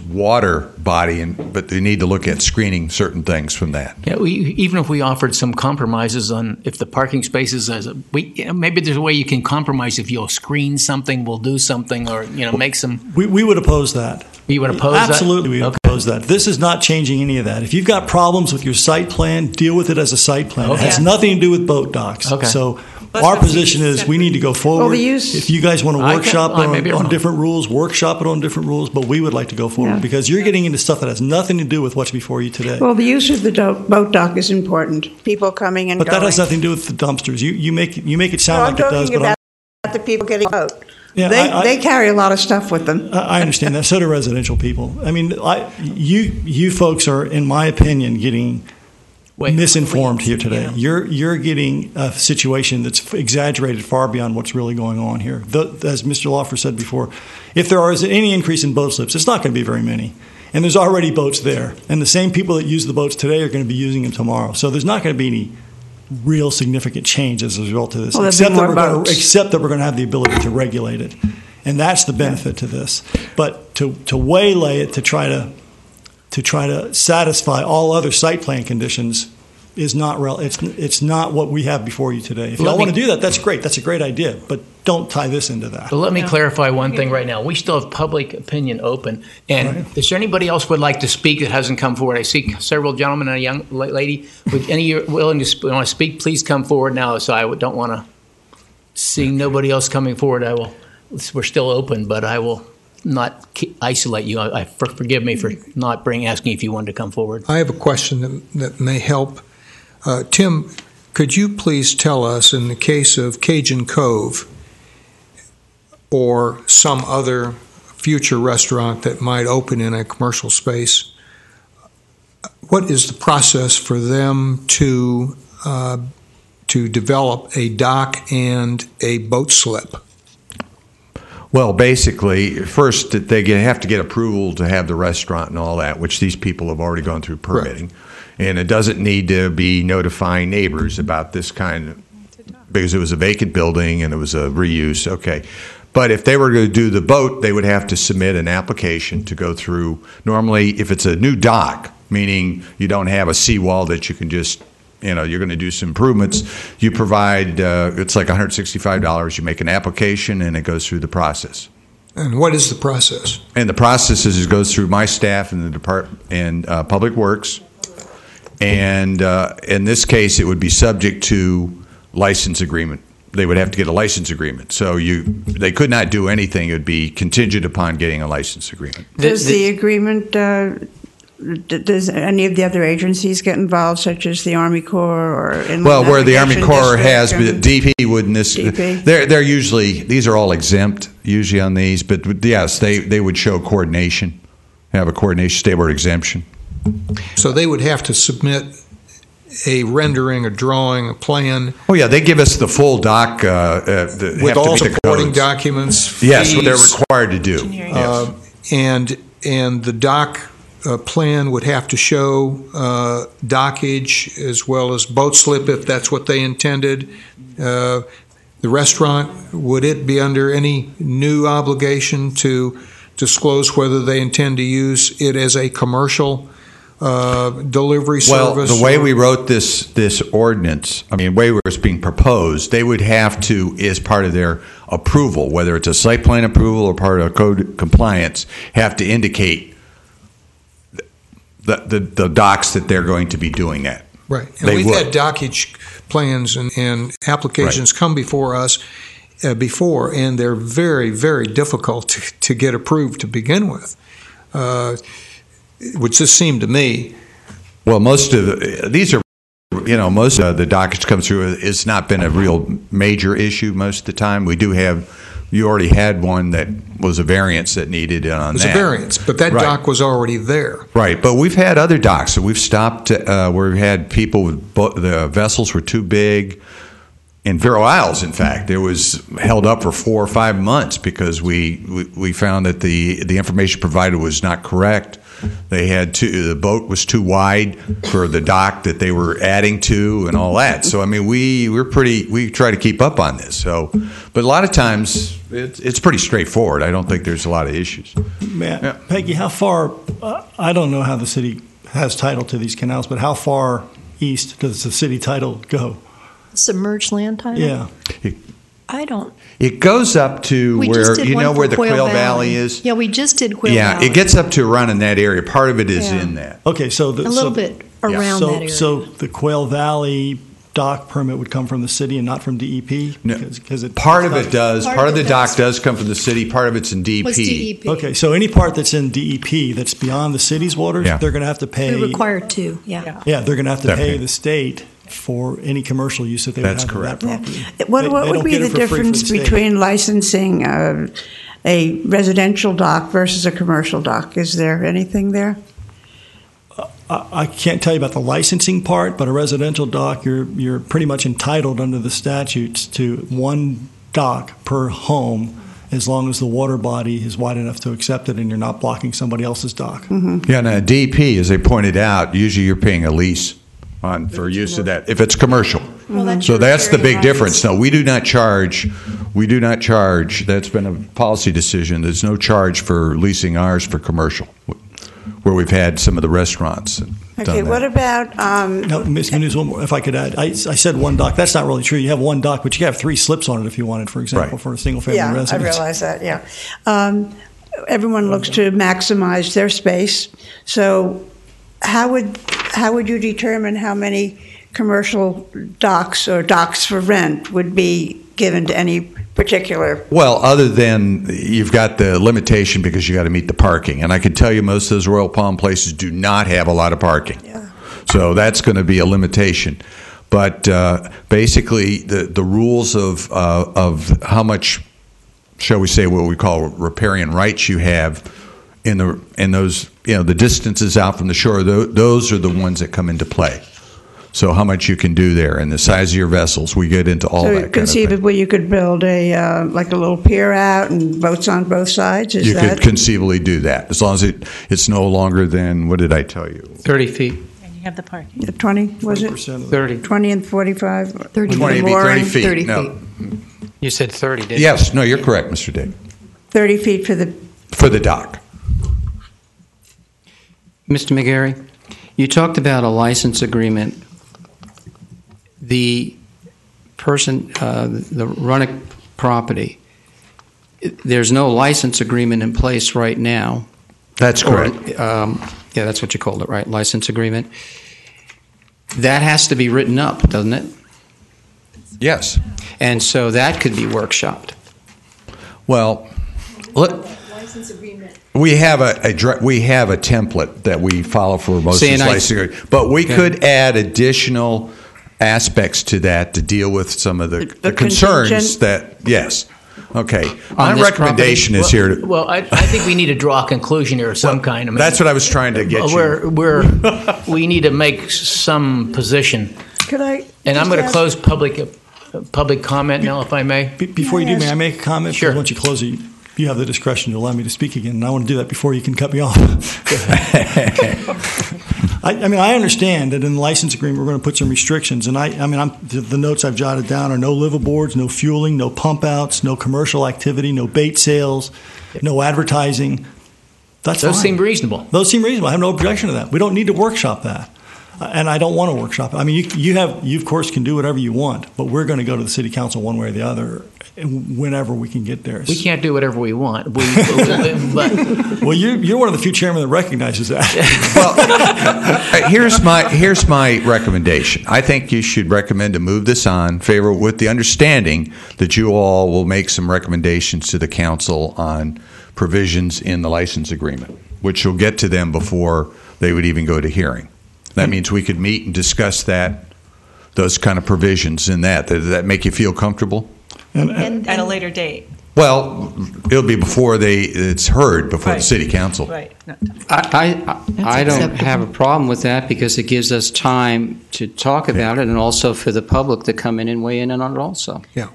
water body, but they need to look at screening certain things from that. Yeah, even if we offered some compromises on if the parking spaces, maybe there's a way you can compromise. If you'll screen something, we'll do something, or make some. We would oppose that. You would oppose that? Absolutely, we would oppose that. This is not changing any of that. If you've got problems with your site plan, deal with it as a site plan. It has nothing to do with boat docks. Okay. So our position is we need to go forward. If you guys want to workshop on different rules, workshop it on different rules, but we would like to go forward because you're getting into stuff that has nothing to do with what's before you today. Well, the use of the boat dock is important. People coming and but going. That has nothing to do with the dumpsters. You make it sound like it does. I'm talking about the people getting out. Yeah, they carry a lot of stuff with them. I understand that. So do residential people. I mean, you folks are, in my opinion, getting misinformed here today. You're getting a situation that's exaggerated far beyond what's really going on here. As Mr. Lawfer said before, if there is any increase in boat slips, it's not going to be very many. And there's already boats there. And the same people that use the boats today are going to be using them tomorrow. So there's not going to be any real significant change as a result of this, except that we're going to have the ability to regulate it. And that's the benefit to this. But to waylay it to try to satisfy all other site plan conditions is not real. It's not what we have before you today. If y'all want to do that, that's great. That's a great idea. But don't tie this into that. But let me clarify one thing right now. We still have public opinion open. And is there anybody else would like to speak that hasn't come forward? I see several gentlemen and a young lady. Would any of you willing to want to speak? Please come forward now. So I don't want to see nobody else coming forward. We're still open, but I will not isolate you. Forgive me for not asking if you wanted to come forward. I have a question that may help. Tim, could you please tell us, in the case of Cajun Cove or some other future restaurant that might open in a commercial space, what is the process for them to develop a dock and a boat slip? Well, basically, first they have to get approval to have the restaurant and all that, which these people have already gone through permitting. Right. And it doesn't need to be notifying neighbors about this because it was a vacant building and it was a reuse. Okay. But if they were going to do the boat, they would have to submit an application to go through. Normally, if it's a new dock, meaning you don't have a seawall that you can just, you're going to do some improvements, you provide, it's like $165. You make an application and it goes through the process. And what is the process? And the process is it goes through my staff in the department and Public Works. And in this case, it would be subject to license agreement. They would have to get a license agreement. So they could not do anything. It would be contingent upon getting a license agreement. Does the agreement, does any of the other agencies get involved, such as the Army Corps or Inland where the Army Corps District has, but DP wouldn't. They're usually, these are all exempt usually on these, but yes, they would show coordination, have a coordination state board exemption. So they would have to submit a rendering, a drawing, a plan. Oh yeah, they give us the full doc with all supporting documents. Yes, what they're required to do. And the dock plan would have to show dockage as well as boat slip if that's what they intended. The restaurant, would it be under any new obligation to disclose whether they intend to use it as a commercial delivery service? Well, the way we wrote this ordinance, the way it was being proposed, they would have to, as part of their approval, whether it's a site plan approval or part of code compliance, have to indicate the docks that they're going to be doing that. Right. And we've had dockage plans and applications come before us before, and they're very, very difficult to get approved to begin with. Which just seemed to me. Well, most of these are, most of the dockage comes through. It's not been a real major issue most of the time. We do have, you already had one that was a variance that needed on that. It was a variance, but that dock was already there. Right, but we've had other docks that we've stopped where we had people with the vessels were too big. In Vero Isles, in fact, it was held up for 4 or 5 months because we found that the information provided was not correct. They had the boat was too wide for the dock that they were adding to and all that. So we try to keep up on this. So, but a lot of times it's pretty straightforward. I don't think there's a lot of issues. Peggy, how far? I don't know how the city has title to these canals, but how far east does the city title go? Submerged land title? Yeah. I don't. It goes up to where where the Quail Valley is. Yeah, we just did Quail Valley. Yeah, it gets up to around in that area. Part of it is in that. Okay, so a little bit around that area. So the Quail Valley dock permit would come from the city and not from DEP? No. Because Part of it does. Part of the dock does come from the city. Part of it's in DEP. What's DEP? Okay, so any part that's in DEP that's beyond the city's waters, Yeah. they're going to have to pay. We're required to, yeah. Yeah, they're going to have to They're pay paying. the state for any commercial use that they That's would have correct. of that property. What They would don't be get the it for free from difference the state. between licensing a residential dock versus a commercial dock? Is there anything there? I can't tell you about the licensing part, but a residential dock, you're pretty much entitled under the statutes to one dock per home, as long as the water body is wide enough to accept it and you're not blocking somebody else's dock. Yeah, now DEP, as they pointed out, usually you're paying a lease for use of that if it's commercial. So that's the big difference. No, we do not charge. That's been a policy decision. There's no charge for leasing ours for commercial, where we've had some of the restaurants. Okay, what about? No, Ms. Menuz, one more, if I could add. I said one dock. That's not really true. You have one dock, but you have 3 slips on it if you wanted, for example, for a single-family residence. I realize that, yeah. Everyone looks to maximize their space. So how would you determine how many commercial docks or docks for rent would be given to any particular? Well, other than you've got the limitation because you got to meet the parking. And I can tell you most of those Royal Palm places do not have a lot of parking. Yeah. So that's going to be a limitation. But basically, the rules of how much, shall we say, what we call riparian rights you have in those, the distances out from the shore, those are the ones that come into play. So how much you can do there and the size of your vessels, we get into all that kind of thing. Conceivably, you could build a like a little pier out and boats on both sides. You could conceivably do that as long as it's no longer than, what did I tell you? 30 feet. And you have the parking. 20 was it? 30. 20 and 45. 30 30 feet. 30 no. You said 30, didn't you? Yes. No, you're correct, Mr. Dick. 30 feet for the dock. Mr. McGarry, you talked about a license agreement. The person, the Runnick property, there's no license agreement in place right now. That's correct. Yeah, that's what you called it, right? License agreement. That has to be written up, doesn't it? Yes. And so that could be workshopped. Well, License agreement. we have a template that we follow for most of these licensing agreements, but we Okay. could add additional aspects to that to deal with some of the concerns contingent? that, yes. Okay. On My this recommendation is here to. Well, I think we need to draw a conclusion here of some kind. I mean, That's what I was trying to get you. We need to make some position. Could I? And I'm just going to ask- close public comment now, if I may. Before you do, may I make a comment? Sure. Because once you close it, you have the discretion to allow me to speak again, and I want to do that before you can cut me off. I mean, I understand that in the license agreement we're going to put some restrictions, and the notes I've jotted down are no liveaboards, no fueling, no pump outs, no commercial activity, no bait sales, no advertising. That's Those fine. seem reasonable. Those seem reasonable. I have no objection to that. We don't need to workshop that. And I don't want to workshop it. I mean, you of course can do whatever you want, but we're going to go to the city council one way or the other whenever we can get there. We can't do whatever we want. But Well, you're one of the few chairmen that recognizes that. Here's my recommendation. I think you should recommend to move this on favor with the understanding that you all will make some recommendations to the council on provisions in the license agreement, which will get to them before they would even go to hearing. That means we could meet and discuss those kind of provisions in that. Does that make you feel comfortable? And at a later date. Well, it'll be before it's heard before the city council. Right. I don't have a problem with that because it gives us time to talk about it and also for the public to come in and weigh in on it also. Yeah.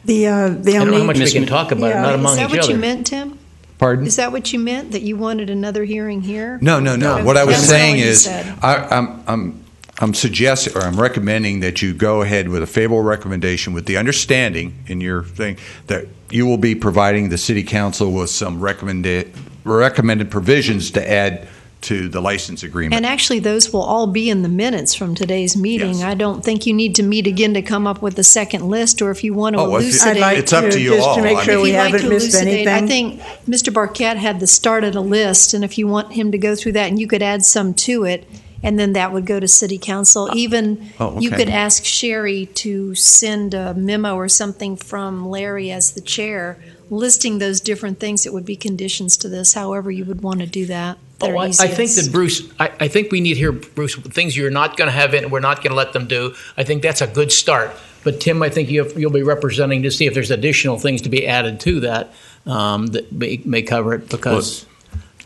The I don't know how only much we can talk about it, not among Is each that what other. you meant, Tim? Pardon? Is that what you meant, that you wanted another hearing here? No. What I was That's saying all you is, said. I'm suggesting, or I'm recommending that you go ahead with a favorable recommendation with the understanding in your thing that you will be providing the city council with some recommended provisions to add to the license agreement. And actually, those will all be in the minutes from today's meeting. Yes. I don't think you need to meet again to come up with a second list, or if you want to Oh, if you- elucidate. I'd like It's up to you just all. to make I sure mean- we If you'd like haven't to missed elucidate, anything. I think Mr. Barquette had the start of the list, and if you want him to go through that and you could add some to it, and then that would go to city council. Even you could ask Sherry to send a memo or something from Larry as the chair, listing those different things that would be conditions to this, however you would want to do that. I think that Bruce, I think we need here, Bruce, things you're not going to have in, we're not going to let them do. I think that's a good start. But Tim, I think you'll be representing to see if there's additional things to be added to that that may cover it because.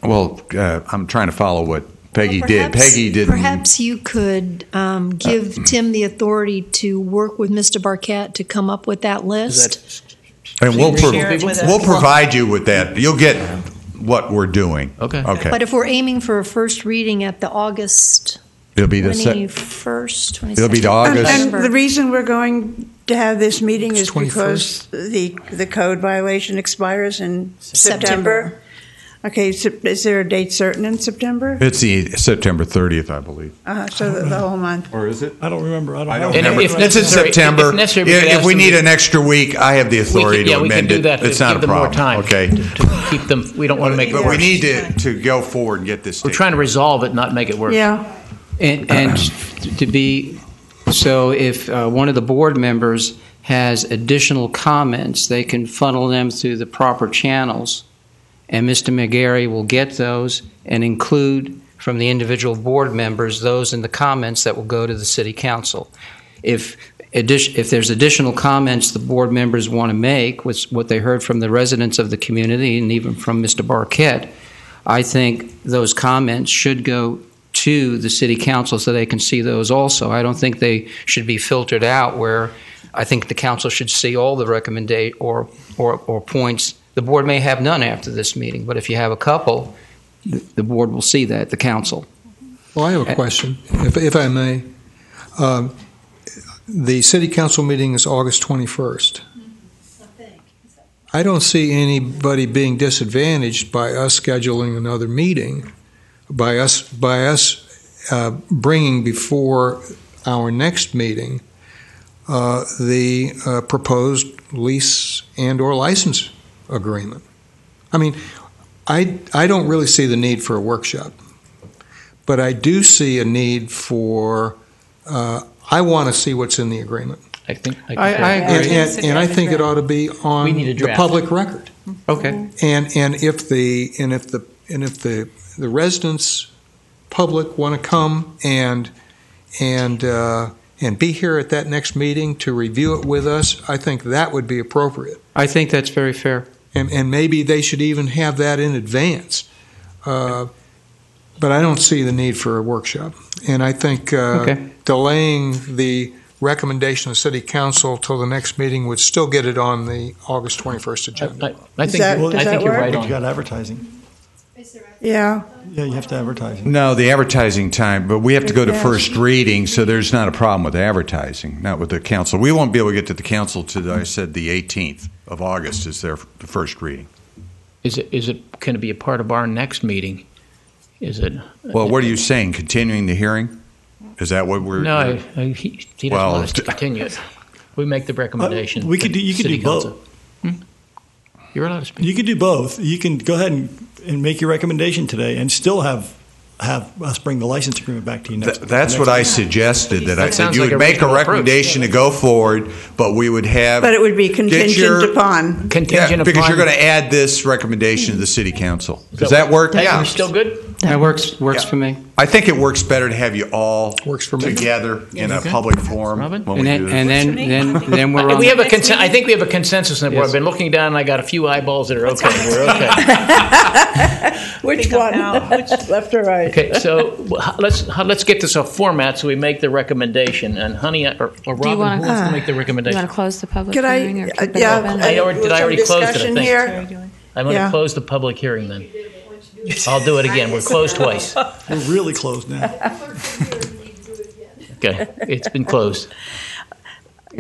Well, I'm trying to follow what Peggy did. Peggy didn't. Perhaps you could give Tim the authority to work with Mr. Barquette to come up with that list. And we'll provide you with that. You'll get what we're doing. Okay. But if we're aiming for a first reading at the August It'll be the 21st, 22nd. It'll be the August. And the reason we're going to have this meeting is because the code violation expires in September. Okay, so is there a date certain in September? It's the September 30th, I believe. So the whole month. Or is it? I don't remember. I don't remember. If it's in September, if we need an extra week, I have the authority to amend it. It's not a problem. More time okay. To keep them. We don't want to make it worse. But we need to go forward and get this. We're trying to resolve it, not make it worse. Yeah. And to be so, if one of the board members has additional comments, they can funnel them through the proper channels, and Mr. McGarry will get those and include from the individual board members those in the comments that will go to the city council. If there's additional comments the board members want to make with what they heard from the residents of the community and even from Mr. Barquette, I think those comments should go to the city council so they can see those also. I don't think they should be filtered out where I think the council should see all the recommendation or points. The board may have none after this meeting, but if you have a couple, the board will see that, the council. Well, I have a question, if I may. The city council meeting is August 21st. I don't see anybody being disadvantaged by us scheduling another meeting, by us bringing before our next meeting the proposed lease and or license agreement. I mean, I don't really see the need for a workshop, but I do see a need for, I want to see what's in the agreement. I agree. And I think it ought to be on the public record. Okay. And if the residents, public want to come and be here at that next meeting to review it with us, I think that would be appropriate. I think that's very fair. And maybe they should even have that in advance. But I don't see the need for a workshop. And I think delaying the recommendation of City Council till the next meeting would still get it on the August 21st agenda. I think you're right on. You got advertising. Yeah. Yeah, you have to advertise. No, the advertising time, but we have to go to first reading, so there's not a problem with advertising, not with the council. We won't be able to get to the council to, I said, the 18th of August is the first reading. Is it going to be a part of our next meeting? Is it? Well, what are you saying? Continuing the hearing? Is that what we're? No, he doesn't want us to continue it. We make the recommendation. You could do both. You're allowed to speak. You could do both. You can go ahead and make your recommendation today, and still have us bring the license agreement back to you next. That's what I suggested. That I said you would make a recommendation to go forward, but we would have. But it would be contingent upon. Because you're going to add this recommendation to the city council. Does that work? Yeah. Are you still good? That works for me. I think it works better to have you all together in a public forum. And then we're on. We have a I think we have a consensus. Yes. I've been looking down, and I got a few eyeballs that are okay. We're okay. Which one? Which left or right? Okay, so let's get this a format so we make the recommendation. And Honey or Robin, who wants to make the recommendation? You want to close the public hearing? Or keep it open? Did I already close it? I think. Here? I'm going to close the public hearing then. I'll do it again. We're closed twice. We're really closed now. Okay, it's been closed.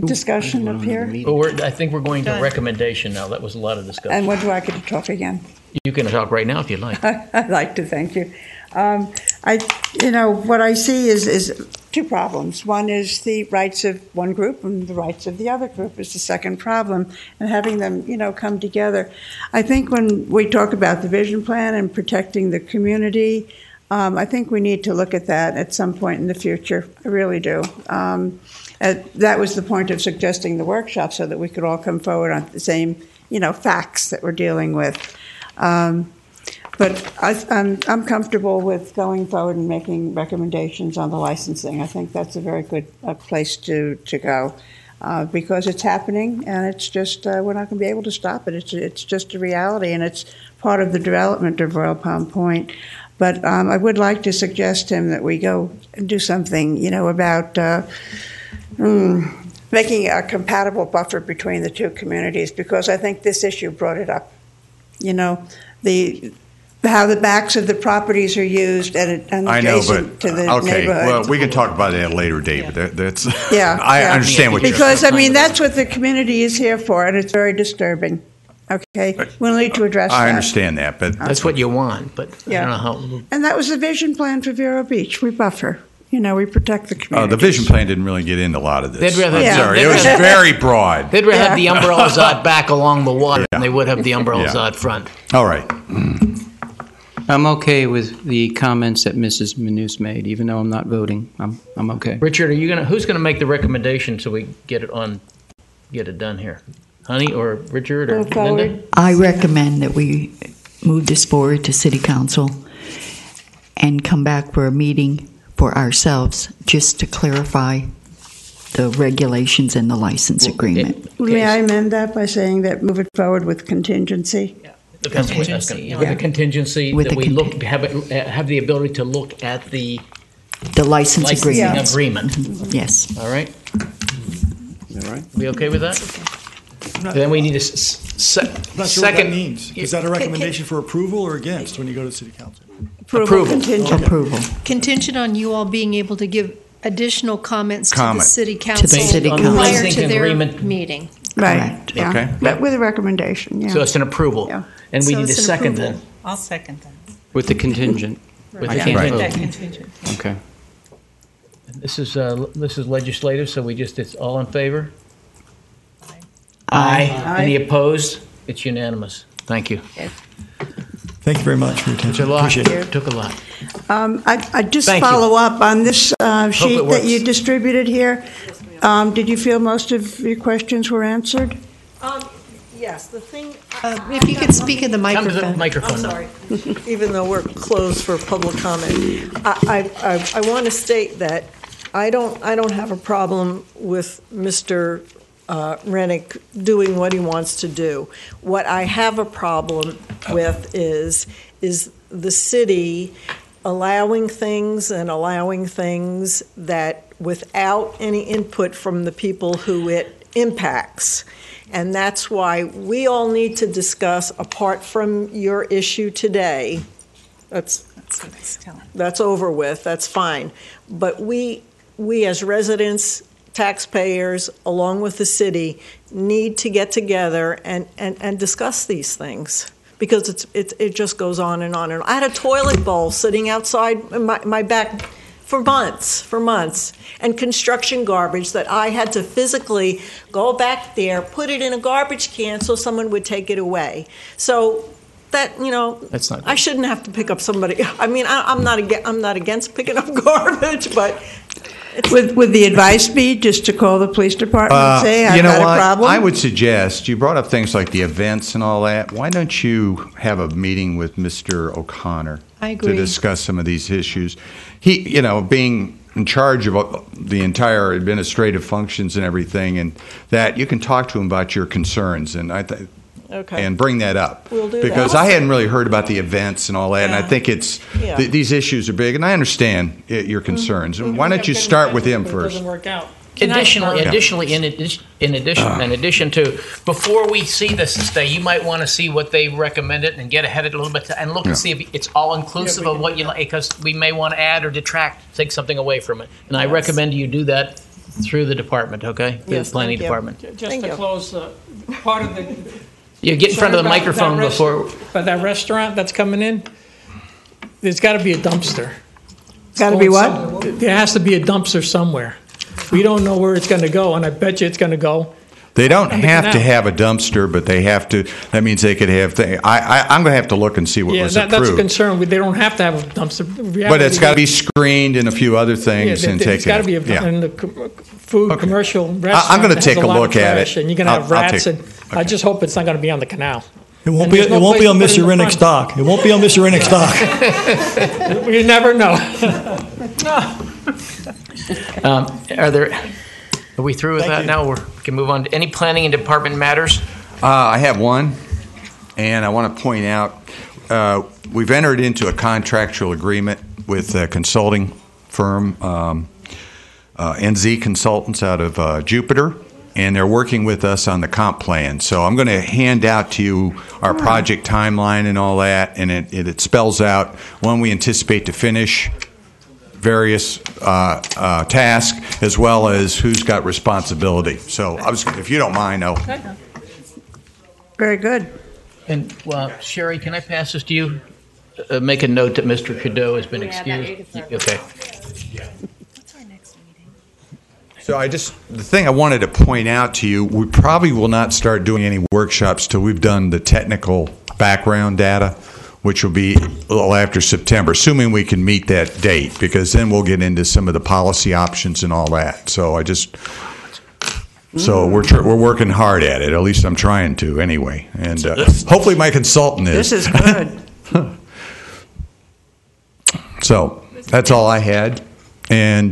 Discussion up here. I think we're going to recommendation now. That was a lot of discussion. And when do I get to talk again? You can talk right now if you'd like. I'd like to, thank you. What I see is two problems. One is the rights of one group, and the rights of the other group is the second problem, and having them, come together. I think when we talk about the vision plan and protecting the community, I think we need to look at that at some point in the future. I really do. That was the point of suggesting the workshop, so that we could all come forward on the same, facts that we're dealing with. But I'm comfortable with going forward and making recommendations on the licensing. I think that's a very good place to go. Because it's happening, and it's just we're not going to be able to stop it. It's just a reality, and it's part of the development of Royal Palm Point. But I would like to suggest, Tim, that we go and do something, about making a compatible buffer between the two communities, because I think this issue brought it up. How the backs of the properties are used and adjacent to the neighborhood. Well, we can talk about that at a later date, but that's yeah. I understand what you're saying. Because that's what the community is here for, and it's very disturbing. Okay, we'll need to address that. I understand that, but that's what you want. But I don't know how. And that was the vision plan for Vero Beach. We buffer. We protect the community. The vision plan didn't really get into a lot of this. They'd rather, it was very broad. They'd rather have the umbrellas out back along the water than they would have the umbrellas out front. All right. I'm okay with the comments that Mrs. Manous made, even though I'm not voting. I'm okay. Richard, who's gonna make the recommendation so we get it done here? Honey or Richard or Linda? I recommend that we move this forward to City Council and come back for a meeting for ourselves just to clarify the regulations and the license agreement. May I amend that by saying that move it forward with contingency? With a contingency that we have the ability to look at the license agreement. Yes. All right. We okay with that? Then we need a second. I'm not sure what that means. Is that a recommendation for approval or against when you go to City Council? Approval. Approval. Contingent on you all being able to give additional comments to the City Council prior to their meeting. Right. Yeah. Okay. But with a recommendation. Yeah. So it's an approval. Yeah. And we need a second then. I'll second that. With the contingent. I can't vote. Contingent. Okay. This is legislative, so it's all in favor? Aye. Any opposed? It's unanimous. Thank you. Thank you very much for your attention. Appreciate it. Took a lot. I just follow up on this sheet that you distributed here. Did you feel most of your questions were answered? Yes, the thing. If you could speak in the microphone. Come to the microphone. I'm sorry. Even though we're closed for public comment, I want to state that I don't have a problem with Mr. Rennick doing what he wants to do. What I have a problem with is the city allowing things that without any input from the people who it impacts. And that's why we all need to discuss, apart from your issue today, that's over with, that's fine. But we as residents, taxpayers, along with the city, need to get together and discuss these things, because it just goes on and on and on. I had a toilet bowl sitting outside my back for months, and construction garbage that I had to physically go back there, put it in a garbage can so someone would take it away. So that, that's not good. I shouldn't have to pick up somebody. I mean, I'm not against picking up garbage, but would the advice be just to call the police department and say, I've got a problem? I would suggest, you brought up things like the events and all that. Why don't you have a meeting with Mr. O'Connor to discuss some of these issues? He, being in charge of the entire administrative functions and everything, and that you can talk to him about your concerns, and and bring that up. We'll do because that. I hadn't really heard about the events and all that, and I think these issues are big, and I understand your concerns. And why don't you start with him first? It doesn't work out. Additionally, in addition to, before we see this stay, you might want to see what they recommended and get ahead of it a little bit and look and see if it's all inclusive of what you like, because we may want to add or detract, take something away from it. And I recommend you do that through the department, okay? Through the planning department. Just to close, part of the. You get in front of the microphone before. But that restaurant that's coming in, there's got to be a dumpster. Got to be what? There has to be a dumpster somewhere. We don't know where it's going to go, and I bet you it's going to go They don't on the have to canal. have a dumpster, but they have to. That means they could have. I'm going to have to look and see what was that's a approved. concern. They don't have to have a dumpster. But it's got to be screened and a few other things and it's got to be in the food commercial restaurant. I'm going to that take has a lot of look at trash, it. and you're going to have rats. Okay. I just hope it's not going to be on the canal. It won't And be. there's no It won't be place on to put it Mr. in the Rennick's front. dock. It won't be on Mr. Rennick's dock. You never know. Are we through with that now? We can move on to any planning and department matters? I have one, and I want to point out we've entered into a contractual agreement with a consulting firm, NZ Consultants out of Jupiter, and they're working with us on the comp plan. So I'm going to hand out to you our project timeline and all that, and it spells out when we anticipate to finish various tasks, as well as who's got responsibility. So if you don't mind, I'll... Very good. And Sherry, can I pass this to you? Make a note that Mr. Cadeau has been excused. Okay. So the thing I wanted to point out to you, we probably will not start doing any workshops till we've done the technical background data, which will be a little after September, assuming we can meet that date, because then we'll get into some of the policy options and all that. So we're working hard at it. At least I'm trying to anyway. And hopefully my consultant is. This is good. So that's all I had. And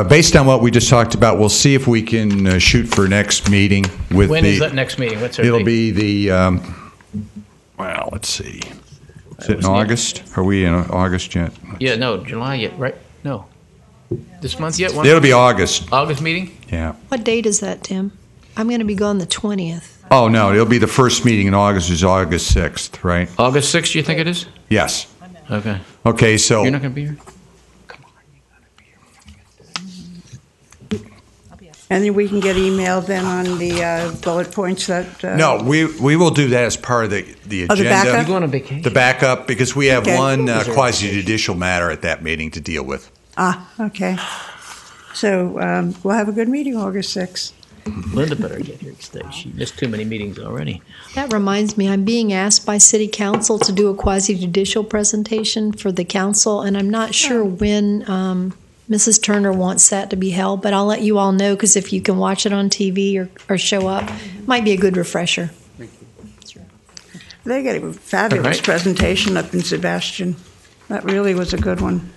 based on what we just talked about, we'll see if we can shoot for next meeting. When is that next meeting? What's our It'll date? be the, well, let's see. Is it in August? Are we in August yet? Yeah, no, July yet, right? No. This month yet? It'll be August. August meeting? Yeah. What date is that, Tim? I'm going to be gone the 20th. Oh, no, it'll be the first meeting in August is August 6th, right? August 6th, you think it is? Yes. Okay. Okay, so. You're not going to be here? And then we can get emailed then on the bullet points that... No, we will do that as part of the agenda. the backup? You're going on vacation? The backup, because we have Okay. one quasi-judicial matter at that meeting to deal with. Okay. So we'll have a good meeting August 6th. Linda better get here today. She missed too many meetings already. That reminds me, I'm being asked by City Council to do a quasi-judicial presentation for the council, and I'm not sure when Mrs. Turner wants that to be held, but I'll let you all know, because if you can watch it on TV or show up, it might be a good refresher. They got a fabulous presentation up in Sebastian. That really was a good one.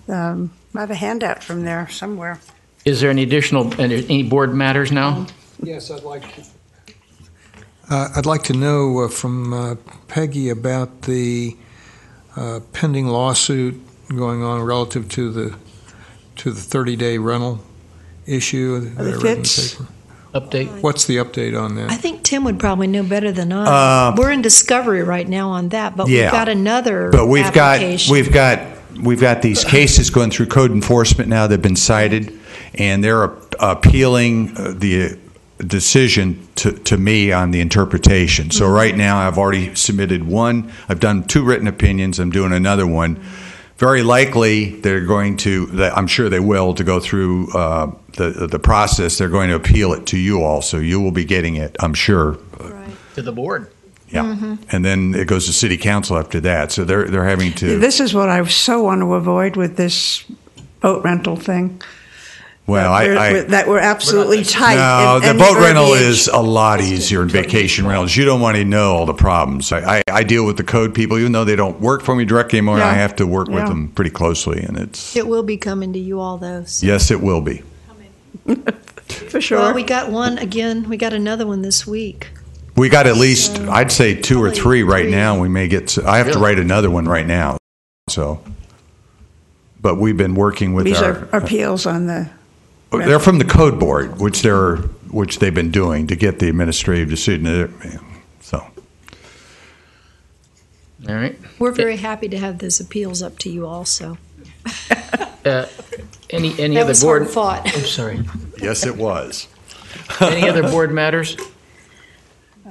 I have a handout from there somewhere. Is there any any board matters now? Yes, I'd like to know from Peggy about the pending lawsuit going on relative to the 30-day rental issue that I read in the paper. Update. What's the update on that? I think Tim would probably know better than I. We're in discovery right now on that, but we've got another application. We've got these cases going through code enforcement now that have been cited, and they're appealing the decision to me on the interpretation. So right now I've already submitted one. I've done 2 written opinions. I'm doing another one. Very likely they're going to, I'm sure they will, to go through the process. They're going to appeal it to you all, so you will be getting it, I'm sure. To the board. Yeah, and then it goes to city council after that. So they're having to. This is what I so want to avoid with this boat rental thing. Well, that we're absolutely tight. No, and the boat rental verbiage. is a lot easier than vacation rentals. You don't want to know all the problems. I deal with the code people, even though they don't work for me directly anymore. Yeah. I have to work with Yeah. them pretty closely, and it's. It will be coming to you all, though. So. Yes, it will be. For sure. Well, we got one again. We got another one this week. We got at least, I'd say 2 or 3 right now. We may get. I have to write another one right now. So, but we've been working with These our are appeals on the. They're from the code board, which they've been doing to get the administrative decision. So, all right. We're very happy to have those appeals up to you also. Any That other was board? hard fought. I'm sorry. Yes, it was. Any other board matters?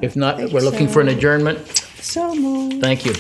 If not, we're looking for an adjournment. So moved. Thank you.